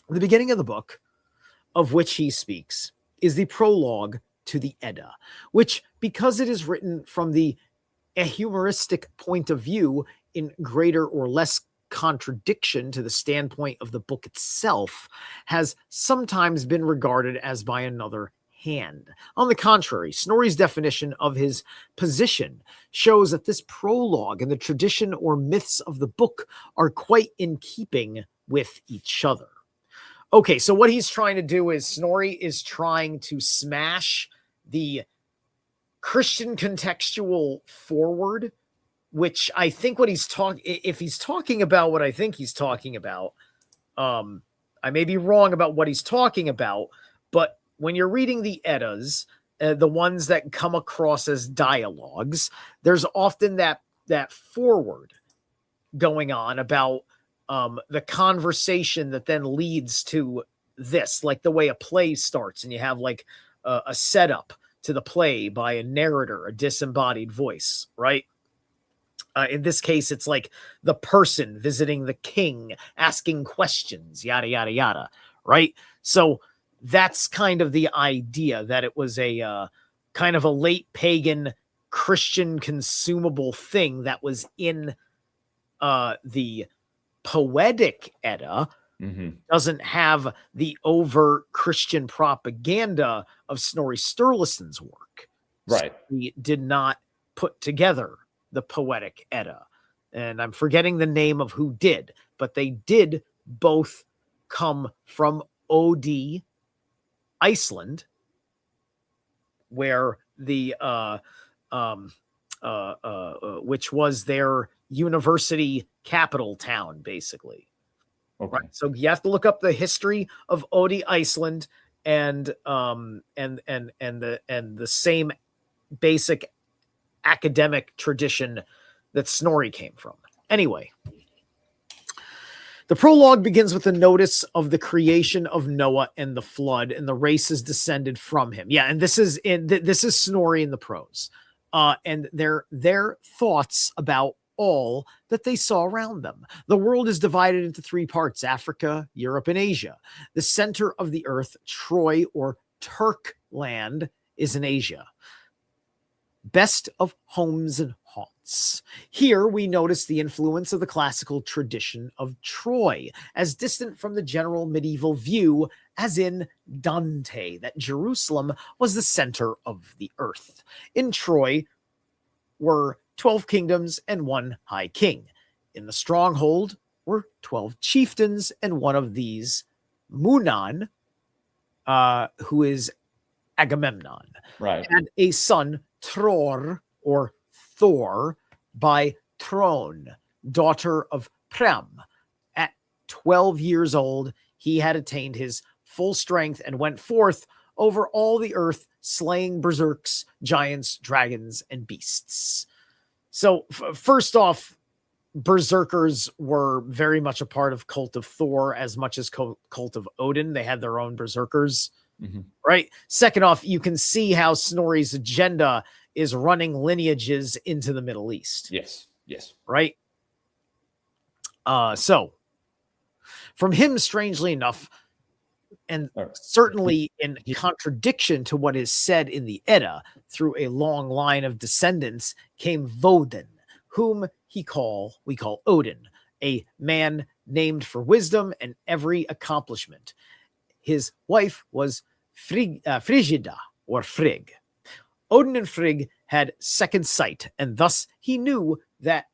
The beginning of the book, of which he speaks, is the prologue to the Edda, which, because it is written from the humoristic point of view, in greater or less contradiction to the standpoint of the book itself, has sometimes been regarded as by another hand. On the contrary, Snorri's definition of his position shows that this prologue and the tradition or myths of the book are quite in keeping with each other. Okay, so what he's trying to do is Snorri is trying to smash the Christian contextual forward, which I think what he's talking, if he's talking about what I think he's talking about, I may be wrong about what he's talking about, but when you're reading the Eddas, the ones that come across as dialogues, there's often that forward going on about the conversation that then leads to this, like the way a play starts and you have like a setup to the play by a narrator, a disembodied voice, right? In this case, it's like the person visiting the king, asking questions, yada, yada, yada, right? So that's kind of the idea, that it was a kind of a late pagan Christian consumable thing that was in the poetic Edda. Doesn't have the overt Christian propaganda of Snorri Sturluson's work. Right. So he did not put together the poetic Edda. And I'm forgetting the name of who did, but they did both come from Oddi, Iceland, where the which was their university capital town, basically. Okay. Right. So you have to look up the history of Oddi, Iceland, and the same basic academic tradition that Snorri came from. Anyway, the prologue begins with a notice of the creation of Noah and the flood, and the races descended from him. Yeah, and this is Snorri in the prose, and their thoughts about all that they saw around them. The world is divided into 3 parts: Africa, Europe, and Asia. The center of the earth, Troy or Turk land, is in Asia. Best of homes and haunts. Here we notice the influence of the classical tradition of Troy, as distant from the general medieval view, as in Dante, that Jerusalem was the center of the earth. In Troy were 12 kingdoms and one high king. In the stronghold were 12 chieftains, and one of these, Munan, who is Agamemnon, Right. had a son, Tror, or Thor, by Throne, daughter of Priam. At 12 years old, he had attained his full strength and went forth over all the earth, slaying berserks, giants, dragons, and beasts. So, first off, berserkers were very much a part of cult of Thor as much as cult of Odin. They had their own berserkers, right? Second off, you can see how Snorri's agenda is running lineages into the Middle East. Yes. Yes. Right? So, from him, strangely enough, and certainly in contradiction to what is said in the Edda, through a long line of descendants, came Vodin, whom we call Odin, a man named for wisdom and every accomplishment. His wife was Frigida, or Frigg. Odin and Frigg had second sight, and thus he knew that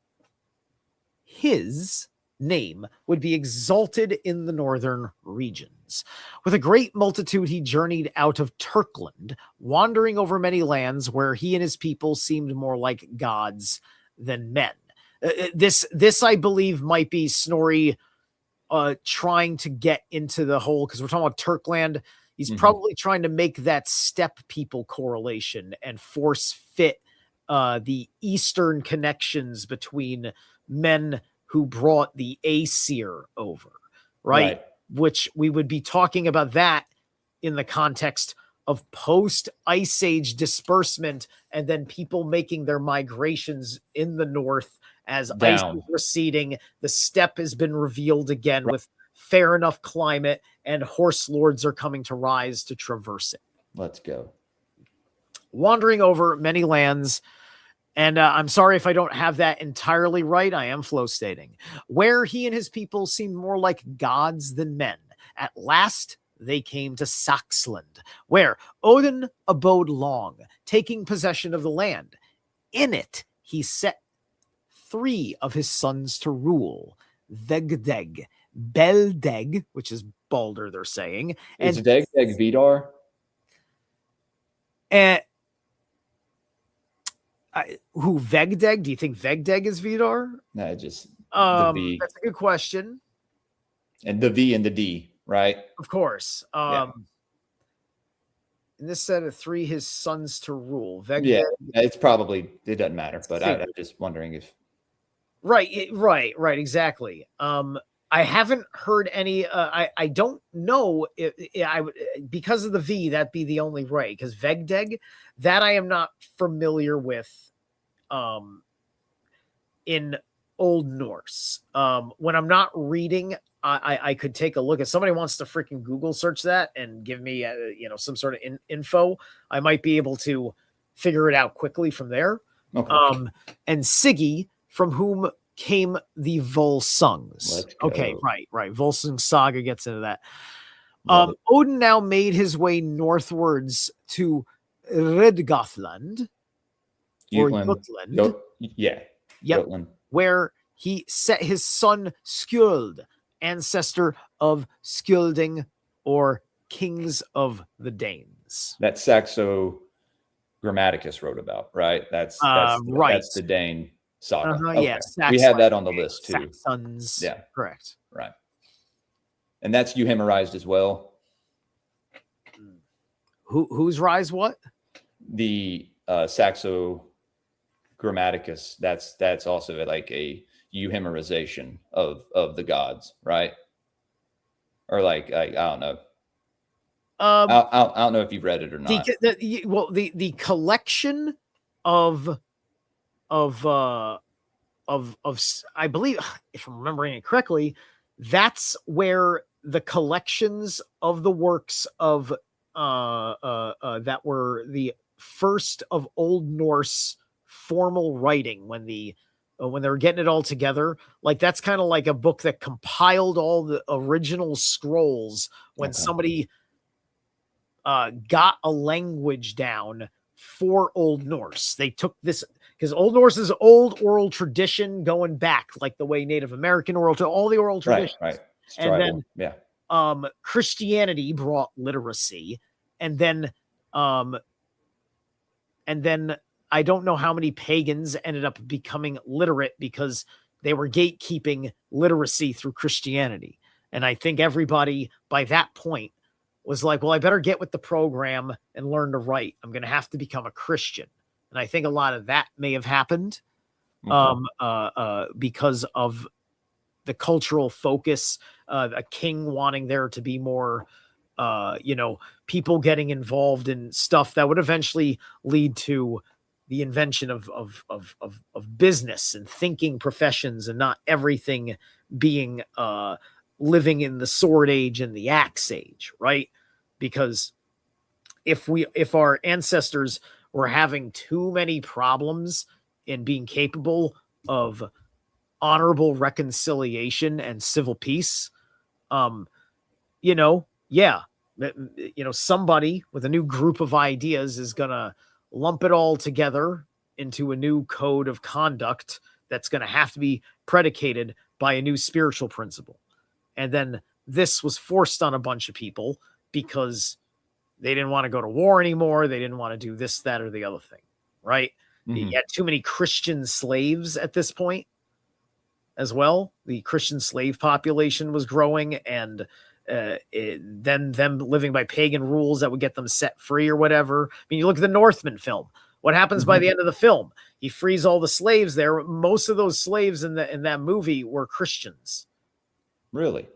his name would be exalted in the northern regions. With a great multitude, he journeyed out of Turkland, wandering over many lands where he and his people seemed more like gods than men. This, I believe, might be Snorri trying to get into the whole, because we're talking about Turkland. He's probably trying to make that steppe people correlation and force fit the Eastern connections between men who brought the Aesir over, right? Which we would be talking about that in the context of post-Ice Age disbursement, and then people making their migrations in the north as ice is receding. The steppe has been revealed again with fair enough climate, and horse lords are coming to rise to traverse it. Let's go. Wandering over many lands, and I'm sorry if I don't have that entirely right. I am flow stating. Where he and his people seemed more like gods than men. At last, they came to Saxland, where Odin abode long, taking possession of the land. In it, he set 3 of his sons to rule: Vegdeg, Beldeg, which is Balder, they're saying. And is Vegdeg Vidar? And who, Vegdeg? Do you think Vegdeg is Vidar? No, just the V. That's a good question. And the V and the D, right? Of course. In this set of 3, his sons to rule. Vegdeg. Yeah, it's probably, it doesn't matter, but I'm just wondering if. Right, exactly. I haven't heard any. I don't know if I would, because of the V, that'd be the only way. Because Vegdeg, that I am not familiar with. In Old Norse, when I'm not reading, I could take a look. If somebody wants to freaking Google search that and give me, some sort of info, I might be able to figure it out quickly from there. Okay. And Siggy, from whom came the Volsungs. Okay, right. Volsung Saga gets into that. Odin now made his way northwards to Redgothland. Jutland. Jutland. Where he set his son Skuld, ancestor of Skilding, or kings of the Danes. That Saxo Grammaticus wrote about, right? That's right. That's the Dane saga. Okay. Yeah, we had that on the list too. Saxons. Yeah, correct. Right. And that's euhemerized as well. Whose rise? What? The Saxo Grammaticus. That's also like a euhemerization of the gods, right? Or like I don't know. I don't know if you've read it or not. The collection of I believe, if I'm remembering it correctly, that's where the collections of the works of that were the first of Old Norse formal writing when they were getting it all together. Like that's kind of like a book that compiled all the original scrolls when somebody got a language down for Old Norse. They took this because Old Norse is old oral tradition going back, like the way Native American all the oral traditions. Right. And Tribal. then Christianity brought literacy, and then I don't know how many pagans ended up becoming literate because they were gatekeeping literacy through Christianity. And I think everybody by that point was like, well, I better get with the program and learn to write. I'm going to have to become a Christian. And I think a lot of that may have happened because of the cultural focus, a king wanting there to be more, people getting involved in stuff that would eventually lead to the invention of business and thinking professions, and not everything being living in the sword age and the axe age, right? Because if our ancestors were having too many problems in being capable of honorable reconciliation and civil peace, somebody with a new group of ideas is gonna lump it all together into a new code of conduct that's going to have to be predicated by a new spiritual principle. And then this was forced on a bunch of people because they didn't want to go to war anymore. They didn't want to do this, that, or the other thing, right? You had too many Christian slaves at this point as well. The Christian slave population was growing, and then them living by pagan rules that would get them set free or whatever. I mean, you look at the Northman film. What happens by the end of the film? He frees all the slaves there. Most of those slaves in that movie were Christians. Really?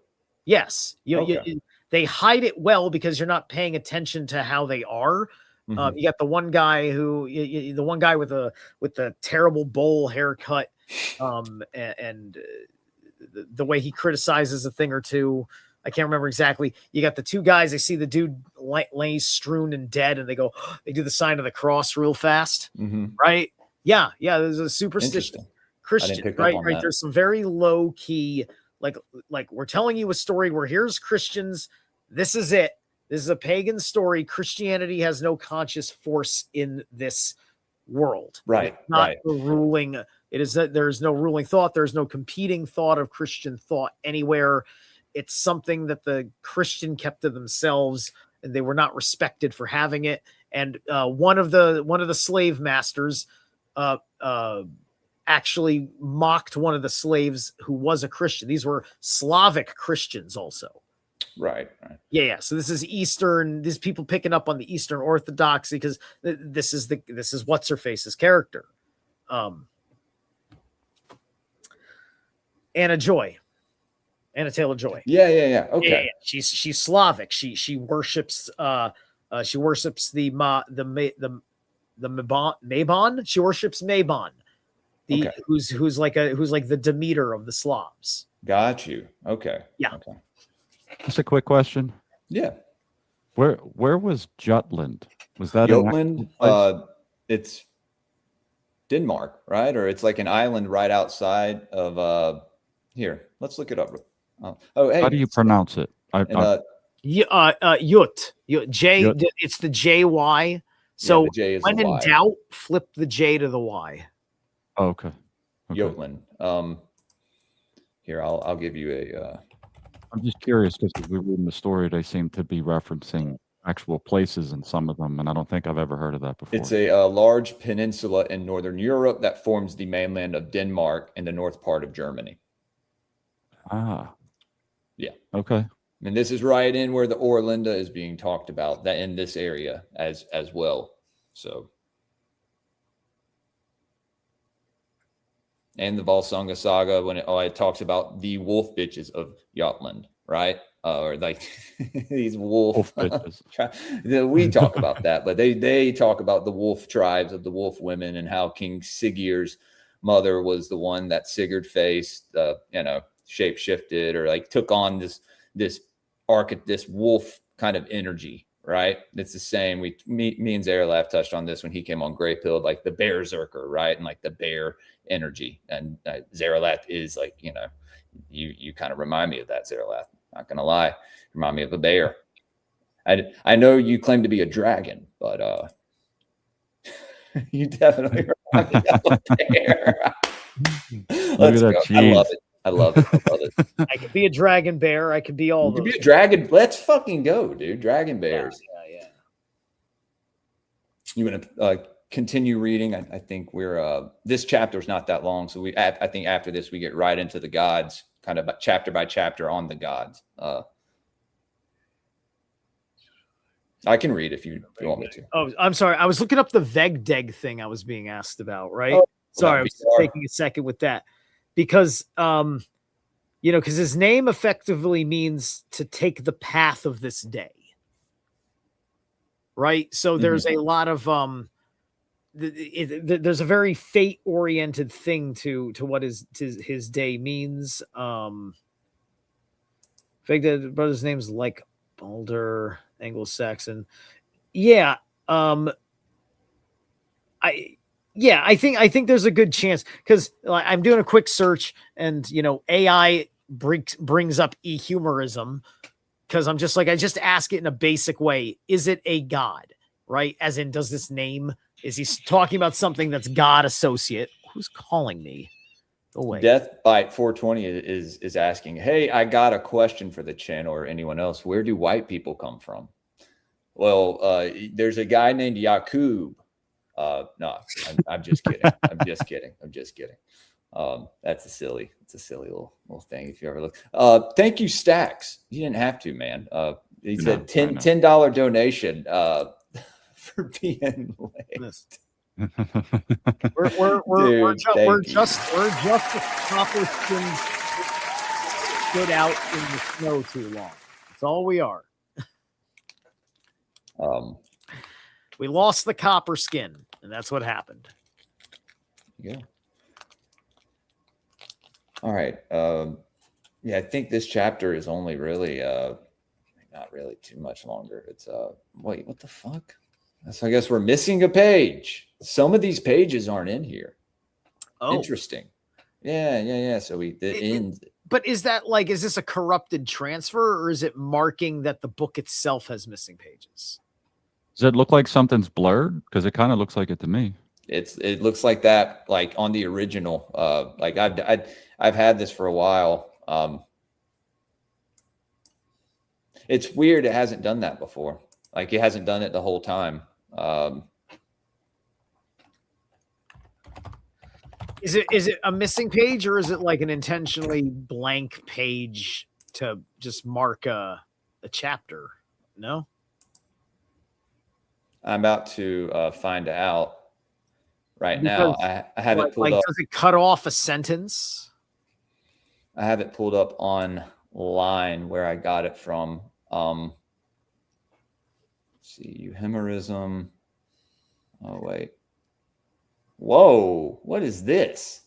Yes. They hide it well because you're not paying attention to how they are. You got the one guy with the terrible bowl haircut, and the way he criticizes a thing or two. I can't remember exactly. You got the two guys. They see the dude lays strewn and dead, and they do the sign of the cross real fast, right? Yeah. There's a superstition. Christian, right? There's some very low key, like we're telling you a story where here's Christians. This is it. This is a pagan story. Christianity has no conscious force in this world. Right. It's not the ruling. It is that there is no ruling thought. There's no competing thought of Christian thought anywhere. It's something that the Christian kept to themselves, and they were not respected for having it. And one of the slave masters actually mocked one of the slaves who was a Christian. These were Slavic Christians also. Right. Yeah. So this is Eastern. These people picking up on the Eastern Orthodoxy because this is what's her face's character, Anna Taylor-Joy. Yeah. Okay. Yeah. She's Slavic. She worships the Mabon. She worships Mabon, who's like the Demeter of the Slavs. Got you. Okay. Yeah. Okay. Just a quick question. Yeah. Where was Jutland? Was that Jutland? It's Denmark, right? Or it's like an island right outside of here. Let's look it up. Hey. How do you pronounce it? Yut. J. Yut. It's the JY. So the J is when the in Y. doubt, flip the J to the Y. Oh, okay. Jutland. Here, I'll give you a. I'm just curious because we were reading the story. They seem to be referencing actual places in some of them, and I don't think I've ever heard of that before. It's a large peninsula in northern Europe that forms the mainland of Denmark and the north part of Germany. Ah. Yeah. Okay. And this is right in where the Oera Linda is being talked about, that in this area as well. So, and the Volsunga saga, when it talks about the wolf bitches of Jutland, right? Or like these wolf bitches. We talk about that, but they talk about the wolf tribes of the wolf women and how King Sigurd's mother was the one that Sigurd faced, shape shifted or like took on this wolf kind of energy, right? It's the same. Me and Zarelaf touched on this when he came on Grey Pilled, like the berserker, right? And like the bear energy. And Zarelaf is like, you know, you kind of remind me of that, Zarelaf. Not gonna lie, remind me of a bear. I know you claim to be a dragon, but you definitely remind me of a bear. Let's go. Cheese. I love it. I could be a dragon bear. I could be all You could those. be a dragon. Let's fucking go, dude. Dragon bears. Yeah. You want to continue reading? I think we're this chapter is not that long, so I think after this we get right into the gods, kind of chapter by chapter on the gods. I can read if you want me to. Oh, I'm sorry. I was looking up the Vegdeg thing I was being asked about, right? Oh, sorry, I was taking a second with that. Because because his name effectively means to take the path of this day. Right? So there's a lot of there's a very fate-oriented thing to what his day means. Vegdeg brother's name's like Balder, Anglo-Saxon. Yeah. I think there's a good chance because I'm doing a quick search and AI brings up ehumorism because I'm just like, I just ask it in a basic way. Is it a god? Right? As in, does this name, is he talking about something that's God associate? Who's calling me? Go away. Deathbite 420 is asking, hey, I got a question for the channel or anyone else. Where do white people come from? Well, there's a guy named Yakub. No, I'm just kidding. I'm just kidding. That's a silly little thing. If you ever look, thank you, Stacks. You didn't have to, man. He said $10 donation for being late. We're just copper skins stood out in the snow too long. That's all we are. We lost the copper skin, and that's what happened. Yeah. All right. Yeah, I think this chapter is only really not really too much longer. It's wait, what the fuck? So I guess we're missing a page. Some of these pages aren't in here. Oh, interesting. Yeah. So but is that is this a corrupted transfer, or is it marking that the book itself has missing pages? Does it look like something's blurred? Because it kind of looks like it to me. It looks like that, like on the original. Like I've had this for a while. It's weird. It hasn't done that before. Like it hasn't done it the whole time. Is it a missing page, or is it like an intentionally blank page to just mark a chapter? No. I'm about to find out right now. I have it pulled up. Does it cut off a sentence? I have it pulled up online where I got it from. Let's see, euhemerism. Oh, wait. Whoa, what is this?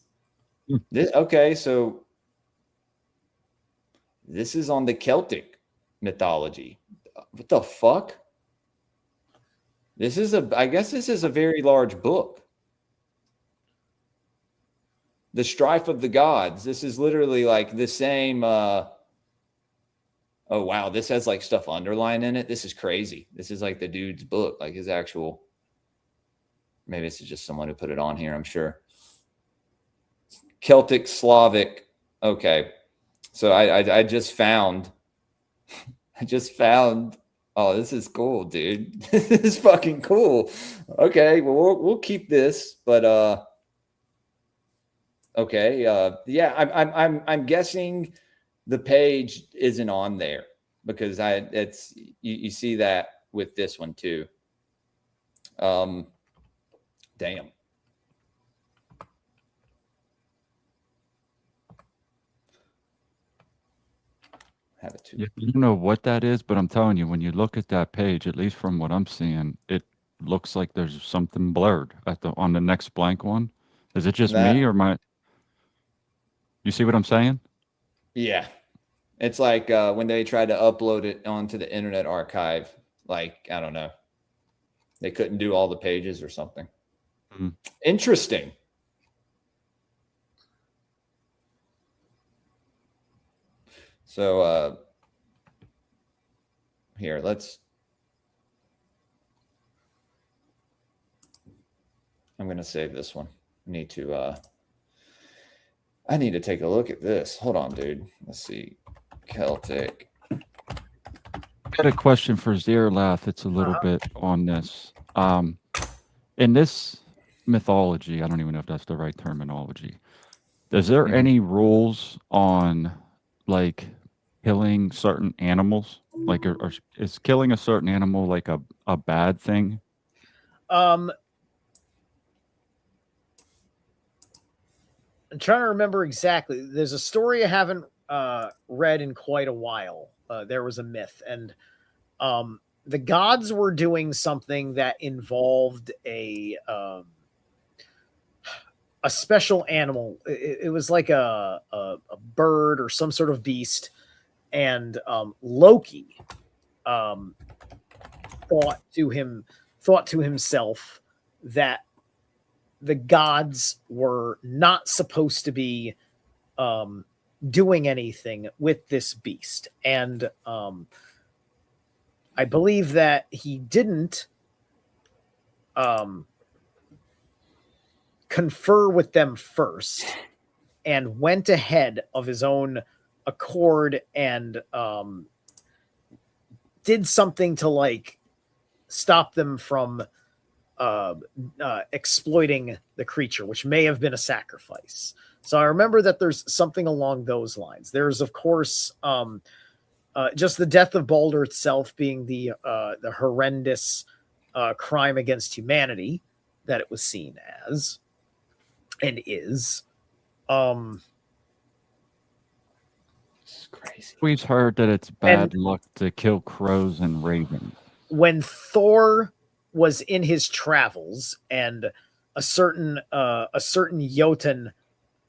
Okay, so this is on the Celtic mythology. What the fuck? I guess this is a very large book. The Strife of the Gods. This is literally like the same. Oh, wow. This has like stuff underlined in it. This is crazy. This is like the dude's book, like his actual. Maybe this is just someone who put it on here, I'm sure. Celtic, Slavic. Okay. So I just found. Oh, this is cool, dude. This is fucking cool. Okay, well, we'll keep this, but okay, yeah, I'm guessing the page isn't on there because you see that with this one too. Damn. Have it too. You don't know what that is, but I'm telling you, when you look at that page, at least from what I'm seeing, it looks like there's something blurred on the next blank one. Is it just me or you see what I'm saying? Yeah. It's like when they tried to upload it onto the Internet Archive, like, I don't know, they couldn't do all the pages or something. Mm. Interesting. So here, I'm going to save this one. I need to take a look at this. Hold on, dude. Let's see. Celtic. Got a question for Zerlath. It's a little bit on this. In this mythology, I don't even know if that's the right terminology. Is there any rules on like killing certain animals? Like, or is killing a certain animal like a bad thing? I'm trying to remember exactly. There's a story I haven't read in quite a while. There was a myth, and the gods were doing something that involved a special animal. It was like a bird or some sort of beast, and Loki thought to himself that the gods were not supposed to be doing anything with this beast. And I believe that he didn't confer with them first and went ahead of his own accord and did something to like stop them from exploiting the creature, which may have been a sacrifice. So I remember that there's something along those lines. There's, of course, just the death of Balder itself being the horrendous crime against humanity that it was seen as and is. It's crazy. We've heard that it's bad luck to kill crows and ravens. When Thor was in his travels and a certain Jotun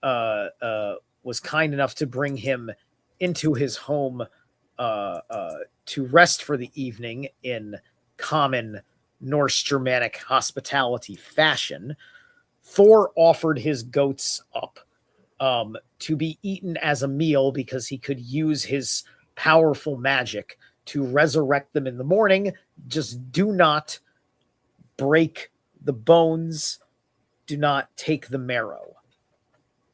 was kind enough to bring him into his home to rest for the evening in common Norse Germanic hospitality fashion, Thor offered his goats up to be eaten as a meal because he could use his powerful magic to resurrect them in the morning. Just do not break the bones. Do not take the marrow.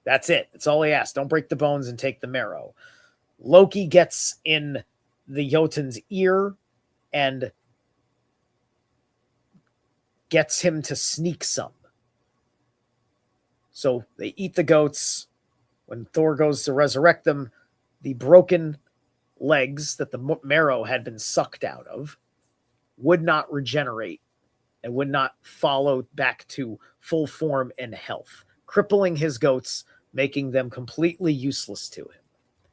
That's it. That's all he asked. Don't break the bones and take the marrow. Loki gets in the Jotun's ear and gets him to sneak some. So they eat the goats. When Thor goes to resurrect them, the broken legs that the marrow had been sucked out of would not regenerate and would not follow back to full form and health, crippling his goats, making them completely useless to him.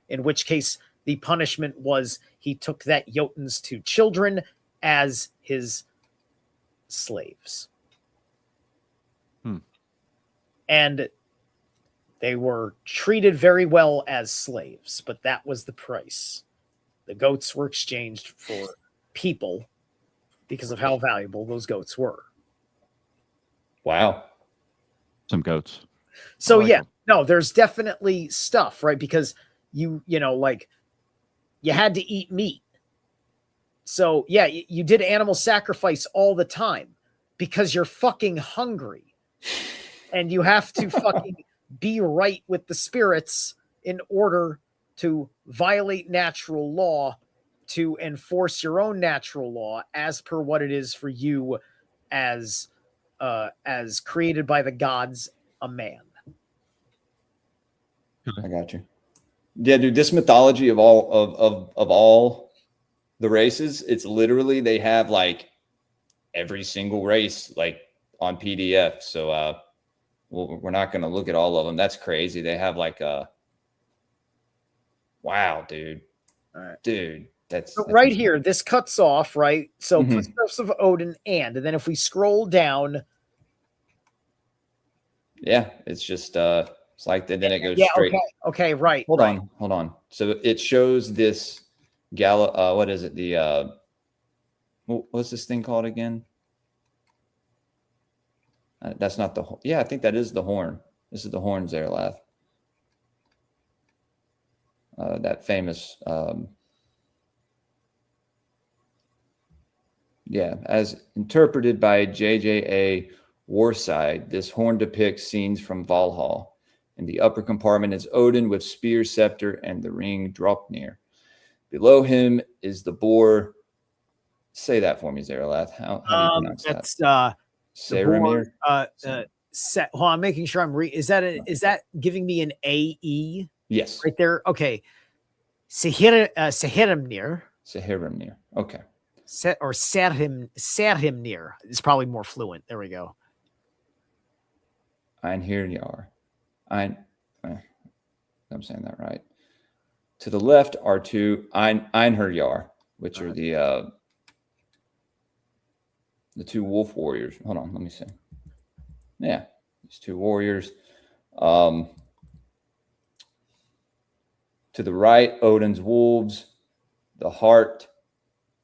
In which case, the punishment was he took that Jotun's two children as his slaves. And they were treated very well as slaves, but that was the price. The goats were exchanged for people because of how valuable those goats were. Wow. Some goats. So yeah, no, there's definitely stuff, right? Because you know, like you had to eat meat. So yeah, you did animal sacrifice all the time because you're fucking hungry. And you have to fucking be right with the spirits in order to violate natural law, to enforce your own natural law as per what it is for you as created by the gods, a man. I got you. Yeah, dude, this mythology of all the races, it's literally they have like every single race like on PDF. So well, we're not going to look at all of them. That's crazy. They have like wow, dude. All right. Dude, that's right here. This cuts off, right? So footsteps of Odin and then if we scroll down. Yeah, it's just it's like that. Then it goes straight. Okay, right. Hold on. So it shows this what is it? what's this thing called again? That's not the horn. Yeah, I think that is the horn. This is the horn, Zarelath. That famous, as interpreted by J.J.A. Warside, this horn depicts scenes from Valhalla. In the upper compartment is Odin with spear, scepter, and the ring Draupnir. Below him is the boar. Say that for me, Zarelath. How do you pronounce that's, that? Saramir? Well, I'm making sure is that giving me an AE? Yes. Right there. Okay. Sahirimnir. Sahirimnir. Okay. Sahirimnir is probably more fluent. There we go. Einhirjar. I'm saying that right. To the left are two Einhirjar, which are the two wolf warriors. Hold on, let me see. Yeah, these two warriors. To the right, Odin's wolves, the hart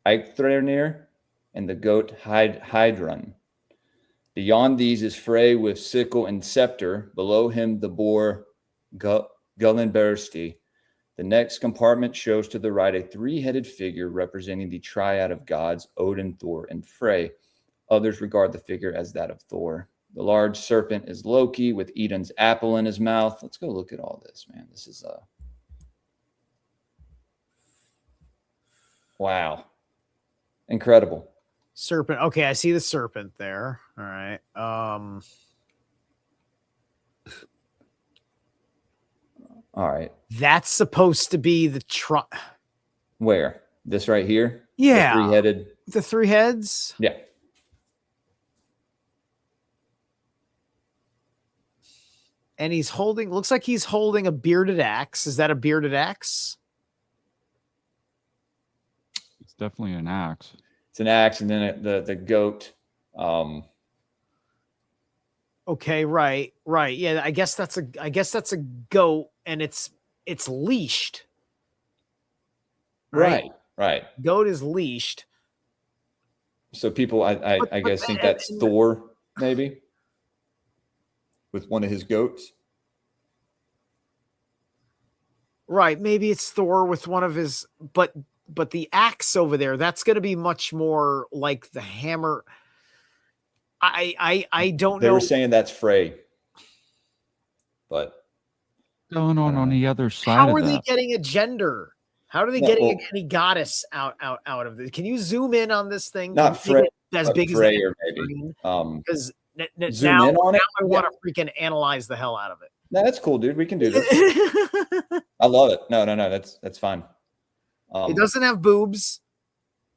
Eikthrnir, and the goat Hydrun. Beyond these is Frey with sickle and scepter. Below him, the boar Gullinbersti. The next compartment shows to the right a three-headed figure representing the triad of gods, Odin, Thor, and Frey. Others regard the figure as that of Thor. The large serpent is Loki with Eden's apple in his mouth. Let's go look at all this, man. This is wow. Incredible. Serpent. Okay, I see the serpent there. All right. All right. That's supposed to be the Where? This right here? Yeah. The three-headed. The three heads? Yeah. And looks like he's holding a bearded axe. Is that a bearded axe? It's definitely an axe. It's an axe, and then the goat. Okay, right. Yeah, I guess that's a goat, and it's leashed. Right. Goat is leashed. So people, I guess, think that's Thor, maybe, with one of his goats. Right, maybe it's Thor with one of his, but the axe over there, that's going to be much more like the hammer. I don't know. They were saying that's Frey, but going on the other side. How are they getting a gender? How are they getting any goddess out of this? Can you zoom in on this thing? Not Frey, as big as Frey, or maybe. Because zoom in on it. I want to freaking analyze the hell out of it. No, that's cool, dude. We can do this. I love it. No, that's fine. It doesn't have boobs.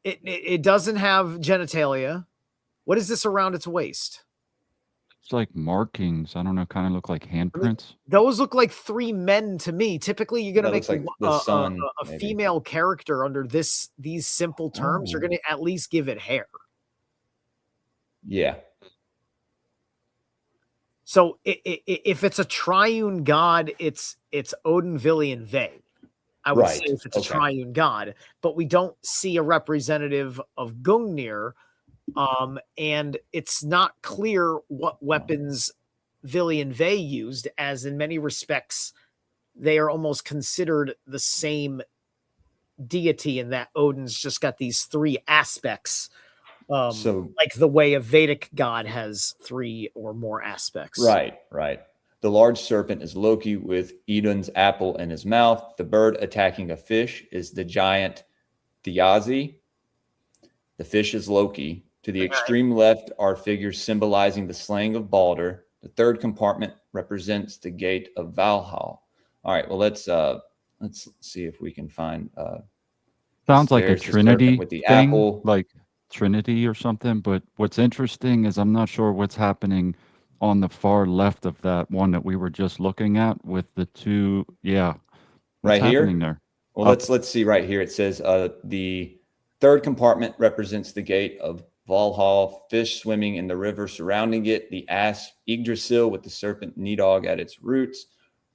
It doesn't have genitalia. What is this around its waist? It's like markings. I don't know. Kind of look like handprints. Those look like three men to me. Typically, you're going to make like a female character under these simple terms. You're going to at least give it hair. Yeah. So if it's a triune god, it's Odin, Vili, and Ve. I would say if it's a triune god, but we don't see a representative of Gungnir. And it's not clear what weapons Vili and Ve used, as in many respects, they are almost considered the same deity in that Odin's just got these three aspects. So like the way a Vedic god has three or more aspects. Right. The large serpent is Loki with Eden's apple in his mouth. The bird attacking a fish is the giant Thiazi. The fish is Loki. To the extreme left are figures symbolizing the slaying of Balder. The third compartment represents the gate of Valhalla. All right, well, let's see if we can find. Sounds like a Trinity with the thing, apple, like Trinity or something. But what's interesting is I'm not sure what's happening on the far left of that one that we were just looking at with the two. Yeah, right here. There? Well, let's see right here. It says the third compartment represents the gate of Valhalla, fish swimming in the river surrounding it, the ass Yggdrasil with the serpent Nidog at its roots,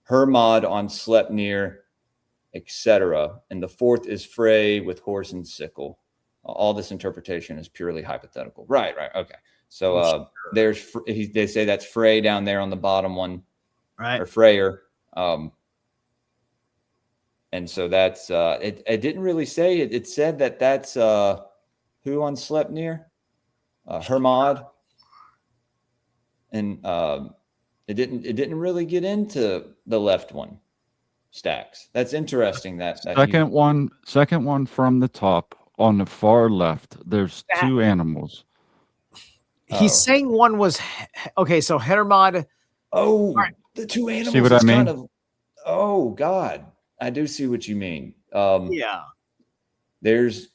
Hermod on Sleipnir, etc. And the fourth is Frey with horse and sickle. All this interpretation is purely hypothetical. Right. Okay. So they say that's Frey down there on the bottom one, right? Or Freyer. And so that's it didn't really say it. It said that's who on Sleipnir? Hermod. And it didn't really get into the left one, Stacks. That's interesting. That second one from the top on the far left. There's two animals. He's saying one was okay. So Hermod. Oh, right. The two animals. See what I mean? Oh God, I do see what you mean. Yeah. There's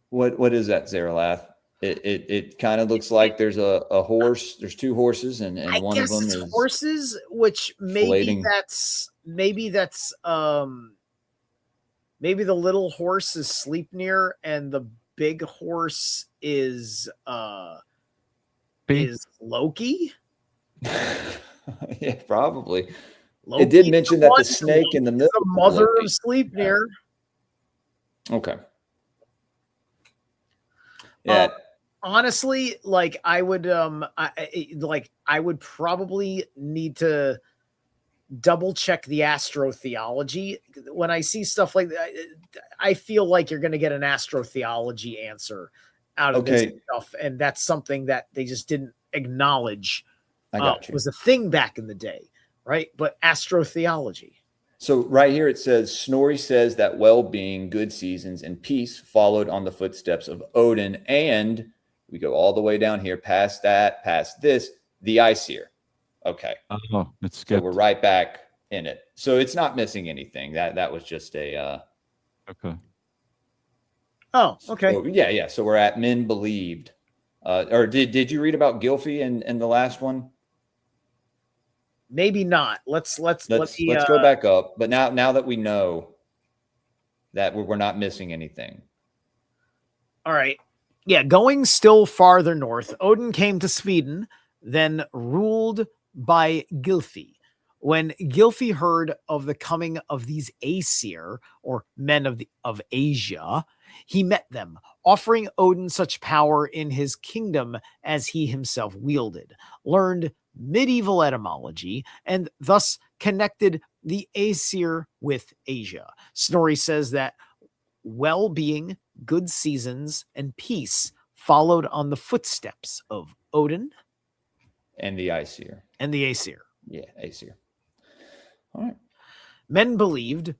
what is that, Zaralath? It kind of looks like there's a horse. There's two horses, and one of them is horses, which maybe that's maybe the little horse is Sleipnir and the big horse is Loki. Yeah, probably. Loki, it did mention that the snake in the middle, the mother of Sleipnir. Okay. Yeah. Honestly, like I would probably need to double check the astrotheology. When I see stuff like that, I feel like you're going to get an astrotheology answer out of this stuff, and that's something that they just didn't acknowledge. Was a thing back in the day, right? But astrotheology. So right here it says Snorri says that well-being, good seasons, and peace followed on the footsteps of Odin, and we go all the way down here past this, the Aesir. Okay. Oh, it's good. So we're right back in it. So it's not missing anything. That was just a okay. Oh, okay. So, yeah. So we're at men believed. Or did you read about Gylfi in the last one? Maybe not. Let's go back up. But now that we know that we're not missing anything. All right. Yeah, going still farther north, Odin came to Sweden, then ruled by Gylfi. When Gylfi heard of the coming of these Aesir, or men of Asia, he met them, offering Odin such power in his kingdom as he himself wielded, learned medieval etymology, and thus connected the Aesir with Asia. Snorri says that well-being, good seasons, and peace followed on the footsteps of Odin and the Aesir. Yeah, Aesir. All right. Men believed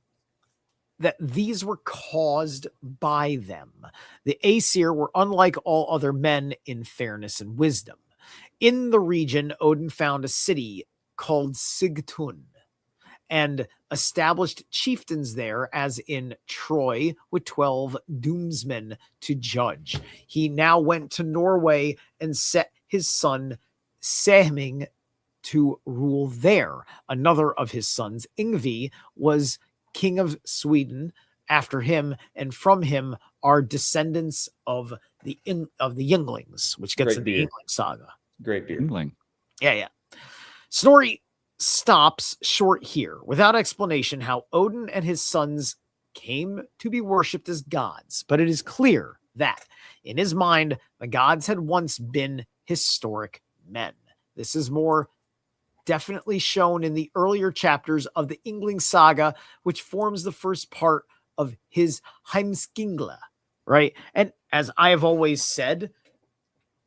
that these were caused by them. The Aesir were unlike all other men in fairness and wisdom. In the region, Odin found a city called Sigtun and established chieftains there, as in Troy, with 12 doomsmen to judge. He now went to Norway and set his son Sehming to rule there. Another of his sons, Yngvi, was king of Sweden after him, and from him are descendants of the Ynglinks, which gets into the Yngling saga. Great beard. Yngling. Yeah. Snorri stops short here without explanation how Odin and his sons came to be worshipped as gods, but it is clear that in his mind the gods had once been historic men. This is more definitely shown in the earlier chapters of the Yngling saga, which forms the first part of his Heimskringla, right? And as I have always said,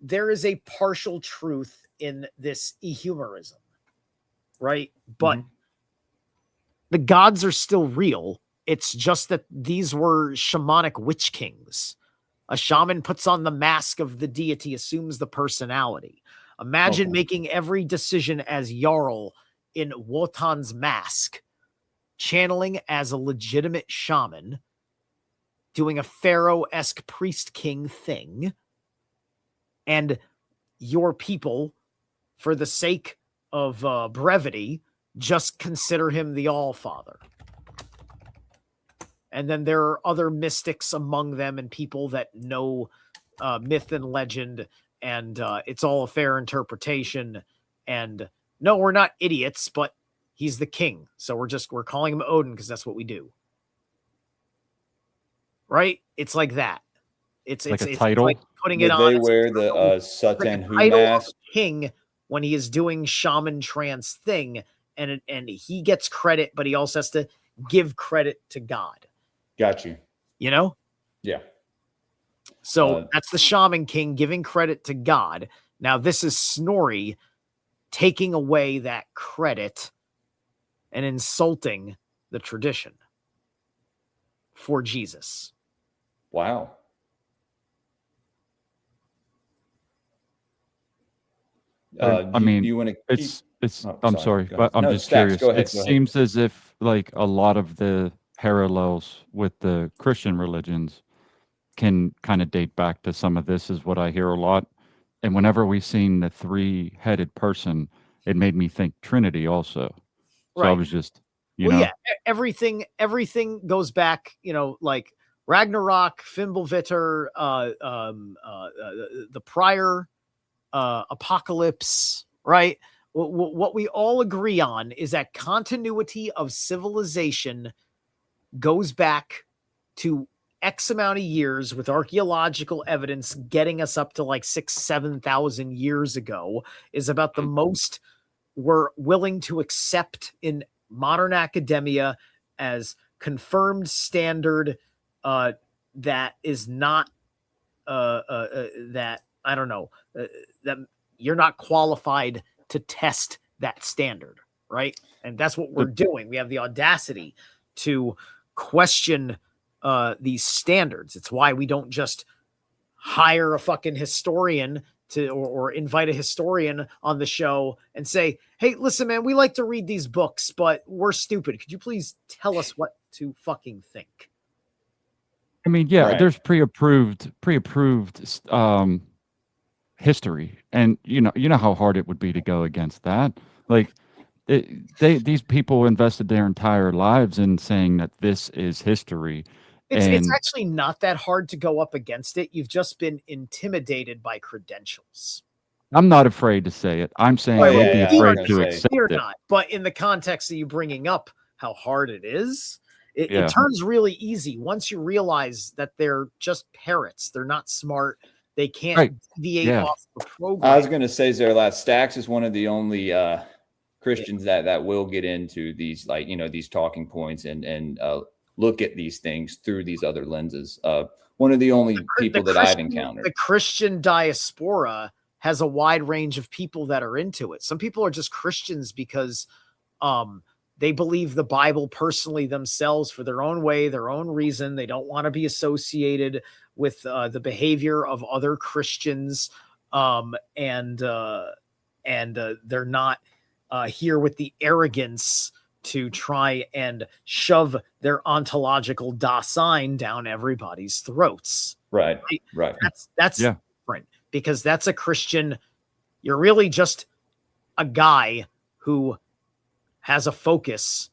there is a partial truth in this ehumerism, right? But the gods are still real. It's just that these were shamanic witch kings. A shaman puts on the mask of the deity, assumes the personality. Imagine making every decision as Jarl in Wotan's mask, channeling as a legitimate shaman, doing a pharaoh-esque priest king thing, and your people, for the sake of brevity, just consider him the All-Father. And then there are other mystics among them and people that know myth and legend, and it's all a fair interpretation. And no, we're not idiots, but he's the king. So we're calling him Odin because that's what we do. Right? It's like that. It's like it's a it's title. like putting it Did on. they It's wear the like Satan a Hu title of mask? a king when he is doing shaman trance thing, and he gets credit, but he also has to give credit to God. Got you. You know? Yeah. So that's the shaman king giving credit to God. Now this is Snorri taking away that credit and insulting the tradition for Jesus. Wow. I mean, you want to? it's. Oh, I'm sorry, Go but ahead. I'm No, just Stacks, curious. go ahead. It seems as if like a lot of the parallels with the Christian religions can kind of date back to some of this, is what I hear a lot. And whenever we've seen the three-headed person, it made me think Trinity also. So I Right. was just, Yeah, everything goes back, like Ragnarok, Fimbulvitr, the prior apocalypse, right? What we all agree on is that continuity of civilization goes back to X amount of years, with archaeological evidence getting us up to like 6,000-7,000 years ago, is about the most we're willing to accept in modern academia as confirmed standard, that is not that I don't know, that you're not qualified to test that standard, right? And that's what we're doing. We have the audacity to question these standards. It's why we don't just hire a fucking historian or invite a historian on the show and say, hey, listen, man, we like to read these books, but we're stupid. Could you please tell us what to fucking think? I mean, yeah, Right. there's pre-approved history, and you know how hard it would be to go against that. Like, these people invested their entire lives in saying that this is history. It's actually not that hard to go up against it. You've just been intimidated by credentials. I'm not afraid to say it. I'm saying Oh, we'll yeah, be yeah, I was afraid gonna to say. accept You're it. not. But in the context of you bringing up how hard it is, it Yeah. turns really easy once you realize that they're just parrots. They're not smart. They can't Right. deviate Yeah. off the program. I was going to say, Zerlat, Stacks is one of the only Christians that will get into these, like, these talking points and look at these things through these other lenses. One of the only people that I've encountered. The Christian diaspora has a wide range of people that are into it. Some people are just Christians because they believe the Bible personally themselves for their own way, their own reason. They don't want to be associated with the behavior of other Christians, and they're not here with the arrogance to try and shove their ontological Dasein down everybody's throats. Right. That's different, because that's a Christian. You're really just a guy who has a focus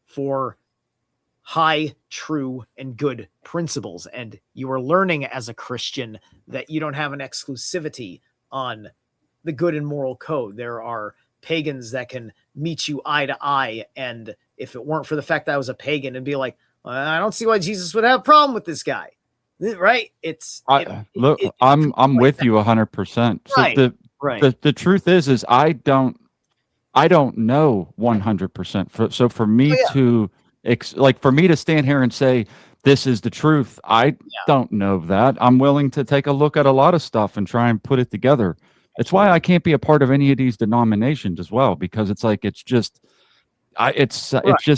for high, true, and good principles. And you are learning as a Christian that you don't have an exclusivity on the good and moral code. There are pagans that can meet you eye to eye. And if it weren't for the fact that I was a pagan, and be like, I don't see why Jesus would have a problem with this guy. Right? I'm with you 100%. So the truth is I don't know 100%. So for me to for me to stand here and say this is the truth, I don't know that. I'm willing to take a look at a lot of stuff and try and put it together. It's why I can't be a part of any of these denominations as well, because it's like it just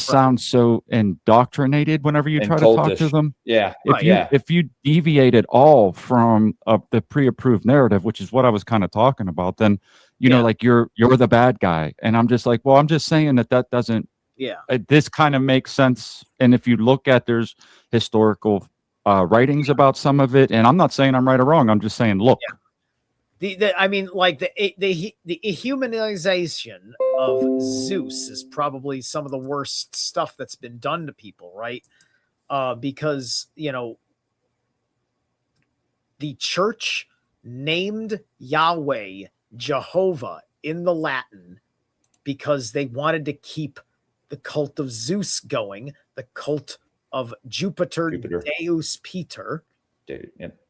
sounds so indoctrinated whenever you try to talk to them. Yeah. If you deviate at all from the pre-approved narrative, which is what I was kind of talking about, then know, like you're the bad guy. And I'm just like, well, I'm just saying that doesn't. Yeah. This kind of makes sense. And if you look at, there's historical writings about some of it, and I'm not saying I'm right or wrong. I'm just saying, look. Yeah. The humanization of Zeus is probably some of the worst stuff that's been done to people, right? Because the church named Yahweh Jehovah in the Latin because they wanted to keep the cult of Zeus going, the cult of Jupiter. Deus Peter.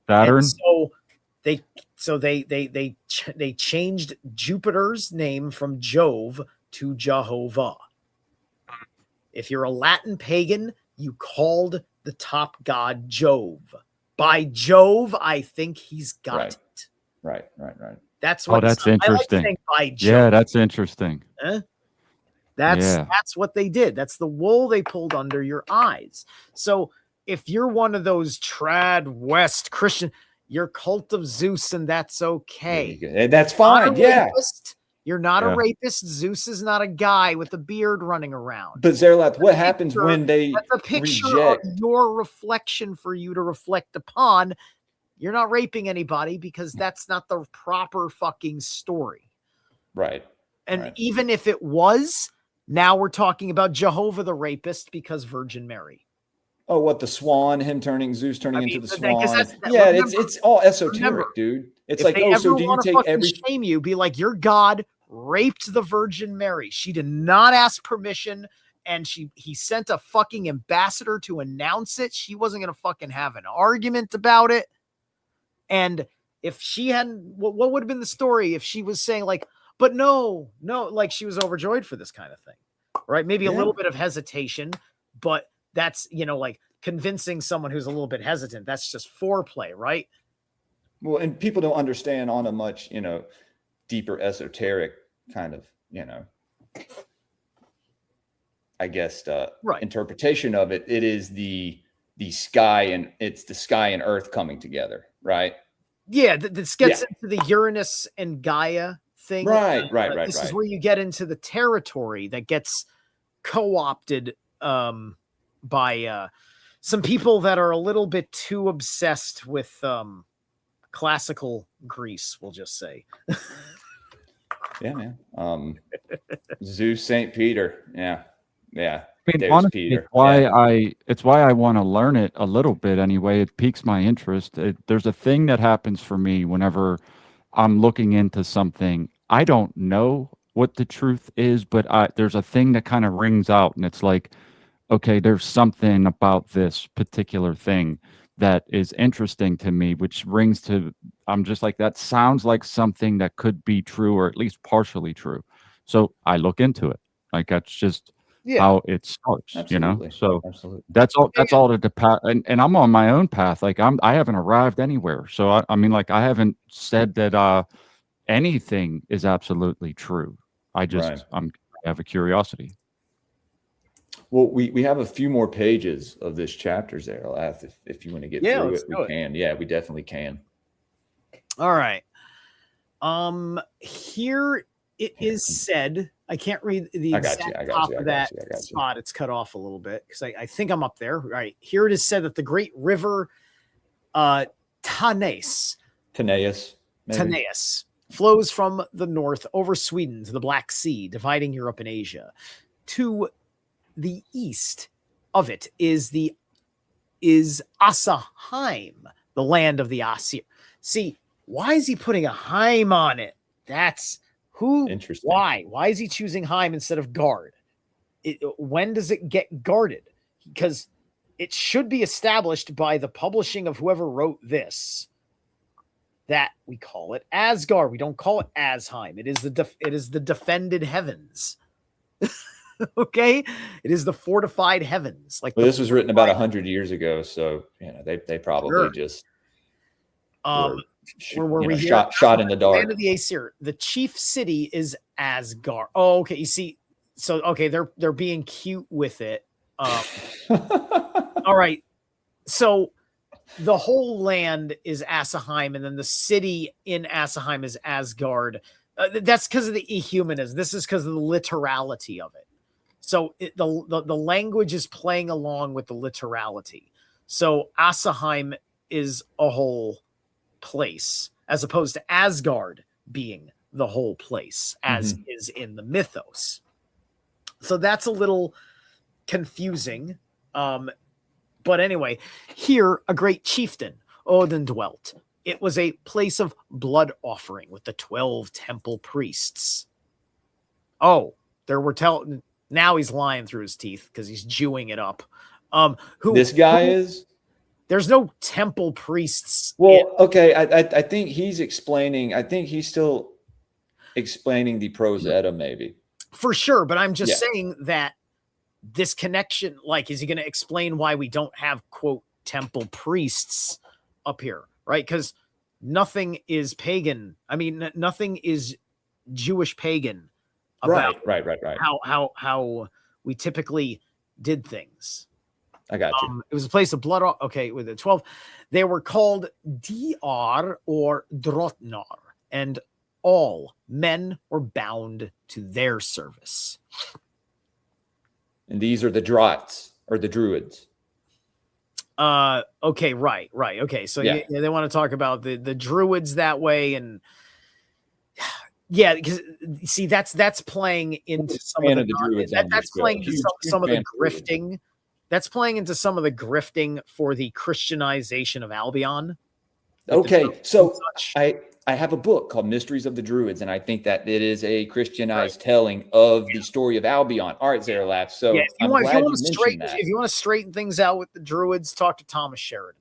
Saturn. And they changed Jupiter's name from Jove to Jehovah. If you're a Latin pagan, you called the top god Jove. By Jove, I think he's got it. Right. That's what. That's interesting. I like saying by Jove. Yeah, that's interesting. That's what they did. That's the wool they pulled under your eyes. So if you're one of those trad West Christian, you're cult of Zeus, and that's okay. That's fine. Yeah. Rapist. You're not a rapist. Zeus is not a guy with a beard running around. But Zerlath, what happens when they that's a picture reject of your reflection for you to reflect upon? You're not raping anybody because that's not the proper fucking story. Right. And even if it was, now we're talking about Jehovah the rapist because Virgin Mary. Oh, what, the swan, him Zeus turning into the swan. Remember, it's all esoteric, dude. It's like, so do you take every shame you, be like, your God raped the Virgin Mary. She did not ask permission, and he sent a fucking ambassador to announce it. She wasn't gonna fucking have an argument about it. And if she hadn't, what would have been the story if she was saying like, but no, like she was overjoyed for this kind of thing, right? Maybe a little bit of hesitation, but that's, like convincing someone who's a little bit hesitant. That's just foreplay, right? Well, and people don't understand on a much, deeper esoteric kind of, I guess, interpretation of it. It is the sky and it's the sky and earth coming together, right? Yeah, this gets into the Uranus and Gaia thing. Right. This is where you get into the territory that gets co-opted by some people that are a little bit too obsessed with classical Greece, we'll just say. Yeah, man. Zeus, St. Peter. Yeah. I mean, honestly, Peter. It's why I want to learn it a little bit anyway. It piques my interest. There's a thing that happens for me whenever I'm looking into something. I don't know what the truth is, but there's a thing that kind of rings out, and it's like, okay, there's something about this particular thing that is interesting to me, which rings to, I'm just like, that sounds like something that could be true or at least partially true. So I look into it. Like that's just how it starts, Absolutely. So Absolutely. that's all to path. And I'm on my own path. Like I haven't arrived anywhere. So I mean, like I haven't said that anything is absolutely true. I just, I have a curiosity. Well, we have a few more pages of this chapter, Zerlath. If you want to get through it, we can. Yeah, we definitely can. All right. Here it is said, I can't read the exact top of that spot. It's cut off a little bit because I think I'm up there. Right. Here it is said that the great river Tanais flows from the north over Sweden to the Black Sea, dividing Europe and Asia. To the east of it is Asaheim, the land of the Asir. See, why is he putting a Heim on it? That's who. Interesting. Why is he choosing Heim instead of guard? When does it get guarded? Because it should be established by the publishing of whoever wrote this. That we call it Asgard. We don't call it Asheim. It is the defended heavens. Okay, it is the fortified heavens. Like this was written about 100 years ago, so they probably just shot in the dark. Land of the Aesir. The chief city is Asgard. Oh, okay. You see, so okay, they're being cute with it. All right, so the whole land is Asaheim, and then the city in Asaheim is Asgard. That's because of the ehumanism. This is because of the literality of it. So the language is playing along with the literality. So Asaheim is a whole place, as opposed to Asgard being the whole place, as is in the mythos. So that's a little confusing. But anyway, here a great chieftain, Odin, dwelt. It was a place of blood offering with the 12 temple priests. Oh, there were now he's lying through his teeth because he's Jewing it up. This guy is? There's no temple priests. Well, okay. I think he's explaining. I think he's still explaining the Prose Edda, maybe. For sure, but I'm just saying that this connection, like, is he going to explain why we don't have, quote, temple priests up here, right? Because nothing is pagan. I mean, nothing is Jewish pagan about right. how we typically did things. I got you. It was a place of blood. Okay, with the 12, they were called Dr or Drotnar, and all men were bound to their service. And these are the Drots or the Druids. Okay, right. Okay, so they want to talk about the Druids that way, and because see that's playing into some of the Druids. That's playing into some of the grifting. That's playing into some of the grifting for the Christianization of Albion. Okay, so I have a book called Mysteries of the Druids, and I think that it is a Christianized telling of the story of Albion. All right, Zarelaf. So if you want to straighten things out with the Druids, talk to Thomas Sheridan.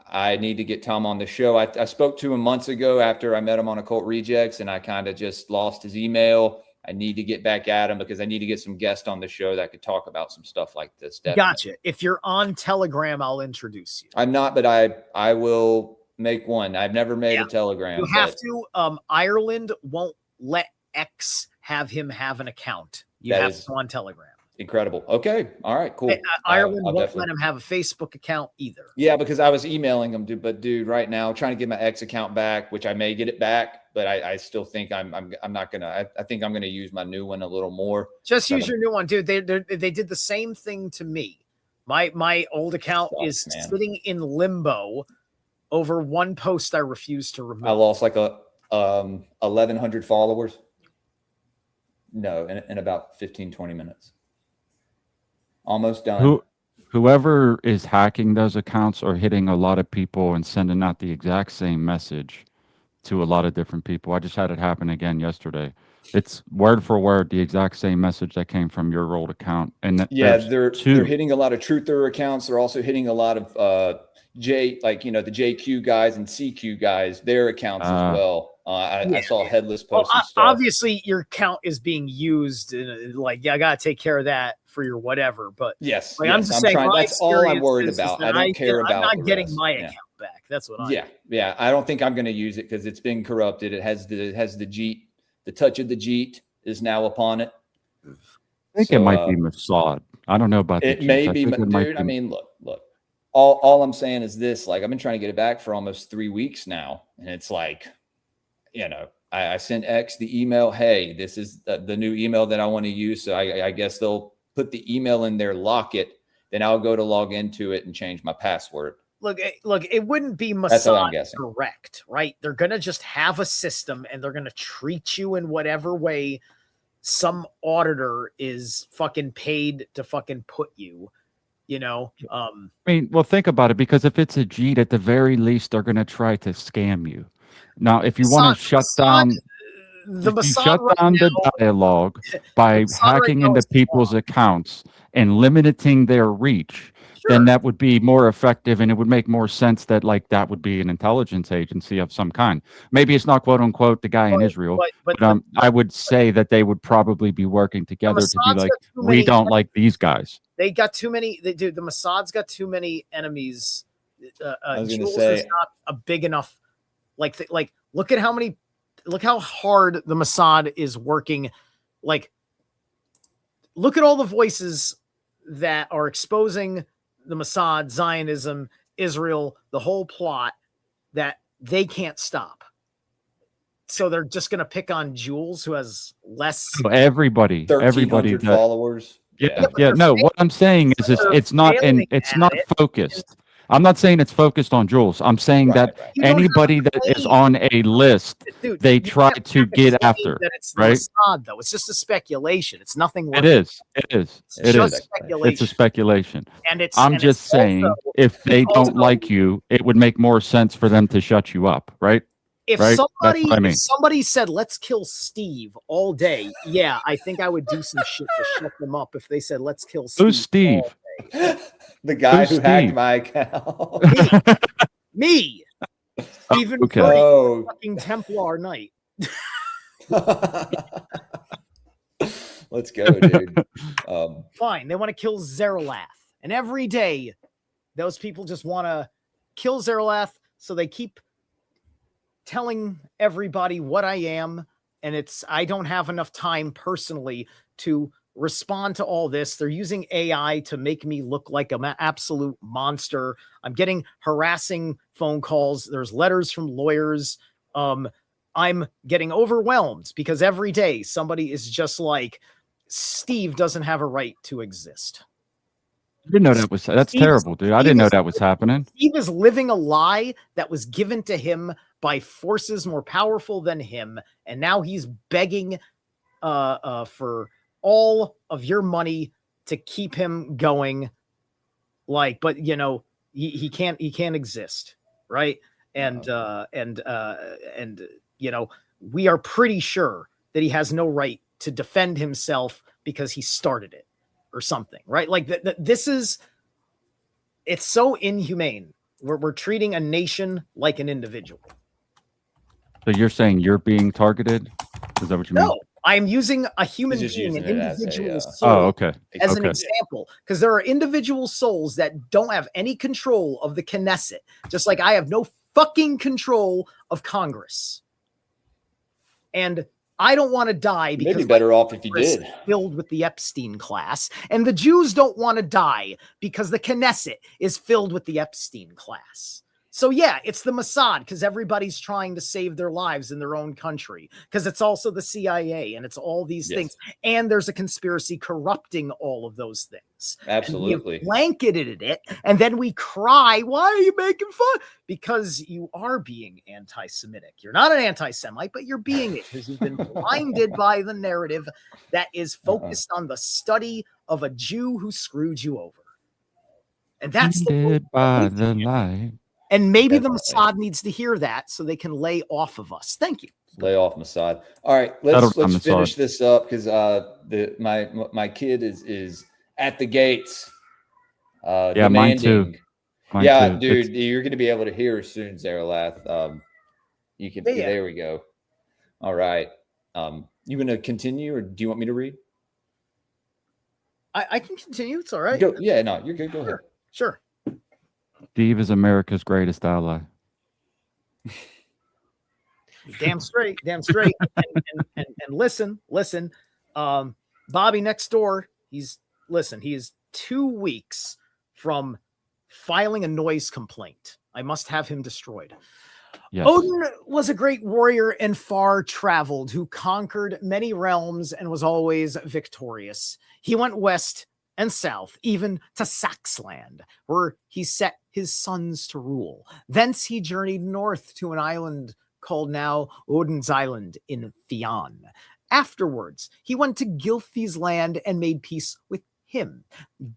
I need to get Tom on the show. I spoke to him months ago after I met him on Occult Rejects, and I kind of just lost his email. I need to get back at him because I need to get some guests on the show that could talk about some stuff like this. Definitely. Gotcha. If you're on Telegram, I'll introduce you. I'm not, but I will make one. I've never made a Telegram. You have to. Ireland won't let X have him have an account. You have to go on Telegram. Incredible. Okay. All right. Cool. Ireland won't let him have a Facebook account either. Yeah, because I was emailing him, dude, right now, trying to get my X account back, which I may get it back, but I still think I'm not gonna. I think I'm gonna use my new one a little more. Just use your new one, dude. They did the same thing to me. My old account is sitting in limbo over one post I refused to remove. I lost like 1,100 followers. No, in about 15, 20 minutes. Almost done. Whoever is hacking those accounts are hitting a lot of people and sending out the exact same message to a lot of different people. I just had it happen again yesterday. It's word for word the exact same message that came from your old account. And they're hitting a lot of truther accounts. They're also hitting a lot of the JQ guys and CQ guys, their accounts as well. I saw headless posts and stuff. Obviously, your account is being used. I got to take care of that for your whatever. But I'm just saying, that's all I'm worried about. I don't care about. I'm not getting my account back. That's what I. Yeah. I don't think I'm going to use it because it's been corrupted. It has the Jeet. The touch of the Jeet is now upon it. I think it might be Mossad. I don't know about it. May be, dude. I mean, look. All I'm saying is this: like, I've been trying to get it back for almost 3 weeks now, and it's like, I sent X the email. Hey, this is the new email that I want to use. So I guess they'll put the email in there, lock it. Then I'll go to log into it and change my password. Look, it wouldn't be Mossad correct, right? They're going to just have a system and they're going to treat you in whatever way some auditor is fucking paid to fucking put you, I mean, well, think about it, because if it's a Jeet, at the very least, they're going to try to scam you. Now, if you want to shut down the dialogue by hacking into people's accounts and limiting their reach, then that would be more effective, and it would make more sense that that would be an intelligence agency of some kind. Maybe it's not quote unquote the guy in Israel, but I would say that they would probably be working together to be like, we don't like these guys. They got too many. The Mossad's got too many enemies. I was going to say, is not a big enough. Look at how hard the Mossad is working. Look at all the voices that are exposing the Mossad, Zionism, Israel, the whole plot that they can't stop. So they're just going to pick on Jules, who has less. Everybody followers. Yeah. No, what I'm saying is it's not focused. I'm not saying it's focused on Jules. I'm saying that anybody that is on a list, they try to get after. It's right? Mossad, though. It's just a speculation. It's nothing. It is. It's a speculation. I'm just saying, if they don't like you, it would make more sense for them to shut you up, right? If somebody said, let's kill Steve all day, I think I would do some shit to shut them up if they said, let's kill Steve. Who's Steve? The guy Who's who hacked Steve? my account. Me. Stephen okay. Furry, Oh. fucking Templar Knight. Let's go, dude. Fine. They want to kill Zeralath. And every day, those people just want to kill Zeralath, so they keep telling everybody what I am. And I don't have enough time personally to respond to all this. They're using AI to make me look like an absolute monster. I'm getting harassing phone calls. There's letters from lawyers. I'm getting overwhelmed because every day somebody is just like, Steve doesn't have a right to exist. I didn't know that's terrible, dude. I didn't know that was happening. Steve is living a lie that was given to him by forces more powerful than him, and now he's begging for all of your money to keep him going. Like, but you know, he can't exist, right? And you know, we are pretty sure that he has no right to defend himself because he started it or something, right? Like this is, it's so inhumane. We're treating a nation like an individual. So you're saying you're being targeted? Is that what you mean? No, I'm using a human He's just being, an using it as individual a, soul, Oh, okay. as an Okay. example, because there are individual souls that don't have any control of the Knesset, just like I have no fucking control of Congress. And I don't want to die because Maybe better off if you Congress did. is filled with the Epstein class, and the Jews don't want to die because the Knesset is filled with the Epstein class. So yeah, it's the Mossad because everybody's trying to save their lives in their own country, because it's also the CIA and it's all these things. And there's a conspiracy corrupting all of those things. Absolutely. And we blanketed it, and then we cry, why are you making fun? Because you are being anti-Semitic. You're not an anti-Semite, but you're being it because you've been blinded by the narrative that is focused on the study of a Jew who screwed you over. And that's Blinded by the light. And maybe the Definitely. Mossad needs to hear that so they can lay off of us. Thank you. Lay off Mossad. All right, That'll let's come finish Mossad. this up because my kid is at the gates. Yeah, mine too. Demanding. Mine Yeah, too. dude, you're going to be able to hear soon, Zaralath. You can. Yeah. There we go. All right. You going to continue, or do you want me to read? I can continue. It's all right. Go. Yeah, no, you're good. Go ahead. Sure. Steve is America's greatest ally. Damn straight. Damn straight. and listen. Bobby next door, he is 2 weeks from filing a noise complaint. I must have him destroyed. Yes. Odin was a great warrior and far traveled, who conquered many realms and was always victorious. He went west and south, even to Saxland, where he set his sons to rule. Thence he journeyed north to an island called now Odin's Island in Fian. Afterwards, he went to Gylfi's land and made peace with him.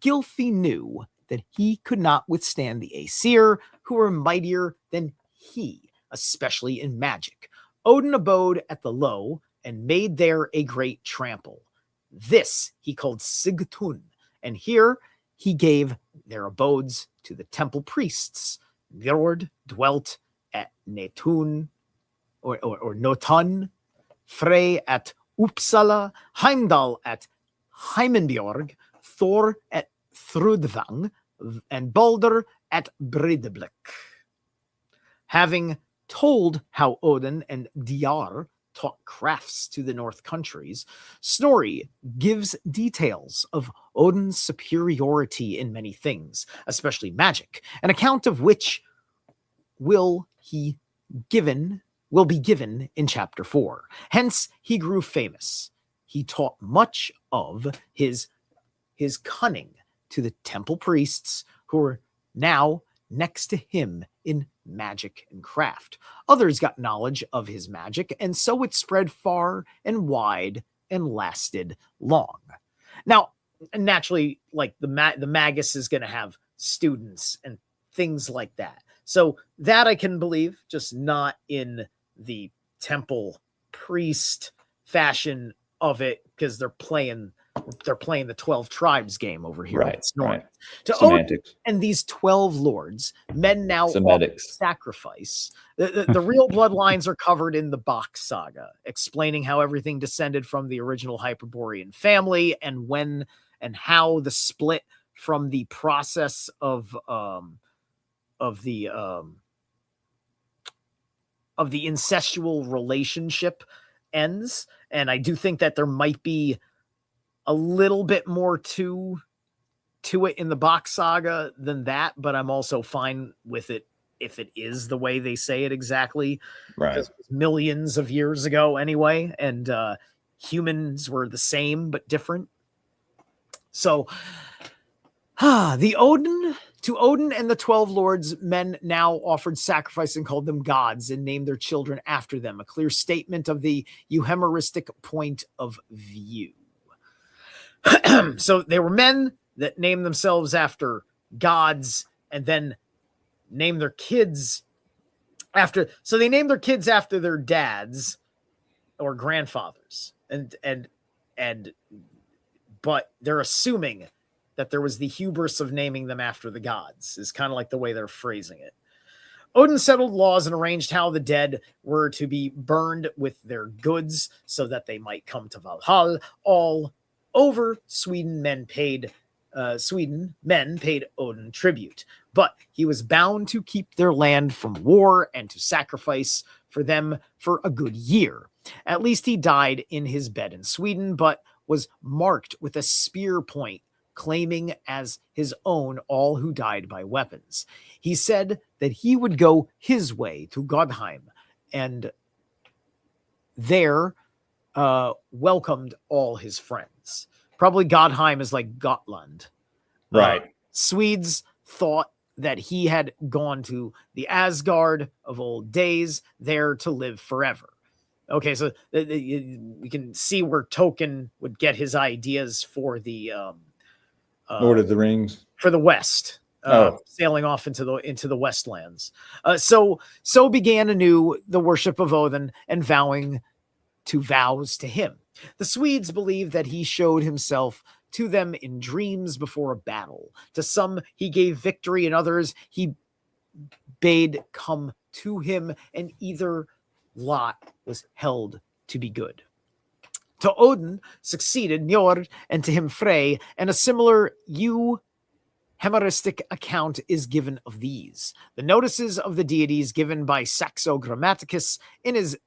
Gylfi knew that he could not withstand the Aesir, who were mightier than he, especially in magic. Odin abode at the low and made there a great trample. This he called Sigtun, and here he gave their abodes to the temple priests. Njord dwelt at Netun, or Notun, Frey at Uppsala, Heimdall at Heimenbjorg, Thor at Thrudvang, and Balder at Brideblik. Having told how Odin and Diar taught crafts to the North countries, Snorri gives details of Odin's superiority in many things, especially magic, an account of which will be given in chapter 4. Hence, he grew famous. He taught much of his cunning to the temple priests, who were now next to him in magic and craft. Others got knowledge of his magic, and so it spread far and wide and lasted long. Now, naturally, like the Magus is going to have students and things like that. So that I can believe, just not in the temple priest fashion of it, because they're playing they're playing the 12 tribes game over here. Right. To Semantics. Odin and these 12 lords, men now offer Semantics. sacrifice. The real bloodlines are covered in the Bach saga, explaining how everything descended from the original Hyperborean family and when and how the split from the process of the incestual relationship ends. And I do think that there might be a little bit more to it in the Bach saga than that, but I'm also fine with it if it is the way they say it exactly. Right. Because it was millions of years ago anyway, and humans were the same but different. So to Odin and the 12 lords, men now offered sacrifice and called them gods and named their children after them, a clear statement of the euhemeristic point of view. So they were men that named themselves after gods and then named their kids after. So they named their kids after their dads or grandfathers. But they're assuming that there was the hubris of naming them after the gods, is kind of like the way they're phrasing it. Odin settled laws and arranged how the dead were to be burned with their goods so that they might come to Valhall. All over Sweden, men paid Odin tribute, but he was bound to keep their land from war and to sacrifice for them for a good year. At least he died in his bed in Sweden, but was marked with a spear point, claiming as his own all who died by weapons. He said that he would go his way to Godheim, and there welcomed all his friends. Probably Godheim is like Gotland. Right. Swedes thought that he had gone to the Asgard of old days, there to live forever. Okay, so we can see where Tolkien would get his ideas for the Lord of the Rings, for the West, sailing off into the Westlands. So began anew the worship of Odin and vowing to vows to him. The Swedes believed that he showed himself to them in dreams before a battle. To some he gave victory, and others he bade come to him, and either lot was held to be good. To Odin succeeded Njord, and to him Frey, and a similar euhemeristic account is given of these. The notices of the deities given by Saxo Grammaticus in his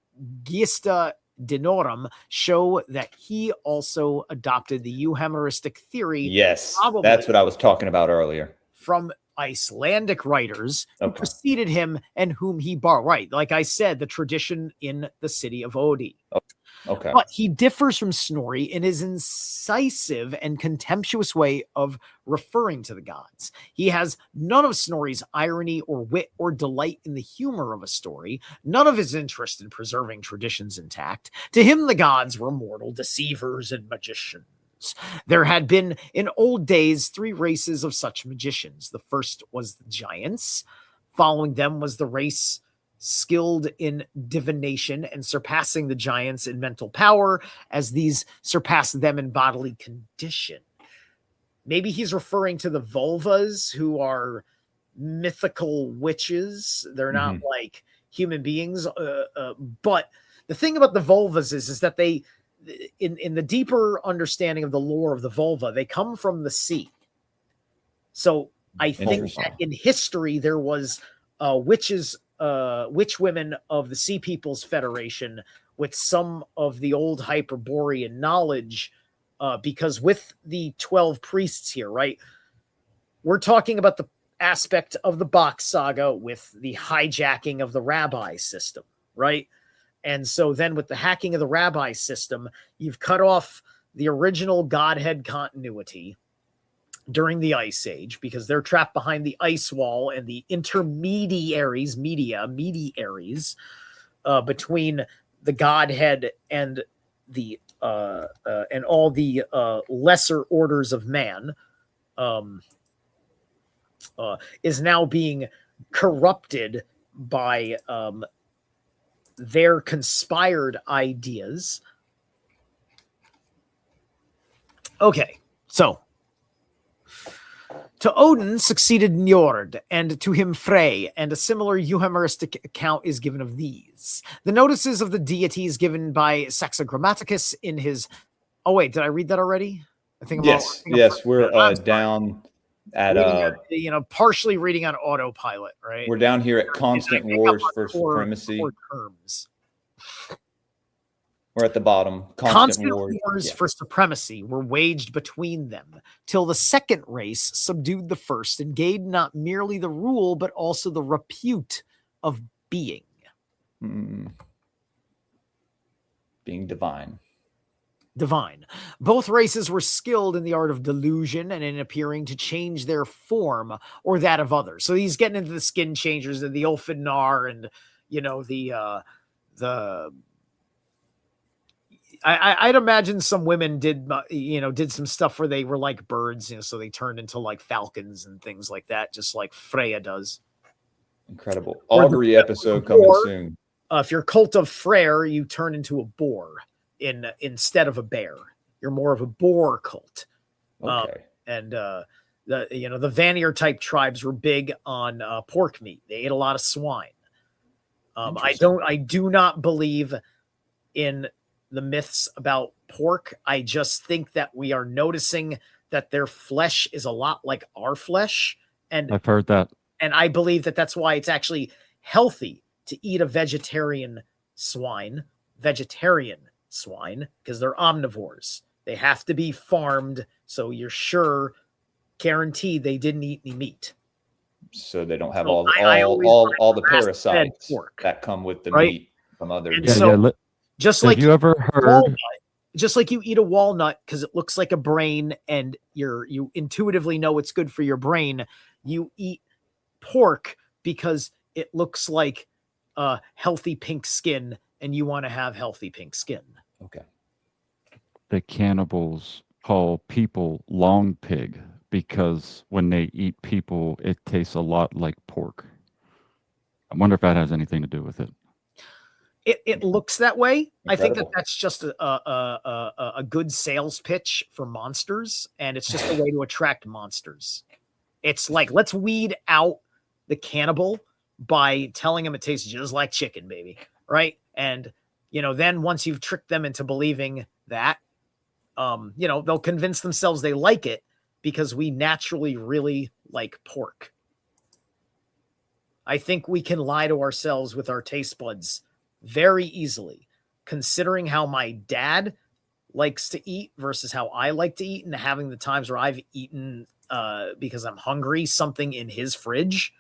Gesta Dinorum show that he also adopted the euhemeristic theory. Yes, that's what I was talking about earlier. From Icelandic writers who preceded him and whom he borrowed. Right, like I said, the tradition in the city of Odin. Okay. But he differs from Snorri in his incisive and contemptuous way of referring to the gods. He has none of Snorri's irony or wit or delight in the humor of a story, none of his interest in preserving traditions intact. To him, the gods were mortal deceivers and magicians. There had been in old days 3 races of such magicians. The first was the giants. Following them was the race skilled in divination and surpassing the giants in mental power, as these surpassed them in bodily condition. Maybe he's referring to the vulvas, who are mythical witches. They're not like human beings. But the thing about the vulvas is that they, in the deeper understanding of the lore of the vulva, they come from the sea. So I think that in history there was witches, witch women of the Sea Peoples Federation with some of the old Hyperborean knowledge, because with the 12 priests here, right, we're talking about the aspect of the Bach saga with the hijacking of the rabbi system, right? And so then with the hacking of the rabbi system, you've cut off the original Godhead continuity during the Ice Age, because they're trapped behind the ice wall and the intermediaries, between the Godhead and the and all the lesser orders of man, is now being corrupted by their conspired ideas. Okay, so to Odin succeeded Njord, and to him Frey, and a similar euhemeristic account is given of these. The notices of the deities given by Saxa Grammaticus in his... Oh, wait, did I read that already? I think we're down at partially reading on autopilot, right? We're down here at constant wars for supremacy. Terms. We're at the bottom. Constant wars for supremacy were waged between them, till the second race subdued the first and gained not merely the rule, but also the repute of being. Being divine. Both races were skilled in the art of delusion and in appearing to change their form or that of others. So he's getting into the skin changers and the Ulfinar and, I'd imagine some women did some stuff where they were like birds, so they turned into like falcons and things like that, just like Freya does. Incredible. Augury episode coming soon. If you're Cult of Freyr, you turn into a boar instead of a bear. You're more of a boar cult. Okay. The Vanir type tribes were big on pork meat. They ate a lot of swine. I do not believe in the myths about pork. I just think that we are noticing that their flesh is a lot like our flesh. And I've heard that. And I believe that that's why it's actually healthy to eat a vegetarian swine, because they're omnivores. They have to be farmed, so you're guaranteed they didn't eat any meat. So they don't have all the parasites that come with the meat from other. Just like you eat a walnut because it looks like a brain and you intuitively know it's good for your brain, you eat pork because it looks like healthy pink skin and you want to have healthy pink skin. Okay. The cannibals call people long pig because when they eat people, it tastes a lot like pork. I wonder if that has anything to do with it. It looks that way. Incredible. I think that's just a good sales pitch for monsters, and it's just a way to attract monsters. It's like, let's weed out the cannibal by telling them it tastes just like chicken, baby, right? And then once you've tricked them into believing that, they'll convince themselves they like it because we naturally really like pork. I think we can lie to ourselves with our taste buds very easily, considering how my dad likes to eat versus how I like to eat, and having the times where I've eaten because I'm hungry something in his fridge,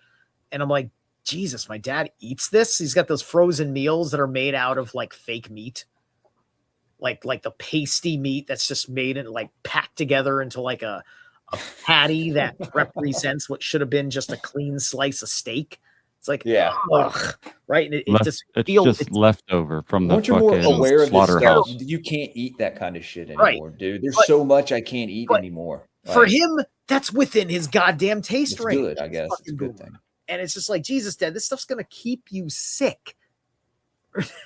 and I'm like, Jesus, my dad eats this. He's got those frozen meals that are made out of like fake meat, like the pasty meat that's just made and like packed together into like a patty that represents what should have been just a clean slice of steak. It's like, ugh, right? And it's just leftover from the fucking aware of slaughterhouse. This stuff, you can't eat that kind of shit anymore, right. Dude. There's so much I can't eat anymore. For him, that's within his goddamn taste range. Good, I guess. It's a good thing. And it's just like, Jesus, Dad, this stuff's gonna keep you sick.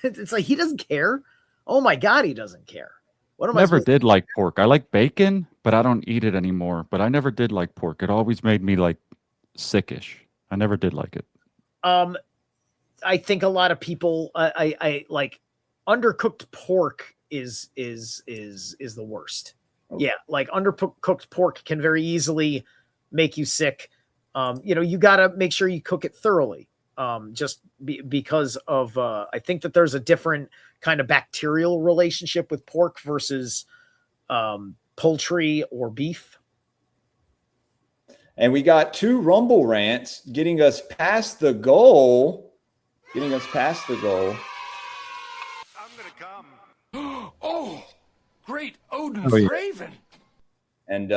It's like he doesn't care. Oh my God, he doesn't care. What am I never did like pork. I like bacon, but I don't eat it anymore. But I never did like pork. It always made me like sickish. I never did like it. I think a lot of people, I like undercooked pork is the worst. Okay. Yeah, like undercooked pork can very easily make you sick. You got to make sure you cook it thoroughly. Because of I think that there's a different kind of bacterial relationship with pork versus poultry or beef. And we got 2 Rumble rants getting us past the goal. I'm going to come. Oh, great Odin's Raven. And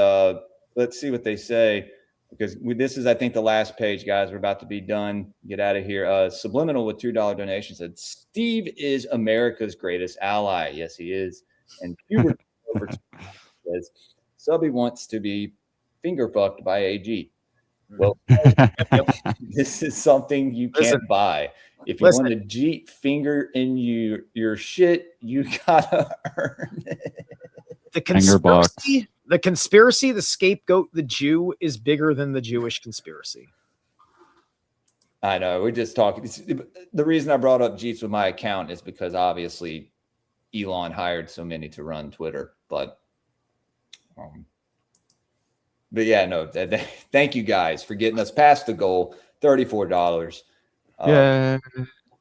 let's see what they say. Because this is, I think, the last page, guys. We're about to be done. Get out of here. Subliminal with $2 donation said, Steve is America's greatest ally. Yes, he is. And Hubert over says, Subby wants to be finger fucked by AG. Well, this is something you can't buy. If you want a Jeet finger in your shit, you gotta earn it. The The conspiracy, the scapegoat, the Jew, is bigger than the Jewish conspiracy. I know. We're just talking. The reason I brought up Jeets with my account is because obviously Elon hired so many to run Twitter. But yeah, no. Thank you guys for getting us past the goal. $34. Yeah.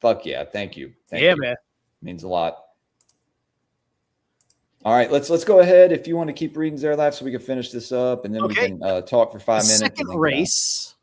Fuck yeah. Thank you. Thank Yeah, you. man. Means a lot. All right, let's go ahead. If you want to keep reading there, Life, so we can finish this up, and then we can talk for 5 minutes. Second race.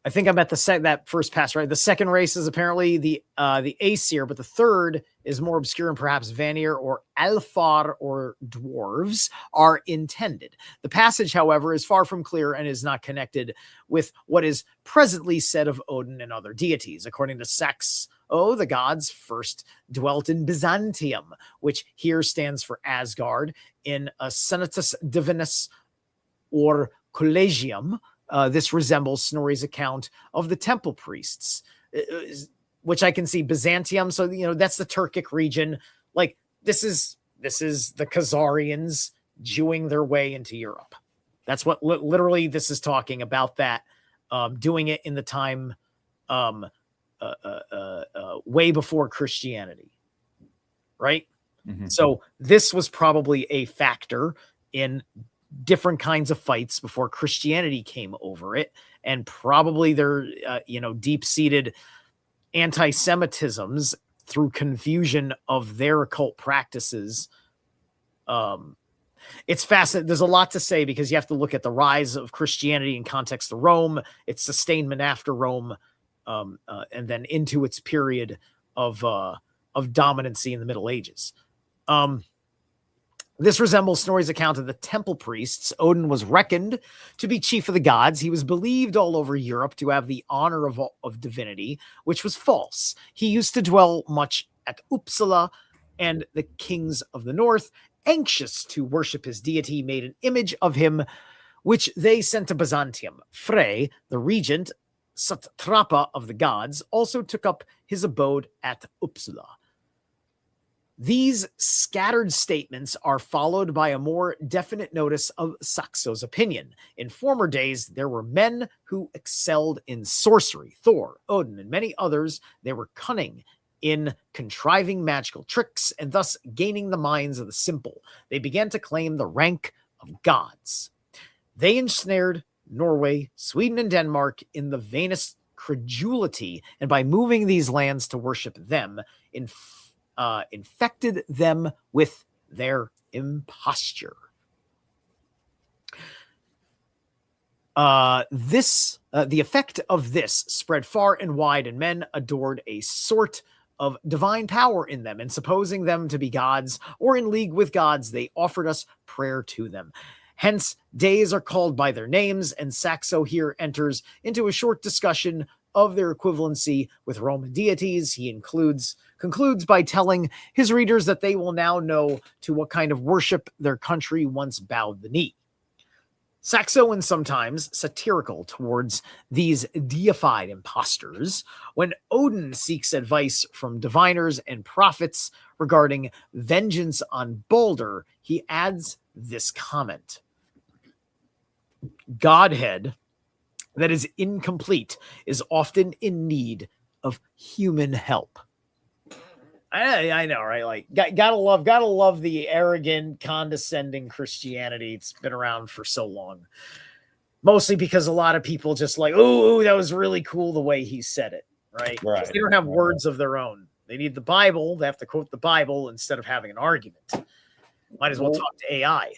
I think I'm at that first pass, right? The second race is apparently the Aesir, but the third is more obscure, and perhaps Vanir or Alfar or dwarves are intended. The passage, however, is far from clear and is not connected with what is presently said of Odin and other deities. According to Saxo, the gods first dwelt in Byzantium, which here stands for Asgard, in a Senatus Divinus or Collegium. This resembles Snorri's account of the temple priests, which I can see Byzantium. So, that's the Turkic region. Like this is the Khazarians Jewing their way into Europe. That's what literally this is talking about, that doing it in the time way before Christianity. Right. Mm-hmm. So this was probably a factor in different kinds of fights before Christianity came over it, and probably their deep-seated anti-Semitisms through confusion of their occult practices. It's fascinating. There's a lot to say because you have to look at the rise of Christianity in context of Rome, its sustainment after Rome, and then into its period of dominancy in the Middle Ages. This resembles Snorri's account of the temple priests. Odin was reckoned to be chief of the gods. He was believed all over Europe to have the honor of divinity, which was false. He used to dwell much at Uppsala, and the kings of the north, anxious to worship his deity, made an image of him, which they sent to Byzantium. Frey, the regent, satrapa of the gods, also took up his abode at Uppsala. These scattered statements are followed by a more definite notice of Saxo's opinion. In former days, there were men who excelled in sorcery. Thor, Odin, and many others. They were cunning in contriving magical tricks and thus gaining the minds of the simple. They began to claim the rank of gods. They ensnared Norway, Sweden, and Denmark in the vainest credulity, and by moving these lands to worship them, infected them with their imposture. The effect of this spread far and wide, and men adored a sort of divine power in them, and supposing them to be gods or in league with gods, they offered us prayer to them. Hence, days are called by their names, and Saxo here enters into a short discussion of their equivalency with Roman deities. He concludes by telling his readers that they will now know to what kind of worship their country once bowed the knee. Saxo, and sometimes satirical towards these deified impostors, when Odin seeks advice from diviners and prophets regarding vengeance on Balder, he adds this comment: Godhead that is incomplete is often in need of human help. I know, right? Like, gotta love the arrogant, condescending Christianity. It's been around for so long. Mostly because a lot of people just like, oh, that was really cool the way he said it, right? Right. They don't have words of their own. They need the Bible. They have to quote the Bible instead of having an argument. Might as well talk to AI.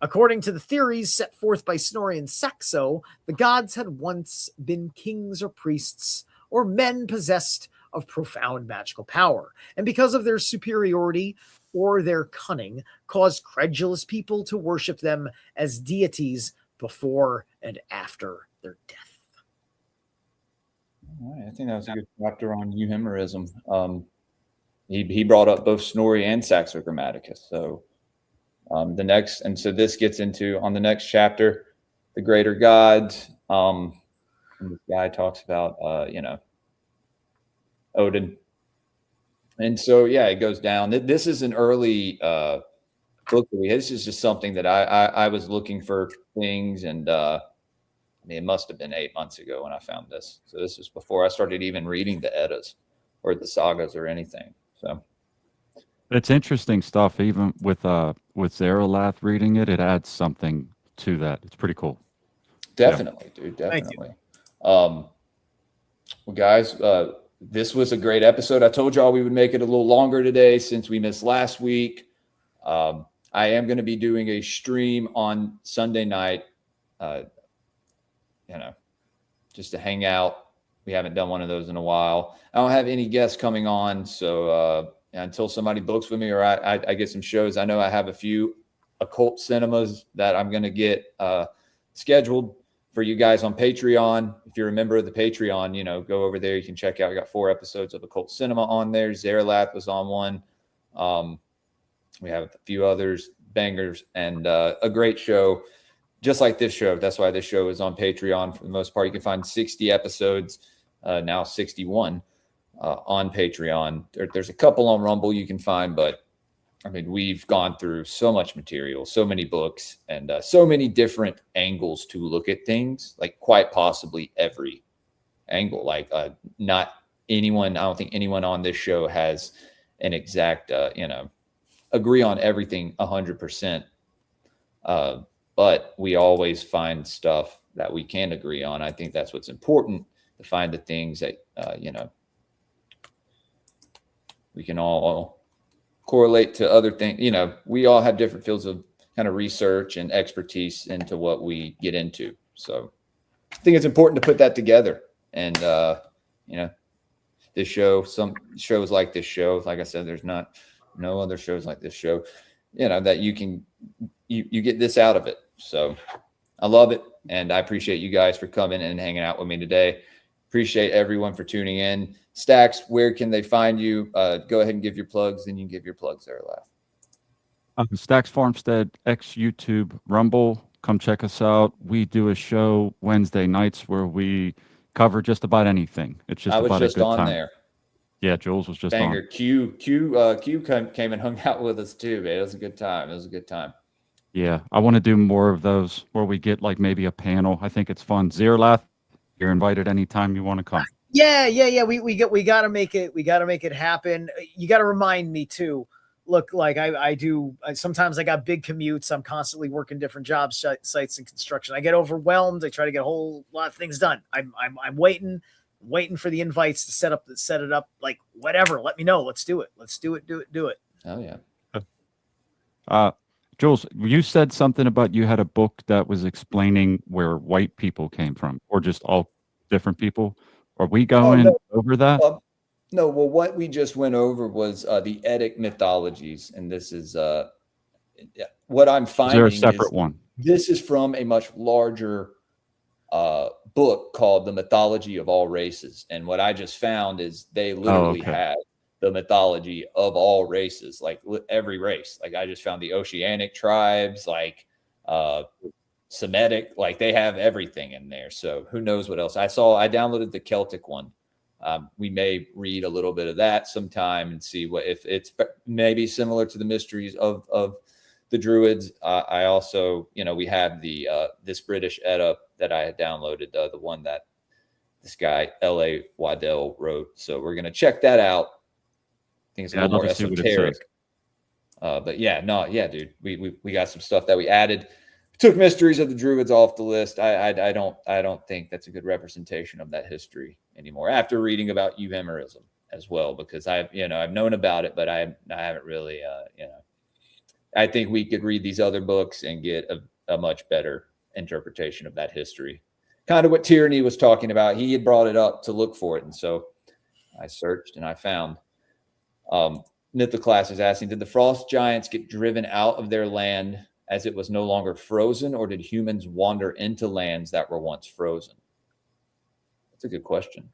According to the theories set forth by Snorri and Saxo, the gods had once been kings or priests or men possessed of profound magical power, and because of their superiority or their cunning, caused credulous people to worship them as deities before and after their death. All right, I think that was a good chapter on euhemerism. He brought up both Snorri and Saxo Grammaticus. So so this gets into, on the next chapter, the greater gods. And this guy talks about Odin. And so, yeah, it goes down. This is an early book that we had. This is just something that I was looking for things, and I mean, it must have been 8 months ago when I found this. So this was before I started even reading the Eddas or the sagas or anything. So It's interesting stuff. Even with Zaralath reading it, it adds something to that. It's pretty cool. definitely, dude, definitely. Well, guys, this was a great episode. I told y'all we would make it a little longer today since we missed last week. I am going to be doing a stream on Sunday night, just to hang out. We haven't done one of those in a while. I don't have any guests coming on, so until somebody books with me or I get some shows, I know I have a few occult cinemas that I'm going to get scheduled for you guys on Patreon. If you're a member of the Patreon, go over there. You can check out. We got 4 episodes of Occult Cinema on there. Zaralath was on one. We have a few others, bangers, and a great show, just like this show. That's why this show is on Patreon for the most part. You can find 60 episodes, now 61 on Patreon. There's a couple on Rumble you can find, but I mean, we've gone through so much material, so many books, and so many different angles to look at things, like quite possibly every angle. Like not anyone, I don't think anyone on this show has an exact, agree on everything 100%. But we always find stuff that we can agree on. I think that's what's important, to find the things that, we can all correlate to other things. We all have different fields of kind of research and expertise into what we get into. So I think it's important to put that together. And, this show, some shows like this show, like I said, there's no other shows like this show, that you can, you get this out of it. So I love it. And I appreciate you guys for coming and hanging out with me today. Appreciate everyone for tuning in. Stacks, where can they find you? Go ahead and give your plugs, and you can give your plugs there, Laugh. Stacks Farmstead, X YouTube, Rumble. Come check us out. We do a show Wednesday nights where we cover just about anything. It's just about a good time. There. Yeah, Jules was just Banger. on. Q came and hung out with us too, man. It was a good time. Yeah, I want to do more of those where we get like maybe a panel. I think it's fun. Zaralath, you're invited anytime you want to come. Yeah. We got to make it. We got to make it happen. You got to remind me too. Look, like I do. Sometimes I got big commutes. I'm constantly working different job sites and construction. I get overwhelmed. I try to get a whole lot of things done. I'm waiting for the invites to set it up. Like whatever. Let me know. Let's do it. Do it. Oh yeah. Jules, you said something about you had a book that was explaining where white people came from, or just all different people. Are we going over that? No. Well, what we just went over was the Eddic Mythologies, and this is what I'm finding. Is there a separate one? This is from a much larger book called The Mythology of All Races, and what I just found is they literally had the mythology of all races, like every race. Like I just found the Oceanic tribes, like Semitic, like they have everything in there. So who knows what else? I downloaded the Celtic one. We may read a little bit of that sometime and see what, if it's maybe similar to the mysteries of the Druids. I also, we have the this British Edda that I had downloaded, the one that this guy L.A. Waddell wrote. So we're gonna check that out. I think it's a little more esoteric. But dude, we got some stuff that we added. Took mysteries of the Druids off the list. I don't think that's a good representation of that history anymore. After reading about euhemerism as well, because I've known about it, but I haven't really I think we could read these other books and get a much better interpretation of that history. Kind of what Tyranny was talking about. He had brought it up to look for it, and so I searched and I found. Mythoclass is asking, did the frost giants get driven out of their land as it was no longer frozen, or did humans wander into lands that were once frozen? That's a good question.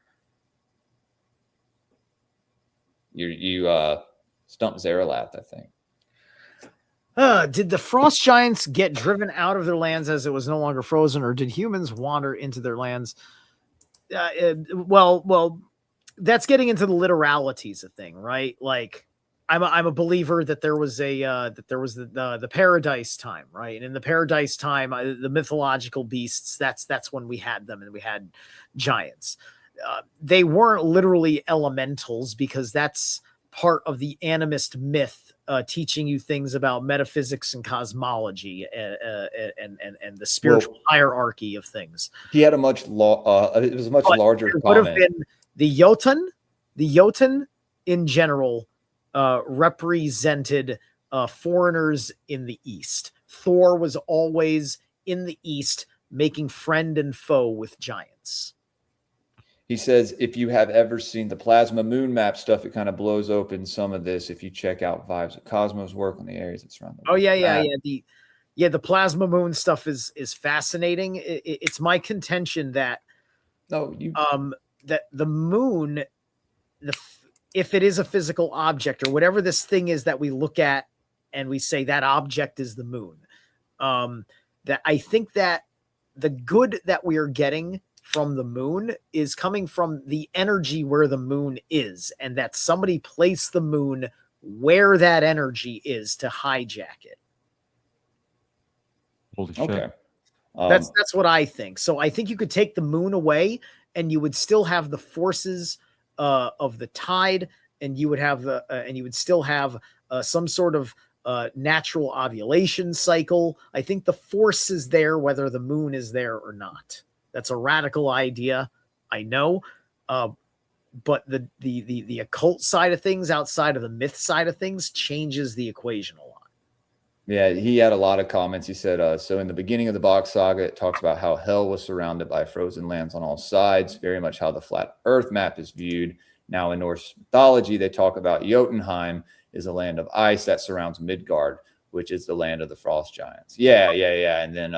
You stumped Zaralath, I think. Did the frost giants get driven out of their lands as it was no longer frozen, or did humans wander into their lands? Well, that's getting into the literalities of thing, right? Like I'm a believer that there was the paradise time, right? And in the paradise time, the mythological beasts, that's when we had them, and we had giants. They weren't literally elementals, because that's part of the animist myth, teaching you things about metaphysics and cosmology, and the spiritual hierarchy of things. He had a much it was a much larger It would comment. have been the Jotun in general represented foreigners in the East. Thor was always in the East, making friend and foe with giants. He says, if you have ever seen the plasma moon map stuff, it kind of blows open some of this. If you check out Vibes of Cosmos work on the areas that surround the the plasma moon stuff is fascinating. It's my contention that that the moon, if it is a physical object or whatever this thing is that we look at and we say that object is the moon, that I think that the good that we are getting from the moon is coming from the energy where the moon is, and that somebody placed the moon where that energy is to hijack it. Holy shit. Okay. That's what I think. So I think you could take the moon away and you would still have the forces of the tide, and you would have and you would still have some sort of natural ovulation cycle. I think the force is there whether the moon is there or not. That's a radical idea, I know, but the occult side of things, outside of the myth side of things, changes the equation a lot. Yeah, he had a lot of comments. He said, so in the beginning of the Box Saga, it talks about how hell was surrounded by frozen lands on all sides, very much how the flat earth map is viewed. Now in Norse mythology, they talk about Jotunheim is a land of ice that surrounds Midgard, which is the land of the frost giants. Yeah. And then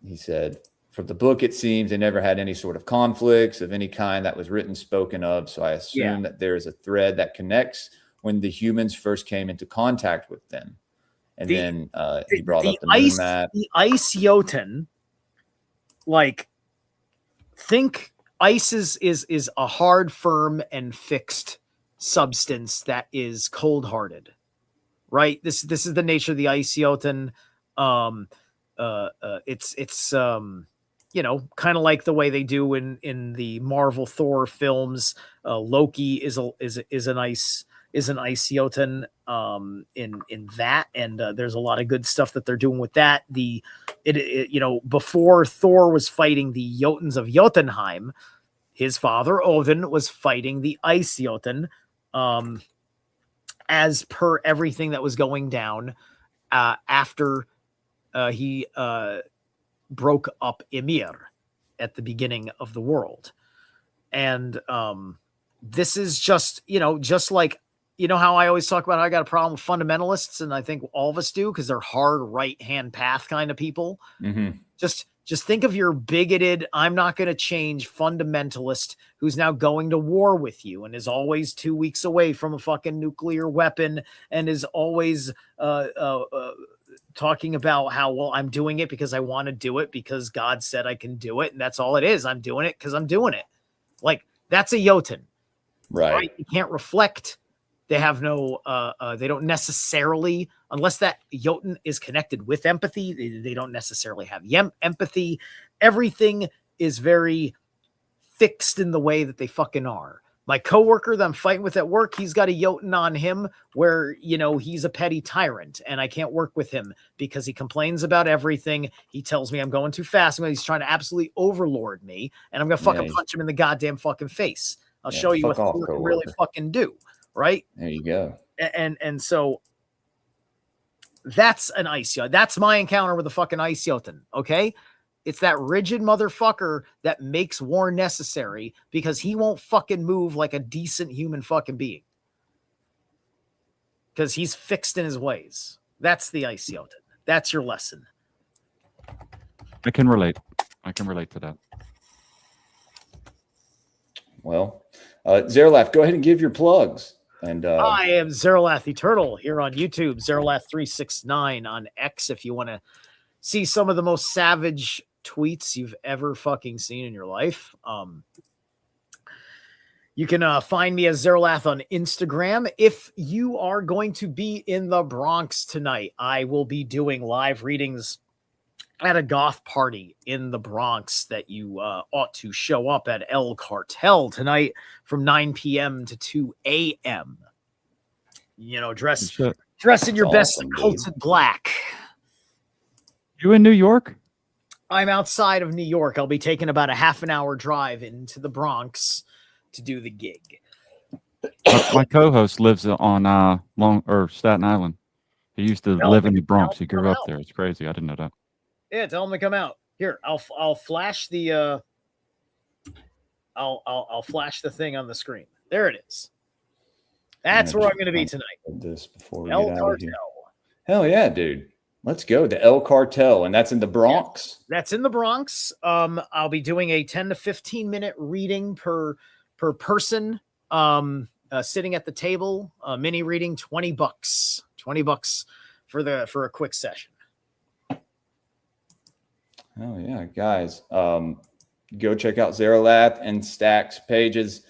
he said, from the book, it seems they never had any sort of conflicts of any kind that was written, spoken of. So I assume that there is a thread that connects when the humans first came into contact with them. And then he brought up the moon map. The ice Jotun, like, think ice is a hard, firm, and fixed substance that is cold-hearted, right? This is the nature of the ice Jotun. It's kind of like the way they do in the Marvel Thor films. Loki is an ice Jotun in that, and there's a lot of good stuff that they're doing with that. Before Thor was fighting the Jotuns of Jotunheim, his father Odin was fighting the ice Jotun, as per everything that was going down after he broke up Ymir at the beginning of the world. And this is just like, how I always talk about how I got a problem with fundamentalists, and I think all of us do, because they're hard right-hand path kind of people. Mm-hmm. Just think of your bigoted, I'm not going to change fundamentalist who's now going to war with you and is always 2 weeks away from a fucking nuclear weapon and is always talking about how, well, I'm doing it because I want to do it because God said I can do it. And that's all it is. I'm doing it because I'm doing it. Like, that's a Jotun. Right? You can't reflect. They have no, they don't necessarily, unless that Jotun is connected with empathy, they don't necessarily have empathy. Everything is very fixed in the way that they fucking are. My coworker that I'm fighting with at work, he's got a Jotun on him where, he's a petty tyrant, and I can't work with him because he complains about everything. He tells me I'm going too fast. He's trying to absolutely overlord me, and I'm going to fucking punch him in the goddamn fucking face. I'll show you what he can really fucking do. Right? There you go. And so that's an ice Jotun. That's my encounter with the fucking ice Jotun. Okay. It's that rigid motherfucker that makes war necessary because he won't fucking move like a decent human fucking being. Because he's fixed in his ways. That's the ice Jotun. That's your lesson. I can relate to that. Well, Zerlath, go ahead and give your plugs. And I am Zerlath Eternal here on YouTube, Zerlath369 on X. If you want to see some of the most savage tweets you've ever fucking seen in your life, You can find me as Zerlath on Instagram. If you are going to be in the Bronx tonight, I will be doing live readings at a goth party in the Bronx that you ought to show up at El Cartel tonight from 9 p.m. to 2 a.m. You know, dress in your best awesome, occulted black. You in New York? I'm outside of New York. I'll be taking about a half an hour drive into the Bronx to do the gig. My co-host lives on Staten Island. He used to live in the Bronx. He grew up there. It's crazy. I didn't know that. Yeah, tell him to come out. Here, I'll flash the I'll flash the thing on the screen. There it is. That's where I'm going to be tonight. This before we El get out Cartel. of here. Hell yeah, dude. Let's go. The El Cartel, and that's in the Bronx. Yeah, that's in the Bronx. I'll be doing a 10 to 15 minute reading per person. Sitting at the table, mini reading, $20. $20 for a quick session. Oh yeah, guys. Go check out Zeralath and Stack's pages.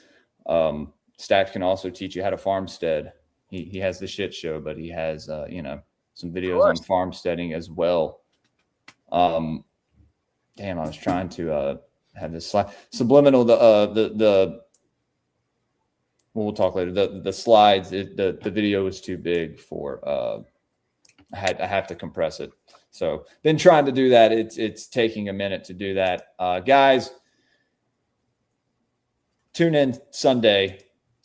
Stacks can also teach you how to farmstead. He has the shit show, but he has some videos on farmsteading as well. Damn, I was trying to have this slide subliminal. We'll talk later. The slides. The video is too big for. I have to compress it. So been trying to do that. It's taking a minute to do that, guys. Tune in Sunday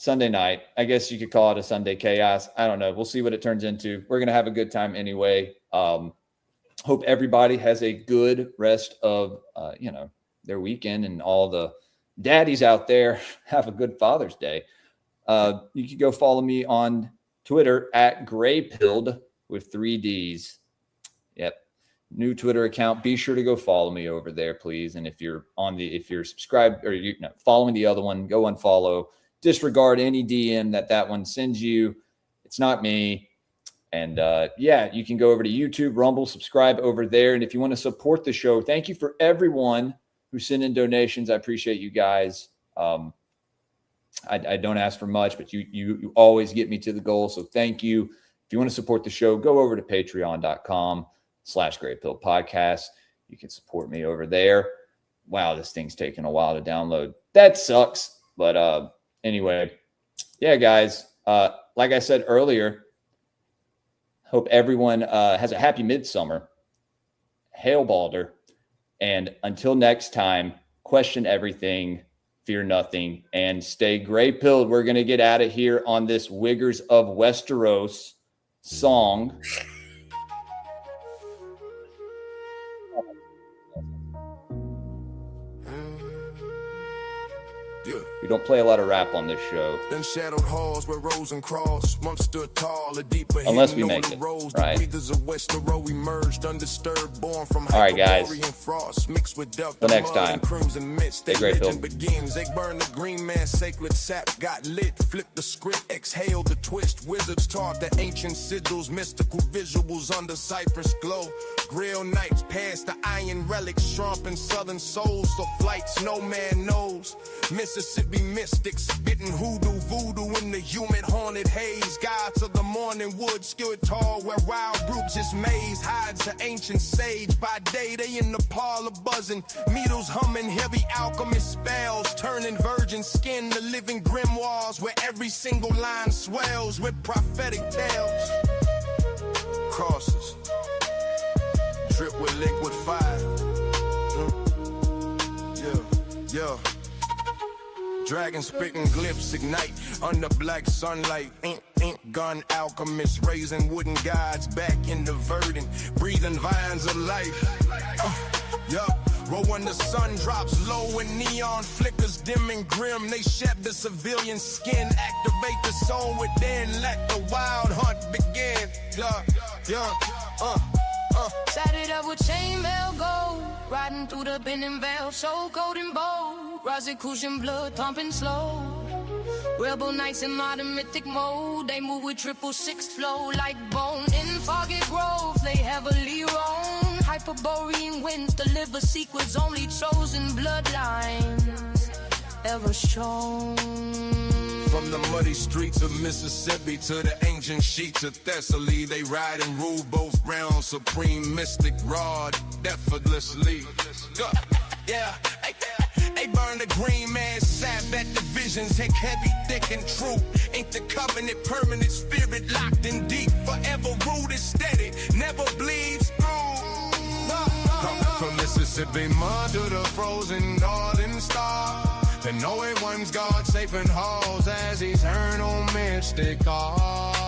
night. I guess you could call it a Sunday chaos. I don't know. We'll see what it turns into. We're going to have a good time anyway. Hope everybody has a good rest of, their weekend, and all the daddies out there have a good Father's Day. You can go follow me on Twitter at greypilled with 3 Ds. Yep. New Twitter account. Be sure to go follow me over there, please. And if you're subscribed or following the other one, go unfollow. Disregard any DM that one sends you. It's not me. And you can go over to YouTube, Rumble, subscribe over there. And if you want to support the show, thank you for everyone who sent in donations. I appreciate you guys. I don't ask for much, but you always get me to the goal. So thank you. If you want to support the show, go over to patreon.com/greypilledpodcast. You can support me over there. Wow, this thing's taking a while to download. That sucks. But anyway, yeah, guys, like I said earlier, hope everyone has a happy midsummer. Hail Balder. And until next time, question everything, fear nothing, and stay gray-pilled. We're going to get out of here on this Wiggers of Westeros song. We don't play a lot of rap on this show. Then shadowed halls where rose and cross once stood tall, a deeper unless we make it, right? All right, guys. Till next time. Stay grateful. They burn the green man sacred sap, got lit, flipped the script, exhaled the twist. Wizards taught the ancient sigils, mystical visuals under cypress glow. Grail nights past the iron relics, stomping southern souls, so flights no man knows. Mississippi mystics spitting hoodoo voodoo in the humid haunted haze. Gods of the morning wood stood tall where wild brutes is maze. Hides the ancient sage. By day they in the parlor buzzing. Needles humming heavy alchemist spells. Turning virgin skin to living grimoires where every single line swells with prophetic tales. Crosses drip with liquid fire. Yeah. Dragon spitting glyphs ignite under black sunlight. Ink gun alchemists raising wooden gods back in the verdant, breathing vines of life. Roll when the sun drops low and neon flickers dim and grim. They shed the civilian skin, activate the soul within. Let the wild hunt begin. Set it up with chainmail gold, riding through the bending veil, so cold and bold. Rosicrucian blood pumping slow. Rebel knights in modern mythic mode. They move with 666 flow like bone. In foggy groves, they heavily roam. Hyperborean winds deliver secrets only chosen bloodlines ever shown. From the muddy streets of Mississippi to the ancient sheets of Thessaly, they ride and rule both realms, supreme mystic rod, effortlessly. Yeah, they burn the green man sap at the visions, take heavy, thick, and true. Ain't the covenant permanent spirit locked in deep, forever rooted steady, never bleeds through. From Mississippi mud to the frozen golden star, the know it one's God safe in halls as eternal mystic art.